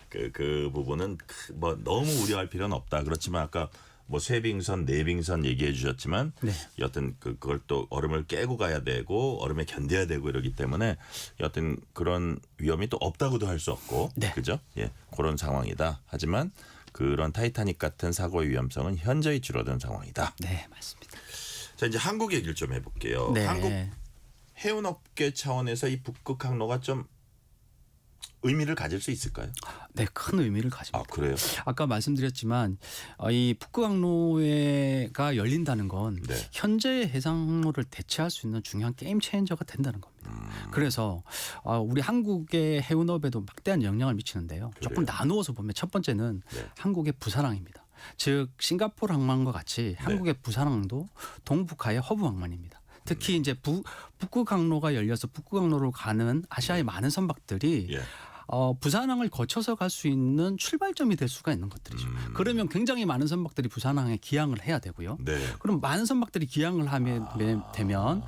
그 부분은 뭐 너무 우려할 필요는 없다. 그렇지만 아까 뭐 쇠빙선, 내빙선 얘기해 주셨지만 여튼 그걸 또 얼음을 깨고 가야 되고 얼음에 견뎌야 되고 이러기 때문에 여튼 그런 위험이 또 없다고도 할 수 없고 그죠? 예, 그런 상황이다. 하지만 그런 타이타닉 같은 사고의 위험성은 현저히 줄어든 상황이다. 네, 맞습니다. 자, 이제 한국 얘기를 좀 해볼게요. 네. 한국 해운업계 차원에서 이 북극항로가 좀 의미를 가질 수 있을까요? 네, 큰 의미를 가집니다. 아, 그래요? 아까 말씀드렸지만 이 북극항로가 열린다는 건 현재의 해상항로를 대체할 수 있는 중요한 게임 체인저가 된다는 겁니다. 그래서 우리 한국의 해운업에도 막대한 영향을 미치는데요. 조금 나누어서 보면 첫 번째는 한국의 부산항입니다. 즉 싱가포르 항만과 같이 한국의 부산항도 동북아의 허브 항만입니다. 특히 이제 북극항로가 열려서 북극항로로 가는 아시아의 많은 선박들이 부산항을 거쳐서 갈 수 있는 출발점이 될 수가 있는 것들이죠. 그러면 굉장히 많은 선박들이 부산항에 기항을 해야 되고요. 네. 그럼 많은 선박들이 기항을 하면 되면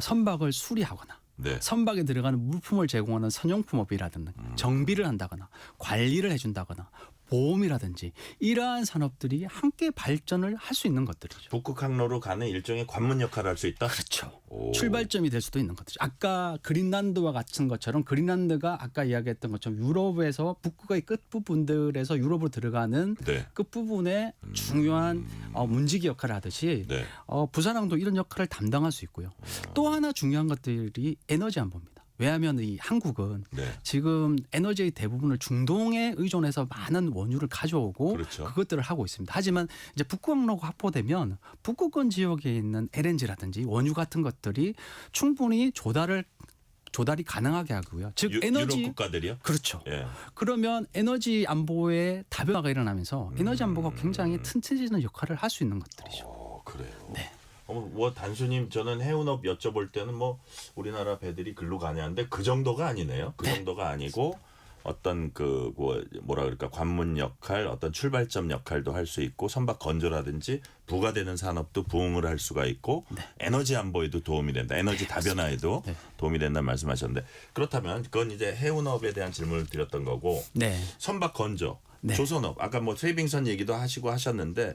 선박을 수리하거나 네. 선박에 들어가는 물품을 제공하는 선용품업이라든가 정비를 한다거나 관리를 해준다거나 보험이라든지 이러한 산업들이 함께 발전을 할 수 있는 것들이죠. 북극 항로로 가는 일종의 관문 역할을 할 수 있다. 그렇죠. 출발점이 될 수도 있는 것들이죠. 아까 그린란드와 같은 것처럼 그린란드가 아까 이야기했던 것처럼 유럽에서 북극의 끝부분들에서 유럽으로 들어가는 네. 끝부분에 중요한 문지기 역할을 하듯이 네. 부산항도 이런 역할을 담당할 수 있고요. 또 하나 중요한 것들이 에너지 안보입니다. 왜냐하면 이 한국은 네. 지금 에너지의 대부분을 중동에 의존해서 많은 원유를 가져오고 그렇죠. 그것들을 하고 있습니다. 하지만 이제 북극항로가 확보되면 북극권 지역에 있는 LNG라든지 원유 같은 것들이 충분히 조달이 가능하게 하고요. 즉 에너지 유럽 국가들이요? 그렇죠. 예. 그러면 에너지 안보에 다변화가 일어나면서 에너지 안보가 굉장히 튼튼해지는 역할을 할 수 있는 것들이죠. 그래요. 네. 뭐 단순히 저는 해운업 여쭤볼 때는 뭐 우리나라 배들이 글로 가냐는데 그 정도가 아니네요. 그 정도가 아니고 어떤 뭐라 그럴까 관문 역할, 어떤 출발점 역할도 할 수 있고 선박 건조라든지 부가되는 산업도 부응을 할 수가 있고 에너지 안보에도 도움이 된다. 에너지 다변화에도 도움이 된다는 말씀하셨는데 그렇다면 그건 이제 해운업에 대한 질문을 드렸던 거고 선박 건조, 조선업 아까 뭐 세빙선 얘기도 하시고 하셨는데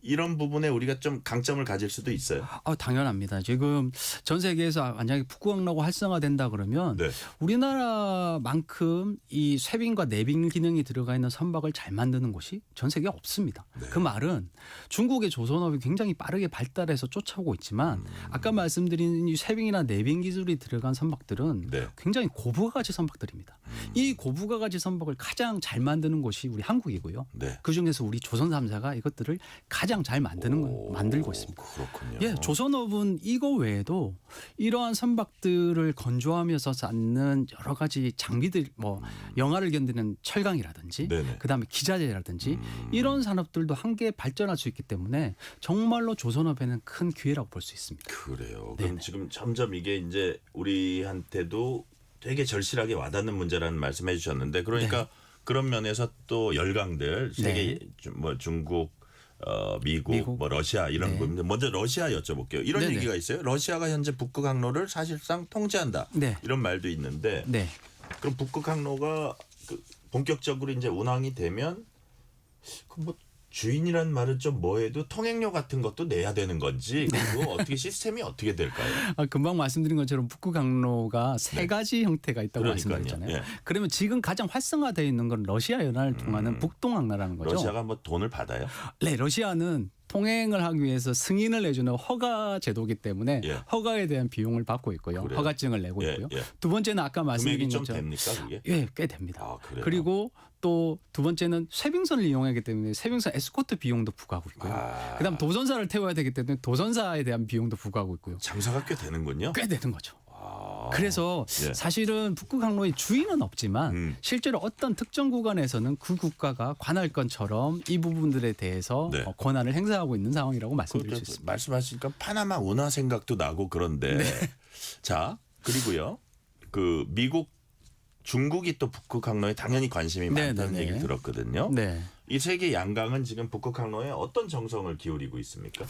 이런 부분에 우리가 좀 강점을 가질 수도 있어요. 당연합니다. 지금 전 세계에서 만약에 북극항로가 활성화된다 그러면 우리나라만큼 이 쇄빙과 내빙 기능이 들어가 있는 선박을 잘 만드는 곳이 전 세계에 없습니다. 그 말은 중국의 조선업이 굉장히 빠르게 발달해서 쫓아오고 있지만 아까 말씀드린 이 쇄빙이나 내빙 기술이 들어간 선박들은 굉장히 고부가가치 선박들입니다. 이 고부가가치 선박을 가장 잘 만드는 곳이 우리 한국이고요. 그중에서 우리 조선 3사가 이것들을 가장 잘 만들고 있습니다. 그렇군요. 예, 조선업은 이거 외에도 이러한 선박들을 건조하면서 쌓는 여러 가지 장비들, 뭐 영하를 견디는 철강이라든지, 그다음에 기자재라든지 이런 산업들도 함께 발전할 수 있기 때문에 정말로 조선업에는 큰 기회라고 볼 수 있습니다. 그래요. 그럼 지금 점점 이게 이제 우리한테도 되게 절실하게 와닿는 문제라는 말씀해 주셨는데 그러니까 그런 면에서 또 열강들 세계 뭐 중국 미국, 뭐 러시아 이런 부분인데 먼저 러시아 여쭤볼게요. 이런 얘기가 있어요. 러시아가 현재 북극 항로를 사실상 통제한다. 이런 말도 있는데 그럼 북극 항로가 본격적으로 이제 운항이 되면 뭐 주인이란 말은 좀 뭐해도 통행료 같은 것도 내야 되는 건지 그리고 어떻게 시스템이 어떻게 될까요? 금방 말씀드린 것처럼 북극항로가 세 가지 형태가 있다고 말씀드렸잖아요. 그러면 지금 가장 활성화되어 있는 건 러시아 연안을 통하는 북동항로라는 거죠. 러시아가 뭐 돈을 받아요? 네, 러시아는 통행을 하기 위해서 승인을 내주는 허가 제도이기 때문에 허가에 대한 비용을 받고 있고요. 허가증을 내고 있고요. 두 번째는 아까 말씀드린 것처럼 금액이 좀 됩니까? 그게? 예, 꽤 됩니다. 그리고 또 두 번째는 쇄빙선을 이용하기 때문에 쇄빙선 에스코트 비용도 부과하고 있고요. 그다음 도전사를 태워야 되기 때문에 도전사에 대한 비용도 부과하고 있고요. 장사가 꽤 되는군요. 꽤 되는 거죠. 그래서 사실은 북극항로의 주인은 없지만 실제로 어떤 특정 구간에서는 그 국가가 관할권처럼 이 부분들에 대해서 권한을 행사하고 있는 상황이라고 말씀드릴 수 있습니다. 말씀하시니까 파나마 운하 생각도 나고 그런데 자 그리고요 그 미국 중국이 또 북극 항로에 당연히 관심이 많다는 얘기를 들었거든요. 이 세계 양강은 지금 북극 항로에 어떤 정성을 기울이고 있습니까?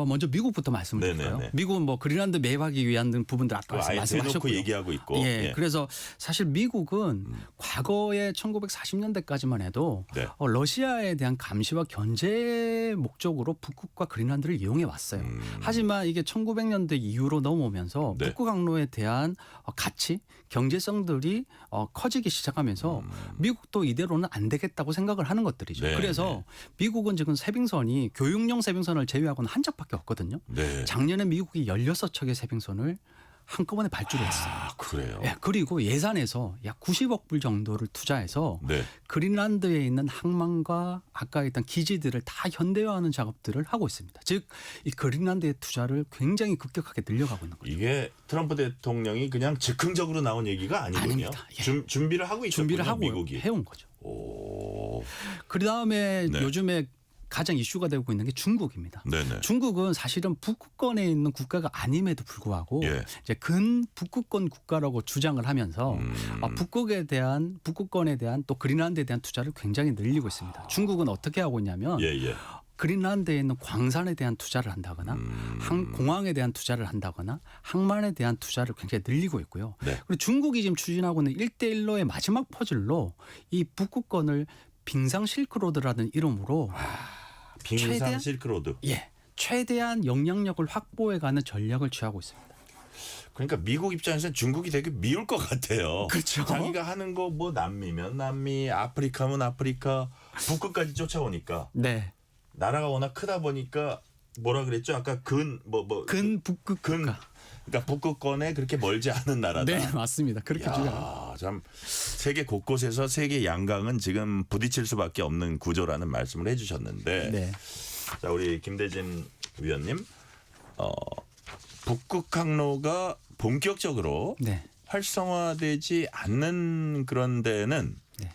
먼저 미국부터 말씀드릴까요? 미국은 뭐 그린란드 매입하기 위한 부분들 아까 말씀하셨고요. 대놓고 얘기하고 있고. 그래서 사실 미국은 과거에 1940년대까지만 해도 러시아에 대한 감시와 견제 목적으로 북극과 그린란드를 이용해 왔어요. 하지만 이게 1900년대 이후로 넘어오면서 북극 항로에 대한 가치, 경제성들이 커지기 시작하면서 미국도 이대로는 안 되겠다고 생각을 하는 것들이죠. 그래서 미국은 지금 쇄빙선이 교육용 쇄빙선을 제외하고는 한 척밖에 없거든요. 작년에 미국이 16척의 쇄빙선을 한꺼번에 발주를 했어요. 그래요. 그리고 예산에서 약 90억 불 정도를 투자해서 그린란드에 있는 항만과 아까 있던 기지들을 다 현대화하는 작업들을 하고 있습니다. 즉 이 그린란드의 투자를 굉장히 급격하게 늘려가고 있는 거죠. 이게 트럼프 대통령이 그냥 즉흥적으로 나온 얘기가 아니군요. 준비를 하고 있었군요. 준비를 하고 미국이 해온 거죠. 그다음에 요즘에 가장 이슈가 되고 있는 게 중국입니다. 네네. 중국은 사실은 북극권에 있는 국가가 아님에도 불구하고 예. 이제 근 북극권 국가라고 주장을 하면서 북극권에 대한 또 그린란드에 대한 투자를 굉장히 늘리고 있습니다. 중국은 어떻게 하고 있냐면 예. 그린란드에 있는 광산에 대한 투자를 한다거나 공항에 대한 투자를 한다거나 항만에 대한 투자를 굉장히 늘리고 있고요. 네. 그리고 중국이 지금 추진하고 있는 1대1로의 마지막 퍼즐로 이 북극권을 빙상 실크로드라는 이름으로 빙상 실크로드. 예, 최대한 영향력을 확보해가는 전략을 취하고 있습니다. 그러니까 미국 입장에서는 중국이 되게 미울 것 같아요. 그렇죠. 자기가 하는 거 뭐 남미면 남미, 아프리카면 아프리카, 북극까지 쫓아오니까. 네. 나라가 워낙 크다 보니까 뭐라 그랬죠? 아까 근 북극 국가. 그러니까 북극권에 그렇게 멀지 않은 나라다. 네, 맞습니다. 그렇게 주장합니다. 참 세계 곳곳에서 세계 양강은 지금 부딪힐 수밖에 없는 구조라는 말씀을 해주셨는데, 네. 자 우리 김대진 위원님, 북극 항로가 본격적으로 네. 활성화되지 않는 그런 데는 네.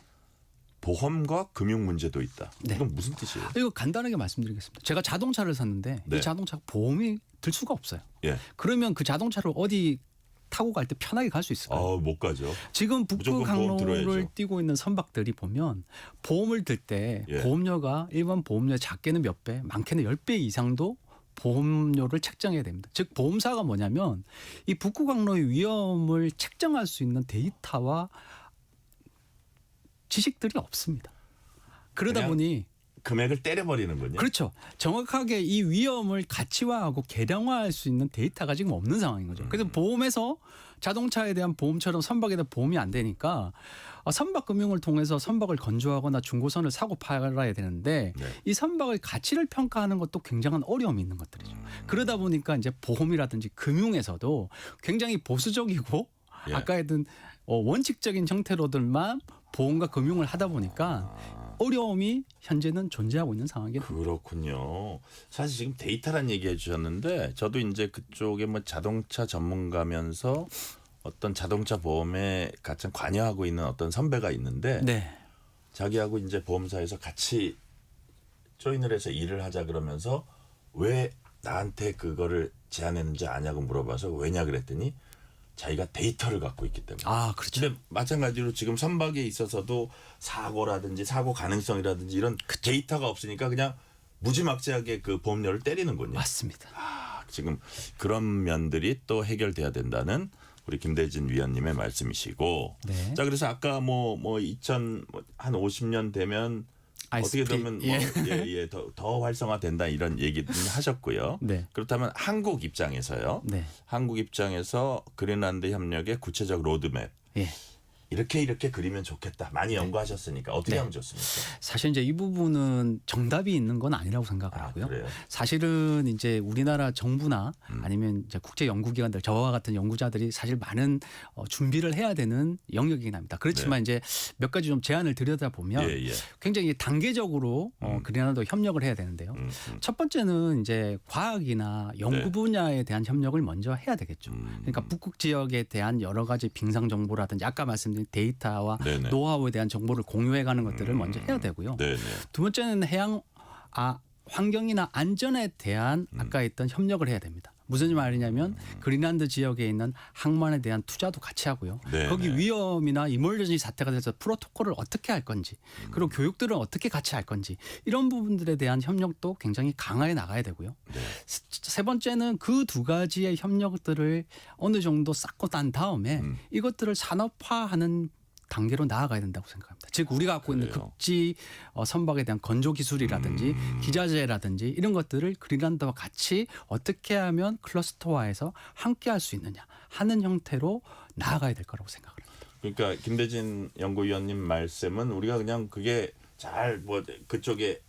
보험과 금융 문제도 있다. 네. 이건 무슨 뜻이에요? 이거 간단하게 말씀드리겠습니다. 제가 자동차를 샀는데 네. 이 자동차 보험이 들 수가 없어요. 예. 그러면 그 자동차를 어디 타고 갈 때 편하게 갈 수 있을까요? 못 가죠. 지금 무조건 북극 보험 항로를 들어야죠. 뛰고 있는 선박들이 보면 보험을 들 때 예. 보험료가 일반 보험료의 작게는 몇 배, 많게는 10배 이상도 보험료를 책정해야 됩니다. 즉 보험사가 뭐냐면 이 북극 항로의 위험을 책정할 수 있는 데이터와 지식들이 없습니다. 그러다 보니 금액을 때려버리는군요. 그렇죠. 정확하게 이 위험을 가치화하고 계량화할 수 있는 데이터가 지금 없는 상황인 거죠. 그래서 보험에서 자동차에 대한 보험처럼 선박에 대한 보험이 안 되니까 선박 금융을 통해서 선박을 건조하거나 중고선을 사고 팔아야 되는데 네. 이 선박의 가치를 평가하는 것도 굉장한 어려움이 있는 것들이죠. 그러다 보니까 이제 보험이라든지 금융에서도 굉장히 보수적이고 예. 아까 했던 원칙적인 형태로들만 보험과 금융을 하다 보니까 어려움이 현재는 존재하고 있는 상황이긴 합니다. 그렇군요. 사실 지금 데이터란 얘기해 주셨는데 저도 이제 그쪽에 뭐 자동차 전문가면서 어떤 자동차 보험에 가장 관여하고 있는 어떤 선배가 있는데 네. 자기하고 이제 보험사에서 같이 조인을 해서 일을 하자 그러면서 왜 나한테 그거를 제안했는지 아냐고 물어봐서 왜냐 그랬더니 자기가 데이터를 갖고 있기 때문에. 그렇죠. 근데 마찬가지로 지금 선박에 있어서도 사고라든지 사고 가능성이라든지 이런 데이터가 없으니까 그냥 무지막지하게 그 보험료를 때리는군요. 맞습니다. 지금 그런 면들이 또 해결돼야 된다는 우리 김대진 위원님의 말씀이시고. 네. 자 그래서 아까 뭐 50년 되면 어떻게 되면 더 활성화된다 이런 얘기는 하셨고요. 네. 그렇다면 한국 입장에서요. 네. 한국 입장에서 그린란드 협력의 구체적 로드맵. 예. 이렇게 그리면 좋겠다. 많이 연구하셨으니까 어떻게 네. 하면 좋습니까? 사실 이제 이 부분은 정답이 있는 건 아니라고 생각을 하고요. 그래요? 사실은 이제 우리나라 정부나 아니면 이제 국제 연구기관들 저와 같은 연구자들이 사실 많은 준비를 해야 되는 영역이긴 합니다. 그렇지만 이제 몇 가지 좀 제안을 드려다 보면 굉장히 단계적으로 그린란드 협력을 해야 되는데요. 첫 번째는 이제 과학이나 연구 분야에 대한 협력을 먼저 해야 되겠죠. 그러니까 북극 지역에 대한 여러 가지 빙상 정보라든지 아까 말씀드린 데이터와 노하우에 대한 정보를 공유해가는 것들을 먼저 해야 되고요. 두 번째는 환경이나 안전에 대한 아까 했던 협력을 해야 됩니다. 무슨 말이냐면 그린란드 지역에 있는 항만에 대한 투자도 같이 하고요. 거기 위험이나 이멀전시 사태가 돼서 프로토콜을 어떻게 할 건지 그리고 교육들은 어떻게 같이 할 건지 이런 부분들에 대한 협력도 굉장히 강화해 나가야 되고요. 세 번째는 그 두 가지의 협력들을 어느 정도 쌓고 난 다음에 이것들을 산업화하는 단계로 나아가야 된다고 생각합니다. 즉 우리가 갖고 있는 극지 선박에 대한 건조 기술이라든지 기자재라든지 이런 것들을 그린란드와 같이 어떻게 하면 클러스터화해서 함께 할 수 있느냐 하는 형태로 나아가야 될 거라고 생각을 합니다. 그러니까 김대진 연구위원님 말씀은 우리가 그냥 그게 잘 그쪽에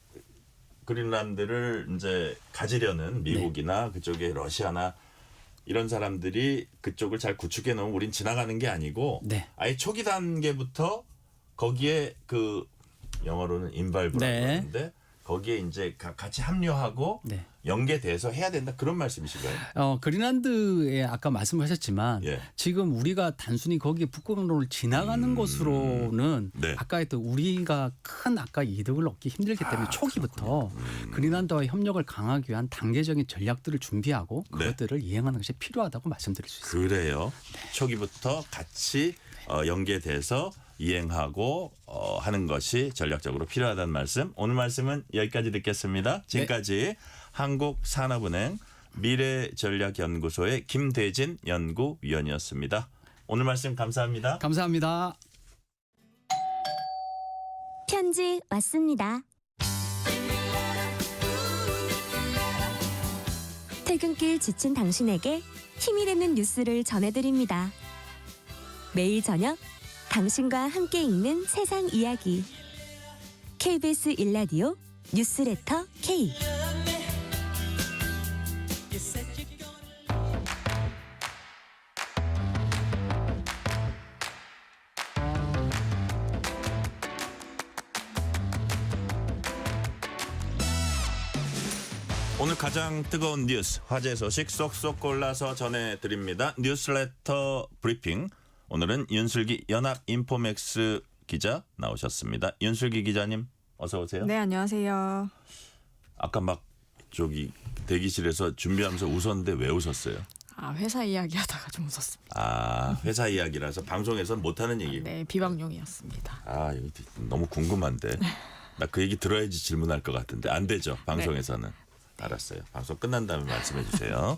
그린란드를 이제 가지려는 미국이나 그쪽에 러시아나 이런 사람들이 그쪽을 잘 구축해 놓으면 우린 지나가는 게 아니고 아예 초기 단계부터 거기에 그 영어로는 인발브라고 하는데 거기에 이제 같이 합류하고 네. 연계돼서 해야 된다 그런 말씀이신가요? 그린란드에 아까 말씀하셨지만 예. 지금 우리가 단순히 거기에 북극항로를 지나가는 것으로는 네. 아까 했던 우리가 큰 아까 이득을 얻기 힘들기 때문에 초기부터 그린란드와 협력을 강화하기 위한 단계적인 전략들을 준비하고 네. 그것들을 이행하는 것이 필요하다고 말씀드릴 수 있습니다. 그래요. 초기부터 같이 연계돼서 이행하고 하는 것이 전략적으로 필요하다는 말씀. 오늘 말씀은 여기까지 듣겠습니다. 지금까지 한국산업은행 미래전략연구소의 김대진 연구위원이었습니다. 오늘 말씀 감사합니다. 감사합니다. 편지 왔습니다. 퇴근길 지친 당신에게 힘이 되는 뉴스를 전해드립니다. 매일 저녁 당신과 함께 읽는 세상 이야기. KBS 1라디오 뉴스레터 K. 오늘 가장 뜨거운 뉴스, 화제 소식 쏙쏙 골라서 전해드립니다. 뉴스레터 브리핑. 오늘은 윤슬기 연합인포맥스 기자 나오셨습니다. 윤슬기 기자님 어서 오세요. 네, 안녕하세요. 아까 막 저기 대기실에서 준비하면서 웃었는데 왜 웃었어요? 회사 이야기하다가 좀 웃었습니다. 회사 이야기라서 방송에서는 못하는 얘기고. 네, 비방용이었습니다. 이거 너무 궁금한데. 나 그 얘기 들어야지 질문할 것 같은데 안 되죠. 방송에서는. 네. 알았어요. 방송 끝난 다음에 말씀해 주세요.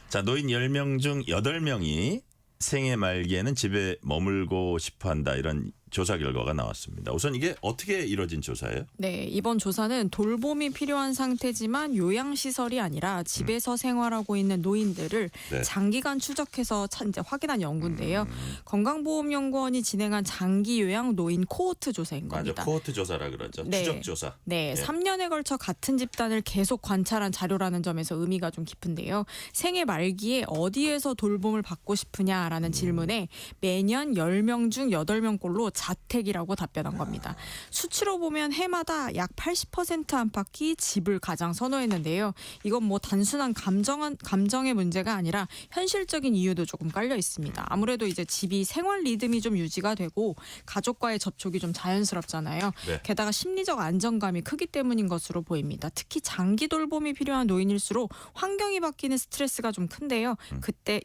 자, 노인 10명 중 8명이 생애 말기에는 집에 머물고 싶어한다 이런 조사 결과가 나왔습니다. 우선 이게 어떻게 이루어진 조사예요? 네, 이번 조사는 돌봄이 필요한 상태지만 요양시설이 아니라 집에서 생활하고 있는 노인들을 네. 장기간 추적해서 이제 확인한 연구인데요. 건강보험연구원이 진행한 장기요양 노인 코호트 조사인 겁니다. 맞아, 코호트 조사라 그러죠. 네. 추적 조사. 네, 3년에 걸쳐 같은 집단을 계속 관찰한 자료라는 점에서 의미가 좀 깊은데요. 생애 말기에 어디에서 돌봄을 받고 싶으냐라는 질문에 매년 10명 중 8명꼴로 자택이라고 답변한 겁니다. 수치로 보면 해마다 약 80% 안팎이 집을 가장 선호했는데요. 이건 뭐 단순한 감정의 문제가 아니라 현실적인 이유도 조금 깔려 있습니다. 아무래도 이제 집이 생활 리듬이 좀 유지가 되고 가족과의 접촉이 좀 자연스럽잖아요. 네. 게다가 심리적 안정감이 크기 때문인 것으로 보입니다. 특히 장기 돌봄이 필요한 노인일수록 환경이 바뀌는 스트레스가 좀 큰데요.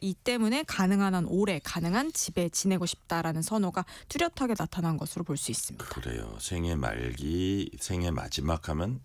이 때문에 가능한 한 오래 가능한 집에 지내고 싶다라는 선호가 뚜렷하게 나타난 것으로 볼 수 있습니다. 그래요. 생애 말기, 생애 마지막 하면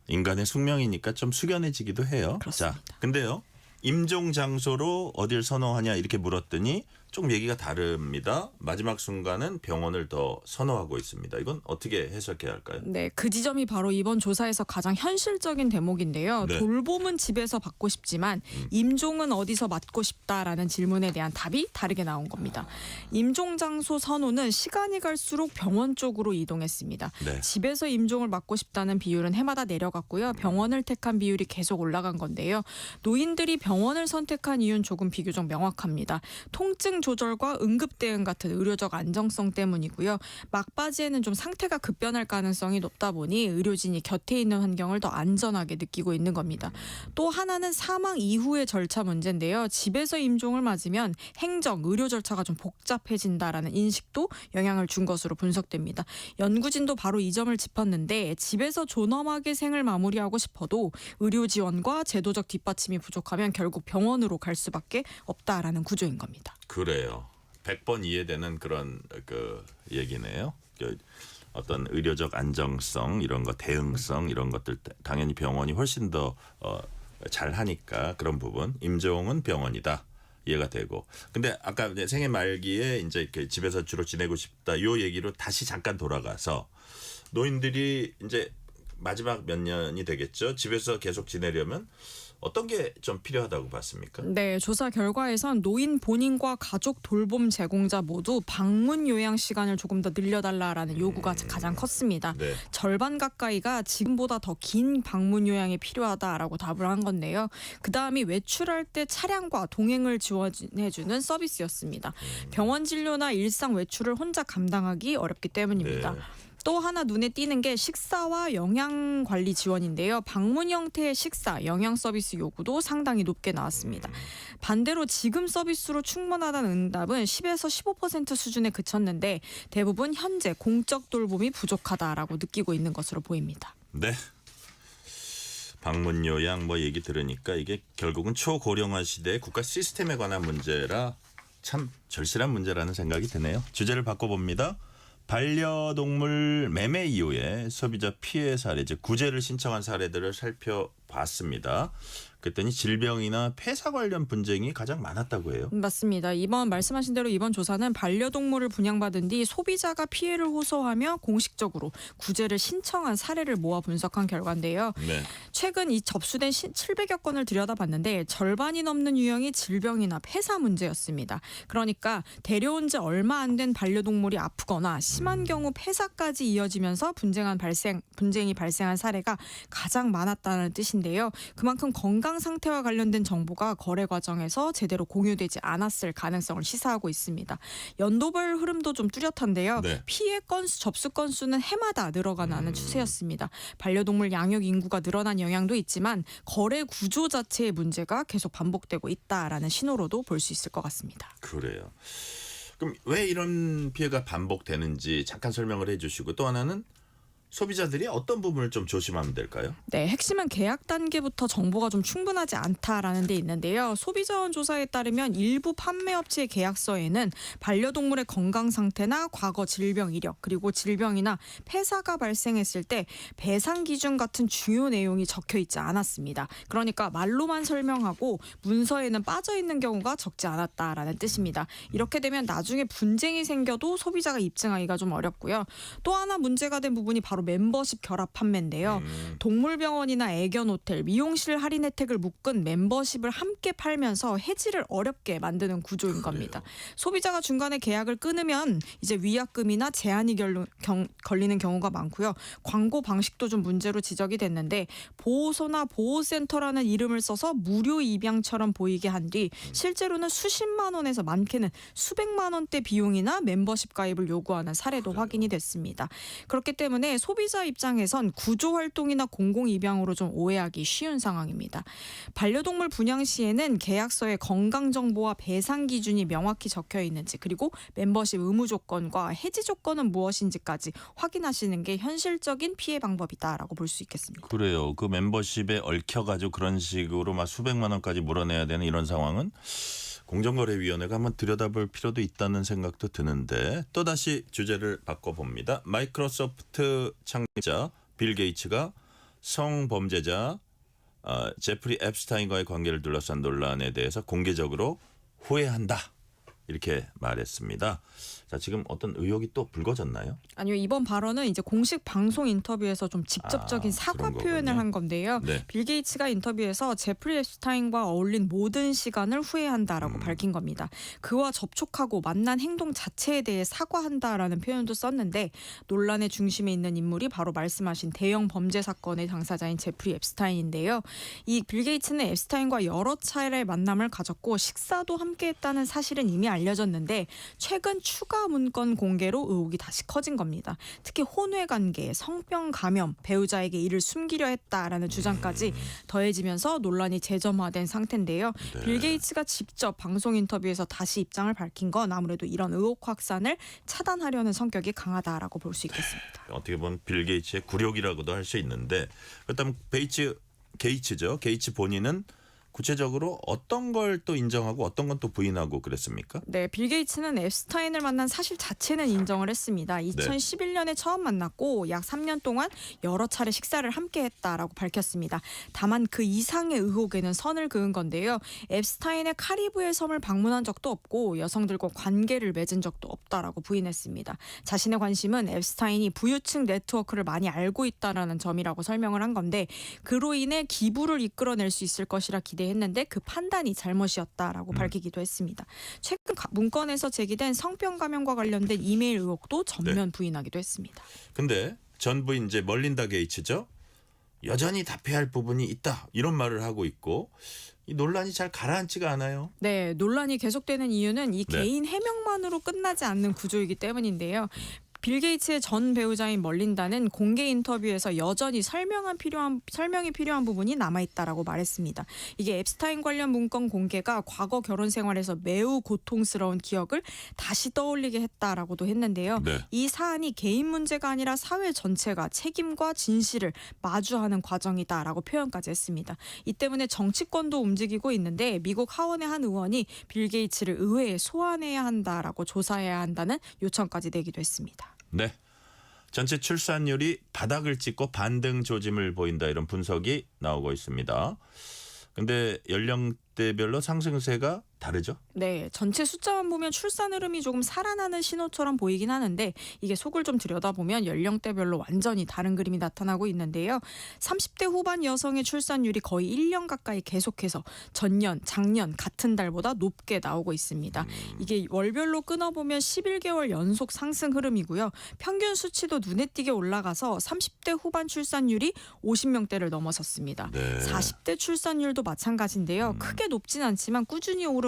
인간의 숙명이니까 좀 숙연해지기도 해요. 그렇습니다. 자, 근데요. 임종 장소로 어딜 선호하냐 이렇게 물었더니 조금 얘기가 다릅니다. 마지막 순간은 병원을 더 선호하고 있습니다. 이건 어떻게 해석해야 할까요? 네, 그 지점이 바로 이번 조사에서 가장 현실적인 대목인데요. 네. 돌봄은 집에서 받고 싶지만 임종은 어디서 맡고 싶다라는 질문에 대한 답이 다르게 나온 겁니다. 임종 장소 선호는 시간이 갈수록 병원 쪽으로 이동했습니다. 네. 집에서 임종을 맡고 싶다는 비율은 해마다 내려갔고요. 병원을 택한 비율이 계속 올라간 건데요. 노인들이 병원을 선택한 이유는 조금 비교적 명확합니다. 통증 조절과 응급 대응 같은 의료적 안정성 때문이고요. 막바지에는 좀 상태가 급변할 가능성이 높다 보니 의료진이 곁에 있는 환경을 더 안전하게 느끼고 있는 겁니다. 또 하나는 사망 이후의 절차 문제인데요. 집에서 임종을 맞으면 행정, 의료 절차가 좀 복잡해진다라는 인식도 영향을 준 것으로 분석됩니다. 연구진도 바로 이 점을 짚었는데 집에서 존엄하게 생을 마무리하고 싶어도 의료 지원과 제도적 뒷받침이 부족하면 결국 병원으로 갈 수밖에 없다라는 구조인 겁니다. 그래요. 100번 이해되는 그런 얘기네요. 어떤 의료적 안정성 이런 거 대응성 이런 것들 당연히 병원이 훨씬 더 잘하니까 그런 부분 임종은 병원이다. 이해가 되고. 근데 아까 이제 생애 말기에 이제 이렇게 집에서 주로 지내고 싶다. 요 얘기로 다시 잠깐 돌아가서 노인들이 이제 마지막 몇 년이 되겠죠. 집에서 계속 지내려면 어떤 게 좀 필요하다고 봤습니까? 네, 조사 결과에선 노인 본인과 가족 돌봄 제공자 모두 방문 요양 시간을 조금 더 늘려달라라는 요구가 가장 컸습니다. 네. 절반 가까이가 지금보다 더 긴 방문 요양이 필요하다라고 답을 한 건데요. 그다음이 외출할 때 차량과 동행을 지원해주는 서비스였습니다. 병원 진료나 일상 외출을 혼자 감당하기 어렵기 때문입니다. 네. 또 하나 눈에 띄는 게 식사와 영양 관리 지원인데요. 방문 형태의 식사, 영양 서비스 요구도 상당히 높게 나왔습니다. 반대로 지금 서비스로 충분하다는 응답은 10에서 15% 수준에 그쳤는데 대부분 현재 공적 돌봄이 부족하다라고 느끼고 있는 것으로 보입니다. 네. 방문 요양 뭐 얘기 들으니까 이게 결국은 초고령화 시대의 국가 시스템에 관한 문제라 참 절실한 문제라는 생각이 드네요. 주제를 바꿔봅니다. 반려동물 매매 이후에 소비자 피해 사례, 즉 구제를 신청한 사례들을 살펴봤습니다. 그랬더니 질병이나 폐사 관련 분쟁이 가장 많았다고 해요. 맞습니다. 이번 말씀하신 대로 이번 조사는 반려동물을 분양받은 뒤 소비자가 피해를 호소하며 공식적으로 구제를 신청한 사례를 모아 분석한 결과인데요. 네. 최근 이 접수된 700여 건을 들여다봤는데 절반이 넘는 유형이 질병이나 폐사 문제였습니다. 그러니까 데려온 지 얼마 안 된 반려동물이 아프거나 심한 경우 폐사까지 이어지면서 분쟁이 발생한 사례가 가장 많았다는 뜻인데요. 그만큼 건강 상태와 관련된 정보가 거래 과정에서 제대로 공유되지 않았을 가능성을 시사하고 있습니다. 연도별 흐름도 좀 뚜렷한데요. 네. 피해 건수, 접수 건수는 해마다 늘어가는 추세였습니다. 반려동물 양육 인구가 늘어난 영향도 있지만 거래 구조 자체의 문제가 계속 반복되고 있다라는 신호로도 볼 수 있을 것 같습니다. 그래요. 그럼 왜 이런 피해가 반복되는지 잠깐 설명을 해주시고 또 하나는 소비자들이 어떤 부분을 좀 조심하면 될까요? 네, 핵심은 계약 단계부터 정보가 좀 충분하지 않다라는 데 있는데요. 소비자원 조사에 따르면 일부 판매업체의 계약서에는 반려동물의 건강 상태나 과거 질병 이력 그리고 질병이나 폐사가 발생했을 때 배상 기준 같은 주요 내용이 적혀 있지 않았습니다. 그러니까 말로만 설명하고 문서에는 빠져 있는 경우가 적지 않았다라는 뜻입니다. 이렇게 되면 나중에 분쟁이 생겨도 소비자가 입증하기가 좀 어렵고요. 또 하나 문제가 된 부분이 바로 멤버십 결합 판매인데요. 동물병원이나 애견 호텔, 미용실 할인 혜택을 묶은 멤버십을 함께 팔면서 해지를 어렵게 만드는 구조인 겁니다. 소비자가 중간에 계약을 끊으면 이제 위약금이나 제한이 걸리는 경우가 많고요. 광고 방식도 좀 문제로 지적이 됐는데 보호소나 보호센터라는 이름을 써서 무료 입양처럼 보이게 한 뒤 실제로는 수십만 원에서 많게는 수백만 원대 비용이나 멤버십 가입을 요구하는 사례도 확인이 됐습니다. 그렇기 때문에 소비자 입장에선 구조 활동이나 공공 입양으로 좀 오해하기 쉬운 상황입니다. 반려동물 분양 시에는 계약서에 건강 정보와 배상 기준이 명확히 적혀 있는지 그리고 멤버십 의무 조건과 해지 조건은 무엇인지까지 확인하시는 게 현실적인 피해 방법이다라고 볼 수 있겠습니다. 그래요. 그 멤버십에 얽혀가지고 그런 식으로 막 수백만 원까지 물어내야 되는 이런 상황은 공정거래위원회가 한번 들여다볼 필요도 있다는 생각도 드는데 또다시 주제를 바꿔봅니다. 마이크로소프트 창립자 빌 게이츠가 성범죄자 제프리 앱스타인과의 관계를 둘러싼 논란에 대해서 공개적으로 후회한다. 이렇게 말했습니다. 자, 지금 어떤 의혹이 또 불거졌나요? 아니요, 이번 발언은 이제 공식 방송 인터뷰에서 좀 직접적인 사과 표현을 한 건데요. 네. 빌 게이츠가 인터뷰에서 제프리 앱스타인과 어울린 모든 시간을 후회한다라고 밝힌 겁니다. 그와 접촉하고 만난 행동 자체에 대해 사과한다라는 표현도 썼는데 논란의 중심에 있는 인물이 바로 말씀하신 대형 범죄 사건의 당사자인 제프리 앱스타인인데요. 이 빌 게이츠는 앱스타인과 여러 차례 만남을 가졌고 식사도 함께했다는 사실은 이미 알려졌는데 최근 추가 문건 공개로 의혹이 다시 커진 겁니다. 특히 혼외 관계, 성병 감염, 배우자에게 이를 숨기려 했다라는 주장까지 더해지면서 논란이 재점화된 상태인데요. 네. 빌 게이츠가 직접 방송 인터뷰에서 다시 입장을 밝힌 건 아무래도 이런 의혹 확산을 차단하려는 성격이 강하다라고 볼 수 있겠습니다. 어떻게 보면 빌 게이츠의 굴욕이라고도 할 수 있는데 그렇다면 게이츠죠. 게이츠 본인은 구체적으로 어떤 걸 또 인정하고 어떤 건 또 부인하고 그랬습니까? 네, 빌 게이츠는 앱스타인을 만난 사실 자체는 인정을 했습니다. 2011년에 처음 만났고 약 3년 동안 여러 차례 식사를 함께 했다라고 밝혔습니다. 다만 그 이상의 의혹에는 선을 그은 건데요. 앱스타인의 카리브해 섬을 방문한 적도 없고 여성들과 관계를 맺은 적도 없다라고 부인했습니다. 자신의 관심은 앱스타인이 부유층 네트워크를 많이 알고 있다라는 점이라고 설명을 한 건데 그로 인해 기부를 이끌어낼 수 있을 것이라 기대했는데 그 판단이 잘못이었다라고 밝히기도 했습니다. 최근 문건에서 제기된 성병 감염과 관련된 이메일 의혹도 전면 부인하기도 했습니다. 근데 전 부인 이제 멀린다 게이츠죠. 여전히 답해야 할 부분이 있다. 이런 말을 하고 있고 이 논란이 잘 가라앉지가 않아요. 네, 논란이 계속되는 이유는 이 개인 해명만으로 끝나지 않는 구조이기 때문인데요. 빌 게이츠의 전 배우자인 멀린다는 공개 인터뷰에서 여전히 설명이 필요한 부분이 남아있다라고 말했습니다. 이게 앱스타인 관련 문건 공개가 과거 결혼 생활에서 매우 고통스러운 기억을 다시 떠올리게 했다라고도 했는데요. 네. 이 사안이 개인 문제가 아니라 사회 전체가 책임과 진실을 마주하는 과정이다라고 표현까지 했습니다. 이 때문에 정치권도 움직이고 있는데 미국 하원의 한 의원이 빌 게이츠를 의회에 소환해야 한다라고 조사해야 한다는 요청까지 내기도 했습니다. 네. 전체 출산율이 바닥을 찍고 반등 조짐을 보인다 이런 분석이 나오고 있습니다. 근데 연령대별로 상승세가 다르죠? 네, 전체 숫자만 보면 출산 흐름이 조금 살아나는 신호처럼 보이긴 하는데 이게 속을 좀 들여다보면 연령대별로 완전히 다른 그림이 나타나고 있는데요. 30대 후반 여성의 출산율이 거의 1년 가까이 계속해서 전년, 작년 같은 달보다 높게 나오고 있습니다. 이게 월별로 끊어보면 11개월 연속 상승 흐름이고요. 평균 수치도 눈에 띄게 올라가서 30대 후반 출산율이 50명대를 넘어섰습니다. 네. 40대 출산율도 마찬가지인데요. 크게 높진 않지만 꾸준히 오르거나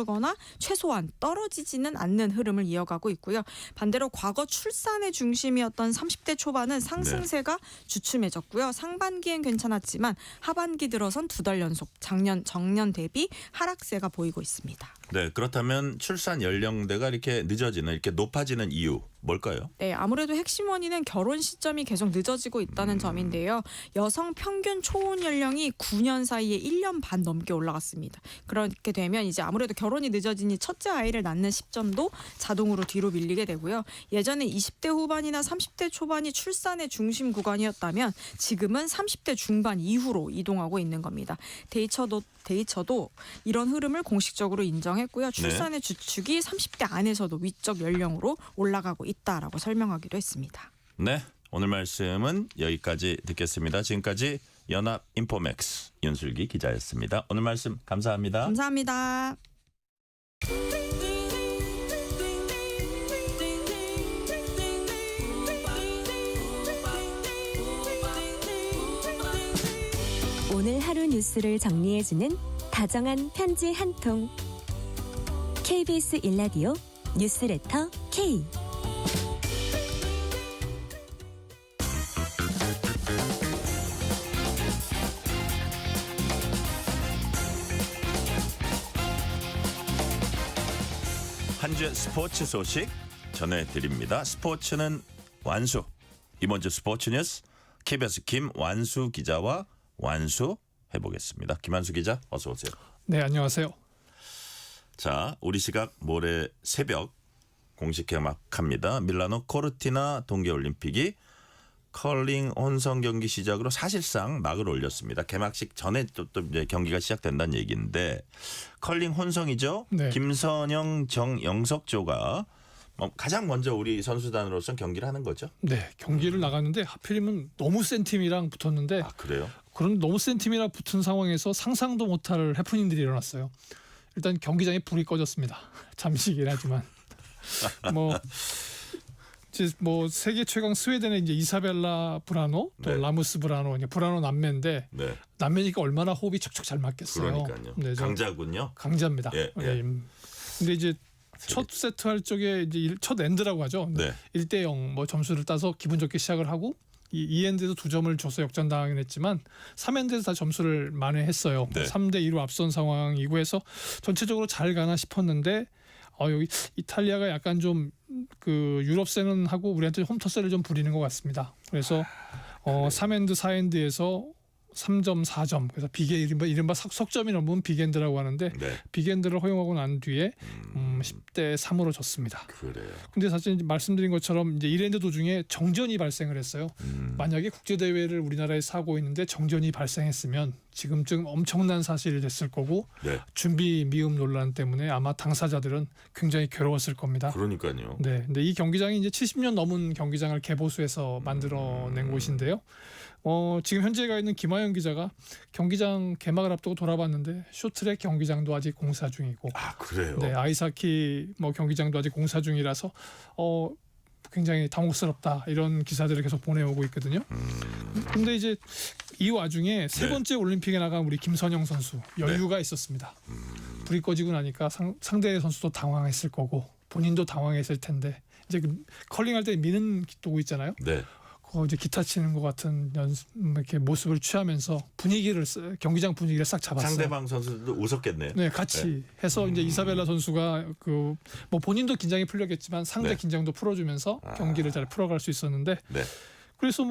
최소한 떨어지지는 않는 흐름을 이어가고 있고요. 반대로 과거 출산의 중심이었던 30대 초반은 상승세가 주춤해졌고요. 상반기엔 괜찮았지만 하반기 들어선 2달 연속 정년 대비 하락세가 보이고 있습니다. 네, 그렇다면 출산 연령대가 이렇게 늦어지는, 이렇게 높아지는 이유 뭘까요? 네, 아무래도 핵심 원인은 결혼 시점이 계속 늦어지고 있다는 점인데요. 여성 평균 초혼 연령이 9년 사이에 1년 반 넘게 올라갔습니다. 그렇게 되면 이제 아무래도 결혼이 늦어지니 첫째 아이를 낳는 시점도 자동으로 뒤로 밀리게 되고요. 예전에 20대 후반이나 30대 초반이 출산의 중심 구간이었다면 지금은 30대 중반 이후로 이동하고 있는 겁니다. 데이처도 이런 흐름을 공식적으로 인정했고요. 출산의 주축이 30대 안에서도 위적 연령으로 올라가고 있다라고 설명하기도 했습니다. 네, 오늘 말씀은 여기까지 듣겠습니다. 지금까지 연합 인포맥스 윤슬기 기자였습니다. 오늘 말씀 감사합니다. 감사합니다. 오늘 하루 뉴스를 정리해주는 다정한 편지 한 통. KBS 1라디오 뉴스레터 K. 한 주의 스포츠 소식 전해드립니다. 스포츠는 완수. 이번 주 스포츠 뉴스 KBS 김완수 기자와 완수해보겠습니다. 김완수 기자 어서 오세요. 네, 안녕하세요. 자, 우리 시각 모레 새벽 공식 개막합니다. 밀라노 코르티나 동계올림픽이 컬링 혼성 경기 시작으로 사실상 막을 올렸습니다. 개막식 전에 또 이제 경기가 시작된다는 얘기인데 컬링 혼성이죠. 네. 김선영, 정영석조가 가장 먼저 우리 선수단으로서는 경기를 하는 거죠. 네, 경기를 나갔는데 하필이면 너무 센 팀이랑 붙었는데. 아, 그래요? 그런 너무 센 팀이랑 붙은 상황에서 상상도 못할 해프닝들이 일어났어요. 일단 경기장에 불이 꺼졌습니다. 잠시긴 하지만 뭐 세계 최강 스웨덴의 이제 이사벨라 브라노 또 라무스 브라노, 이제 브라노 남매인데 네. 남매니까 얼마나 호흡이 척척 잘 맞겠어요. 그러니까요. 네, 강자군요. 강자입니다. 예, 예. 네. 근데 이제 첫 세트 할 적에 이제 첫 엔드라고 하죠. 네. 1대0 뭐 점수를 따서 기분 좋게 시작을 하고 이 엔드에서 2점을 줘서 역전당하긴 했지만 3엔드에서 다 점수를 만회했어요. 네. 3대2로 앞선 상황이고 해서 전체적으로 잘 가나 싶었는데 여기 이탈리아가 약간 좀 그 유럽세는 하고 우리한테 홈터세를 좀 부리는 것 같습니다. 그래서 3엔드 4엔드에서 3점 4점 그래서 이른바 석점이 넘은 빅엔드라고 하는데 네. 빅엔드를 허용하고 난 뒤에 10대 3으로 졌습니다. 그래요. 근데 사실 이제 말씀드린 것처럼 이제 1엔드 도중에 정전이 발생을 했어요. 만약에 국제 대회를 우리나라에서 하고 있는데 정전이 발생했으면 지금쯤 엄청난 사실이 됐을 거고 네. 준비 미흡 논란 때문에 아마 당사자들은 굉장히 괴로웠을 겁니다. 그러니까요. 네, 근데 이 경기장이 이제 70년 넘은 경기장을 개보수해서 만들어낸 곳인데요. 지금 현재 가 있는 김하영 기자가 경기장 개막을 앞두고 돌아봤는데 쇼트트랙 경기장도 아직 공사 중이고, 아 그래요? 네, 아이스하키 경기장도 아직 공사 중이라서 굉장히 당혹스럽다 이런 기사들을 계속 보내오고 있거든요. 근데 이제 이 와중에 세 번째 올림픽에 나간 우리 김선영 선수 여유가 있었습니다. 불이 꺼지고 나니까 상대 선수도 당황했을 거고 본인도 당황했을 텐데 이제 그 컬링할 때 미는 도구 있잖아요. 네. 이제 기타 치는 것 같은 이렇게 모습을 취하면서 경기장 분위기를 싹 잡았어요. 상대방 선수들도 웃었겠네요. 네, 같이 해서 이제 이사벨라 선수가 뭐 본인도 긴장이 풀렸겠지만 상대 네. 긴장도 풀어주면서 경기를 잘 풀어갈 수 있었는데. 네. 그래서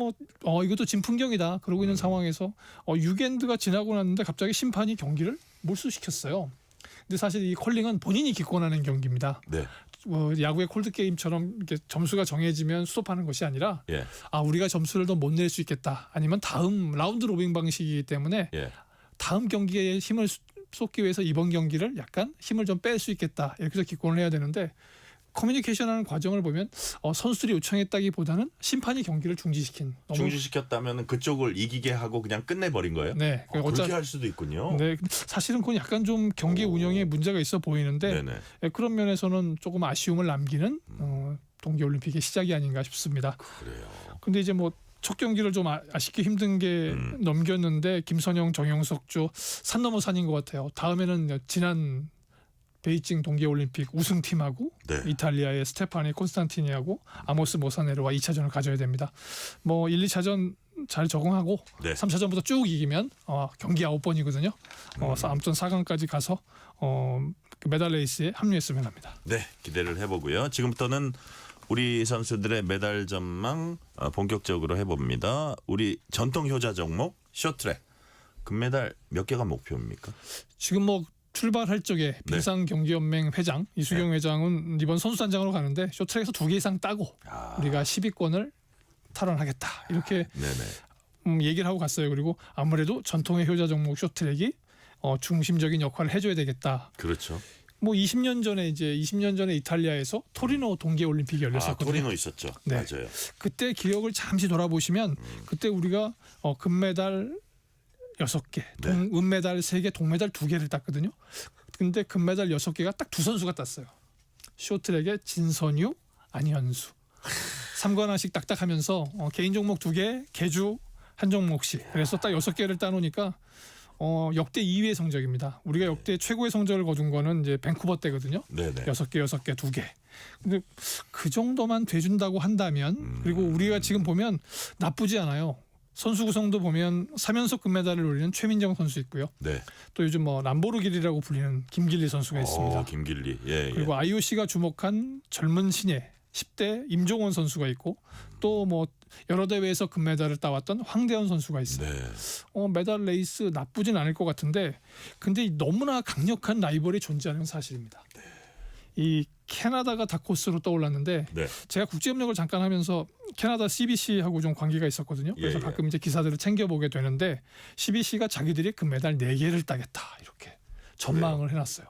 이것도 진풍경이다 그러고 있는 상황에서 6엔드가 지나고 났는데 갑자기 심판이 경기를 몰수시켰어요. 근데 사실 이 컬링은 본인이 기권하는 경기입니다. 네. 야구의 콜드 게임처럼 이렇게 점수가 정해지면 스톱하는 것이 아니라 예. 우리가 점수를 더 못 낼 수 있겠다. 아니면 다음 라운드 로빙 방식이기 때문에 예. 다음 경기에 힘을 쏟기 위해서 이번 경기를 약간 힘을 좀 뺄 수 있겠다. 이렇게 해서 기권을 해야 되는데 커뮤니케이션하는 과정을 보면 선수들이 요청했다기보다는 심판이 경기를 중지시켰다면 그쪽을 이기게 하고 그냥 끝내버린 거예요? 네. 그렇게 할 수도 있군요. 네. 사실은 그건 약간 좀 경기 운영에 문제가 있어 보이는데 그런 면에서는 조금 아쉬움을 남기는 동계올림픽의 시작이 아닌가 싶습니다. 그래요. 근데 이제 첫 경기를 좀 아쉽게 힘든 게 넘겼는데 김선영, 정영석 조 산 넘어 산인 것 같아요. 다음에는 지난 베이징 동계올림픽 우승팀하고 이탈리아의 스테파니 콘스탄티니하고 아모스 모사네로와 2차전을 가져야 됩니다. 1, 2차전 잘 적응하고 3차전부터 쭉 이기면 경기 9번이거든요. 아무튼 4강까지 가서 메달 레이스에 합류했으면 합니다. 네, 기대를 해보고요. 지금부터는 우리 선수들의 메달 전망 본격적으로 해봅니다. 우리 전통 효자 종목 쇼트랙 금메달 몇 개가 목표입니까? 지금 출발할 적에 빙상경기연맹 회장 이수경 회장은 이번 선수단장으로 가는데 쇼트랙에서 2개 이상 따고 우리가 10위권을 탈환하겠다 이렇게 얘기를 하고 갔어요. 그리고 아무래도 전통의 효자 종목 쇼트랙이 중심적인 역할을 해줘야 되겠다. 그렇죠. 20년 전에 이탈리아에서 토리노 동계올림픽이 열렸었거든요. 토리노 있었죠. 네. 맞아요. 그때 기억을 잠시 돌아보시면 그때 우리가 금메달 6개, 은메달 3개, 동메달 2개를 땄거든요. 근데 금메달 6개가 딱 2선수가 땄어요. 쇼트랙의 진선유, 안현수. 3관왕씩 딱딱하면서 개인 종목 2개, 계주 한 종목씩. 그래서 딱 6개를 따놓으니까 역대 2위의 성적입니다. 우리가 역대 최고의 성적을 거둔 거는 이제 밴쿠버 때거든요. 6개, 2개. 근데 그 정도만 돼준다고 한다면 그리고 우리가 지금 보면 나쁘지 않아요. 선수 구성도 보면 3연속 금메달을 노리는 최민정 선수 있고요. 또 요즘 람보르길이라고 불리는 김길리 선수가 있습니다. 김길리. 그리고 IOC가 주목한 젊은 신예 10대 임종원 선수가 있고 또 여러 대회에서 금메달을 따왔던 황대현 선수가 있어요. 메달 레이스 나쁘진 않을 것 같은데 근데 너무나 강력한 라이벌이 존재하는 사실입니다. 이 캐나다가 다코스로 떠올랐는데 제가 국제협력을 잠깐 하면서 캐나다 CBC하고 좀 관계가 있었거든요. 그래서 가끔 이제 기사들을 챙겨보게 되는데 CBC가 자기들이 금메달 4개를 따겠다 이렇게 전망을 해놨어요.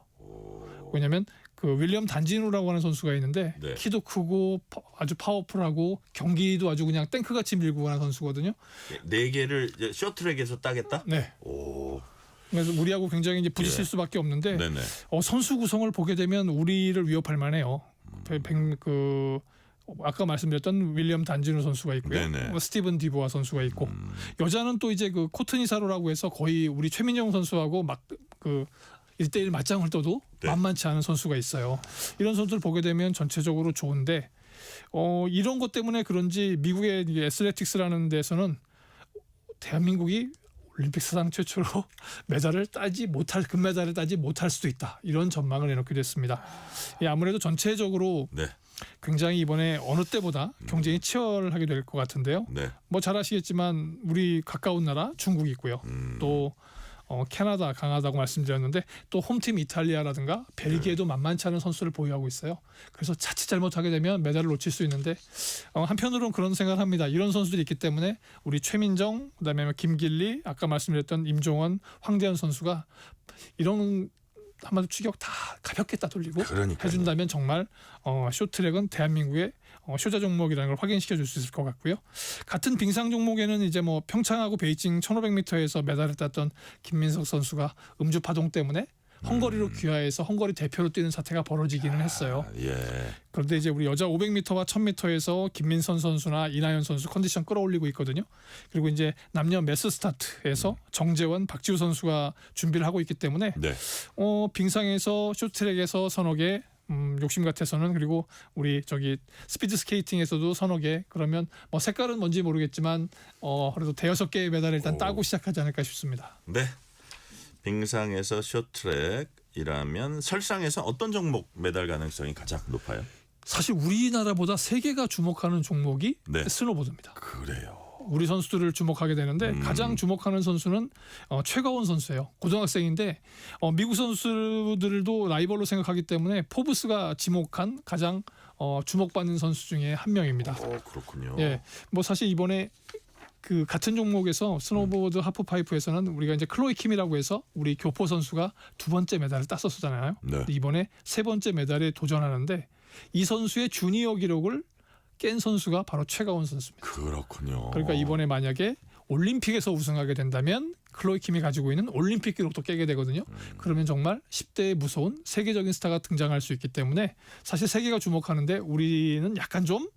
왜냐하면 윌리엄 단지누라고 하는 선수가 있는데 키도 크고 아주 파워풀하고 경기도 아주 그냥 탱크같이 밀고 가는 선수거든요. 4개를 쇼트랙에서 따겠다? 네. 그래서 우리하고 굉장히 이제 부딪힐 수밖에 없는데 선수 구성을 보게 되면 우리를 위협할 만해요. 아까 말씀드렸던 윌리엄 단지누 선수가 있고요. 스티븐 디보아 선수가 있고 여자는 또 이제 코트니 사로라고 해서 거의 우리 최민정 선수하고 1대1 맞짱을 떠도 만만치 않은 선수가 있어요. 이런 선수를 보게 되면 전체적으로 좋은데 이런 것 때문에 그런지 미국의 애슬레틱스라는 데서는 대한민국이 올림픽 사상 최초로 금메달을 따지 못할 수도 있다. 이런 전망을 내놓게 됐습니다. 아무래도 전체적으로 굉장히 이번에 어느 때보다 경쟁이 치열하게 될 것 같은데요. 잘 아시겠지만 우리 가까운 나라 중국이 있고요. 또 캐나다 강하다고 말씀드렸는데 또 홈팀 이탈리아라든가 벨기에도 만만치 않은 선수를 보유하고 있어요. 그래서 자칫 잘못하게 되면 메달을 놓칠 수 있는데 한편으로는 그런 생각을 합니다. 이런 선수들이 있기 때문에 우리 최민정, 그다음에 김길리, 아까 말씀드렸던 임종원, 황대현 선수가 이런 한마디로 추격 다 가볍게 따돌리고 해준다면 정말 쇼트랙은 대한민국의 효자 종목이라는 걸 확인시켜 줄 수 있을 것 같고요. 같은 빙상 종목에는 이제 평창하고 베이징 1500m에서 메달을 땄던 김민석 선수가 음주 파동 때문에 헝거리로 귀화해서 헝거리 대표로 뛰는 사태가 벌어지기는 했어요. 그런데 이제 우리 여자 500m와 1000m에서 김민선 선수나 이나연 선수 컨디션 끌어올리고 있거든요. 그리고 이제 남녀 매스 스타트에서 정재원, 박지우 선수가 준비를 하고 있기 때문에 빙상에서 쇼트트랙에서 서너 개, 욕심 같아서는. 그리고 우리 저기 스피드 스케이팅에서도 서너 개, 그러면 뭐 색깔은 뭔지 모르겠지만 그래도 5-6개의 메달을 일단 따고 시작하지 않을까 싶습니다. 네. 빙상에서 쇼트트랙이라면 설상에서 어떤 종목 메달 가능성이 가장 높아요? 사실 우리나라보다 세계가 주목하는 종목이 스노보드입니다. 그래요. 우리 선수들을 주목하게 되는데 가장 주목하는 선수는 최가원 선수예요. 고등학생인데 미국 선수들도 라이벌로 생각하기 때문에 포브스가 지목한 가장 주목받는 선수 중에 한 명입니다. 그렇군요. 예, 뭐 사실 이번에 그 같은 종목에서 스노보드 하프파이프에서는 우리가 이제 클로이 킴이라고 해서 우리 교포 선수가 2번째 메달을 땄었잖아요. 네. 이번에 3번째 메달에 도전하는데 이 선수의 주니어 기록을 깬 선수가 바로 최가원 선수입니다. 그렇군요. 그러니까 이번에 만약에 올림픽에서 우승하게 된다면 클로이 킴이 가지고 있는 올림픽 기록도 깨게 되거든요. 그러면 정말 10대의 무서운 세계적인 스타가 등장할 수 있기 때문에 사실 세계가 주목하는데 우리는 약간 좀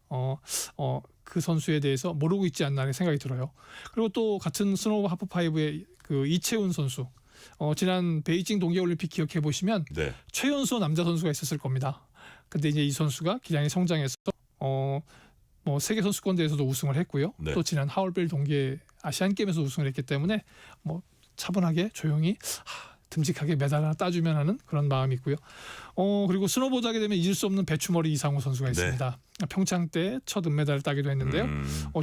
그 선수에 대해서 모르고 있지 않나 하는 생각이 들어요. 그리고 또 같은 스노우 하프파이브의 그 이채훈 선수, 지난 베이징 동계올림픽 기억해 보시면 최연소 남자 선수가 있었을 겁니다. 근데 이제 이 선수가 기량이 성장해서 뭐 세계 선수권 대회에서도 우승을 했고요. 또 지난 하얼빌 동계 아시안 게임에서 우승을 했기 때문에 뭐 차분하게 조용히 듬직하게 메달 하나 따주면 하는 그런 마음이 있고요. 그리고 스노보드 하게 되면 잊을 수 없는 배추머리 이상호 선수가 있습니다. 평창 때 첫 은메달을 따기도 했는데요.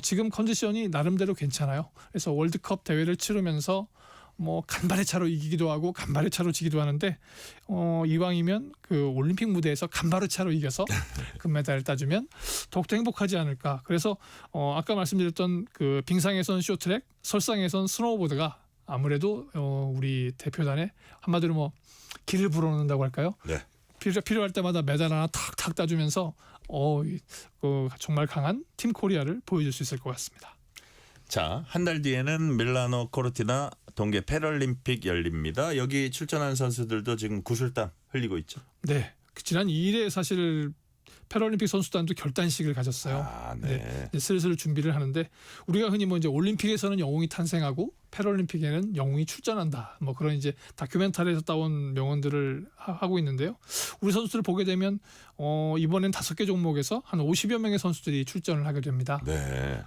지금 컨디션이 나름대로 괜찮아요. 그래서 월드컵 대회를 치르면서 뭐 간발의 차로 이기기도 하고 간발의 차로 지기도 하는데 이왕이면 그 올림픽 무대에서 간발의 차로 이겨서 금메달을 따주면 더욱더 행복하지 않을까. 그래서 아까 말씀드렸던 그 빙상에선 쇼트트랙, 설상에선 스노우보드가 아무래도 우리 대표단에 한마디로 뭐 길을 불어넣는다고 할까요? 필요할 때마다 메달 하나 탁탁 따주면서 정말 강한 팀 코리아를 보여줄 수 있을 것 같습니다. 자, 한 달 뒤에는 밀라노 코르티나 동계 패럴림픽 열립니다. 여기 출전한 선수들도 지금 구슬땀 흘리고 있죠. 네, 지난 2일에 사실 패럴림픽 선수단도 결단식을 가졌어요. 네, 슬슬 준비를 하는데 우리가 흔히 뭐 이제 올림픽에서는 영웅이 탄생하고 패럴림픽에는 영웅이 출전한다. 뭐 그런 이제 다큐멘터리에서 따온 명언들을 하고 있는데요. 우리 선수들을 보게 되면 이번엔 5개 종목에서 한 50여 명의 선수들이 출전을 하게 됩니다.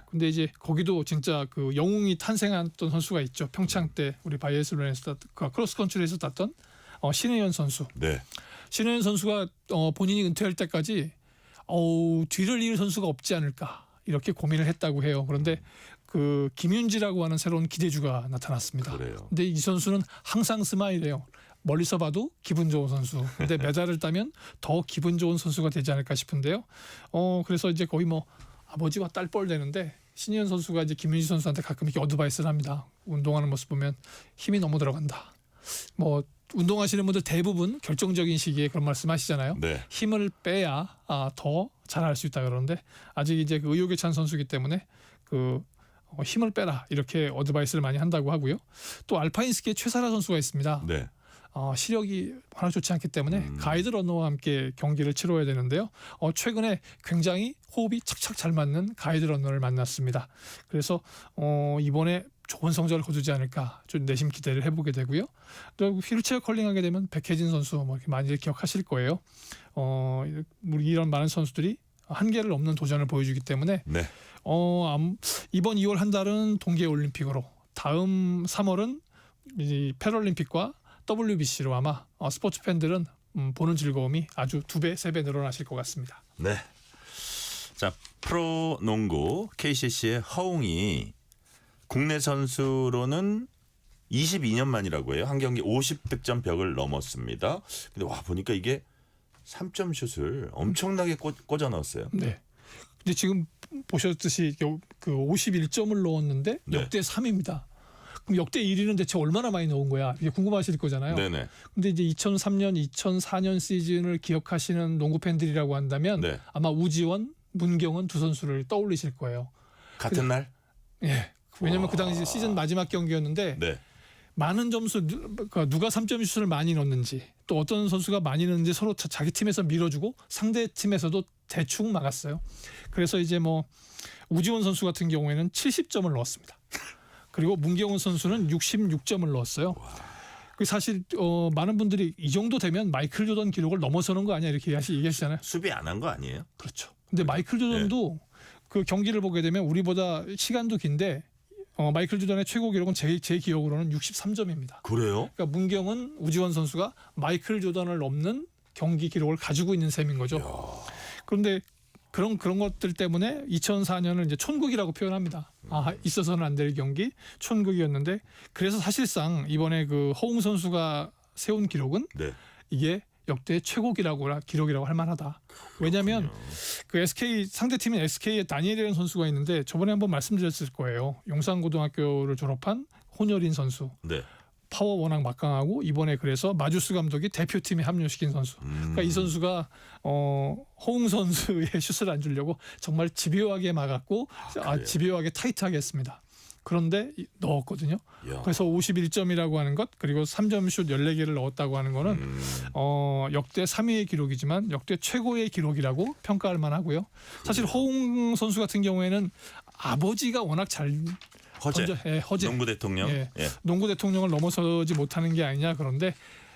근데 이제 거기도 진짜 그 영웅이 탄생했던 선수가 있죠. 평창 때 우리 바이애슬론에서 크로스컨트리에서 땄던 신혜연 선수. 신혜연 선수가 본인이 은퇴할 때까지 뒤를 이을 선수가 없지 않을까 이렇게 고민을 했다고 해요. 그런데 그 김윤지라고 하는 새로운 기대주가 나타났습니다. 근데 이 선수는 항상 스마일해요. 멀리서 봐도 기분 좋은 선수. 근데 메달을 따면 더 기분 좋은 선수가 되지 않을까 싶은데요. 그래서 이제 거의 뭐 아버지와 딸뻘 되는데 신희연 선수가 이제 김윤지 선수한테 가끔 이렇게 어드바이스를 합니다. 운동하는 모습 보면 힘이 너무 들어간다. 뭐 운동하시는 분들 대부분 결정적인 시기에 그런 말씀하시잖아요. 힘을 빼야 더 잘할 수 있다 그러는데 아직 이제 그 의욕에 찬 선수이기 때문에 그 힘을 빼라 이렇게 어드바이스를 많이 한다고 하고요. 또 알파인 스키의 최사라 선수가 있습니다. 시력이 워낙 좋지 않기 때문에 가이드 러너와 함께 경기를 치러야 되는데요. 최근에 굉장히 호흡이 착착 잘 맞는 가이드 러너를 만났습니다. 그래서 이번에 좋은 성적을 거두지 않을까 좀 내심 기대를 해보게 되고요. 또 휠체어 컬링하게 되면 백혜진 선수 뭐 이렇게 많이 기억하실 거예요. 우리 이런 많은 선수들이 한계를 넘는 도전을 보여주기 때문에 이번 2월 한 달은 동계올림픽으로 다음 3월은 이 패럴림픽과 WBC로 아마 스포츠 팬들은 보는 즐거움이 아주 2배, 3배 늘어나실 것 같습니다. 네. 자, 프로농구 KCC의 허웅이 국내 선수로는 22년 만이라고 해요. 한 경기 50득점 벽을 넘었습니다. 근데 와 보니까 이게 3점 슛을 엄청나게 꽂아 넣었어요. 네. 근데 지금 보셨듯이 그 51점을 넣었는데 역대 3위입니다. 그럼 역대 1위는 대체 얼마나 많이 넣은 거야? 이게 궁금하실 거잖아요. 근데 이제 2003년, 2004년 시즌을 기억하시는 농구 팬들이라고 한다면 아마 우지원, 문경은 두 선수를 떠올리실 거예요. 같은 날? 예. 왜냐면 그 당시 시즌 마지막 경기였는데 많은 점수 누가 3점 슛을 많이 넣는지 또 어떤 선수가 많이 넣는지 서로 자기 팀에서 밀어주고 상대 팀에서도 대충 막았어요. 그래서 이제 뭐 우지원 선수 같은 경우에는 70점을 넣었습니다. 그리고 문경훈 선수는 66점을 넣었어요. 그 사실 많은 분들이 이 정도 되면 마이클 조던 기록을 넘어서는 거 아니야 이렇게 얘기하시잖아요. 수비 안 한 거 아니에요? 그렇죠. 근데 마이클 조던도 그 경기를 보게 되면 우리보다 시간도 긴데 마이클 조던의 최고 기록은 제 기억으로는 63점입니다. 그래요? 그러니까 문경은 우지원 선수가 마이클 조던을 넘는 경기 기록을 가지고 있는 셈인 거죠. 그런데 그런 것들 때문에 2004년을 이제 촌극이라고 표현합니다. 있어서는 안 될 경기 촌극이었는데 그래서 사실상 이번에 그 허웅 선수가 세운 기록은 이게 역대 최고 기록이라고 할 만하다. 왜냐하면 그 SK 상대팀인 SK의 다니엘이라는 선수가 있는데 저번에 한번 말씀드렸을 거예요. 용산고등학교를 졸업한 혼혈인 선수. 파워 워낙 막강하고 이번에 그래서 마주스 감독이 대표팀에 합류시킨 선수. 그러니까 이 선수가 허웅 선수의 슛을 안 주려고 정말 집요하게 막았고 집요하게 타이트하게 했습니다. 그런데 넣었거든요. 그래서 51점이라고 하는 것 그리고 3점 슛 14개를 넣었다고 하는 거는 역대 3위의 기록이지만 역대 최고의 기록이라고 평가할 만하고요. 사실 허웅 선수 같은 경우에는 아버지가 워낙 잘 허재 농구 대통령 농구 대통령을 넘어서지 못하는 게 아니냐. 그런데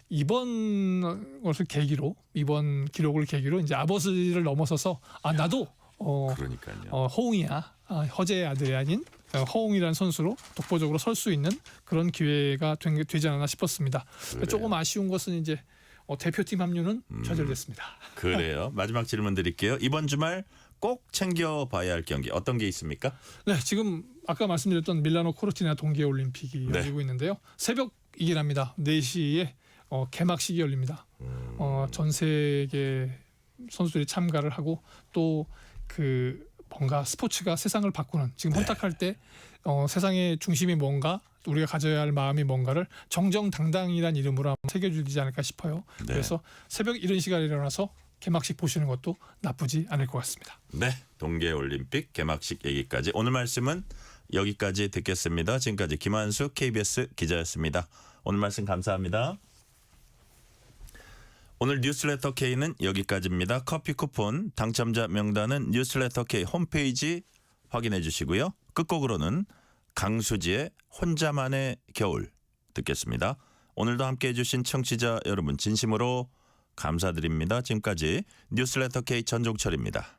이번 것을 계기로 이번 기록을 계기로 이제 아버지를 넘어서서 나도 허웅이야 허재의 아들이 아닌 허웅이라는 선수로 독보적으로 설 수 있는 그런 기회가 되지 않았나 싶었습니다. 조금 아쉬운 것은 이제 대표팀 합류는 좌절됐습니다. 그래요. 마지막 질문 드릴게요. 이번 주말 꼭 챙겨봐야 할 경기 어떤 게 있습니까? 네, 지금 아까 말씀드렸던 밀라노 코르티나 동계올림픽이 열리고 있는데요. 새벽이긴 합니다. 4시에 개막식이 열립니다. 전 세계 선수들이 참가를 하고 또 그 뭔가 스포츠가 세상을 바꾸는 지금 혼탁할 때 세상의 중심이 뭔가 우리가 가져야 할 마음이 뭔가를 정정당당이란 이름으로 한번 새겨주지 않을까 싶어요. 그래서 새벽 이른 시간에 일어나서 개막식 보시는 것도 나쁘지 않을 것 같습니다. 네, 동계올림픽 개막식 얘기까지 오늘 말씀은 여기까지 듣겠습니다. 지금까지 김한수 KBS 기자였습니다. 오늘 말씀 감사합니다. 오늘 뉴스레터 K는 여기까지입니다. 커피 쿠폰 당첨자 명단은 뉴스레터 K 홈페이지 확인해 주시고요. 끝곡으로는 강수지의 혼자만의 겨울 듣겠습니다. 오늘도 함께해 주신 청취자 여러분 진심으로 감사드립니다. 지금까지 뉴스레터 K 전종철입니다.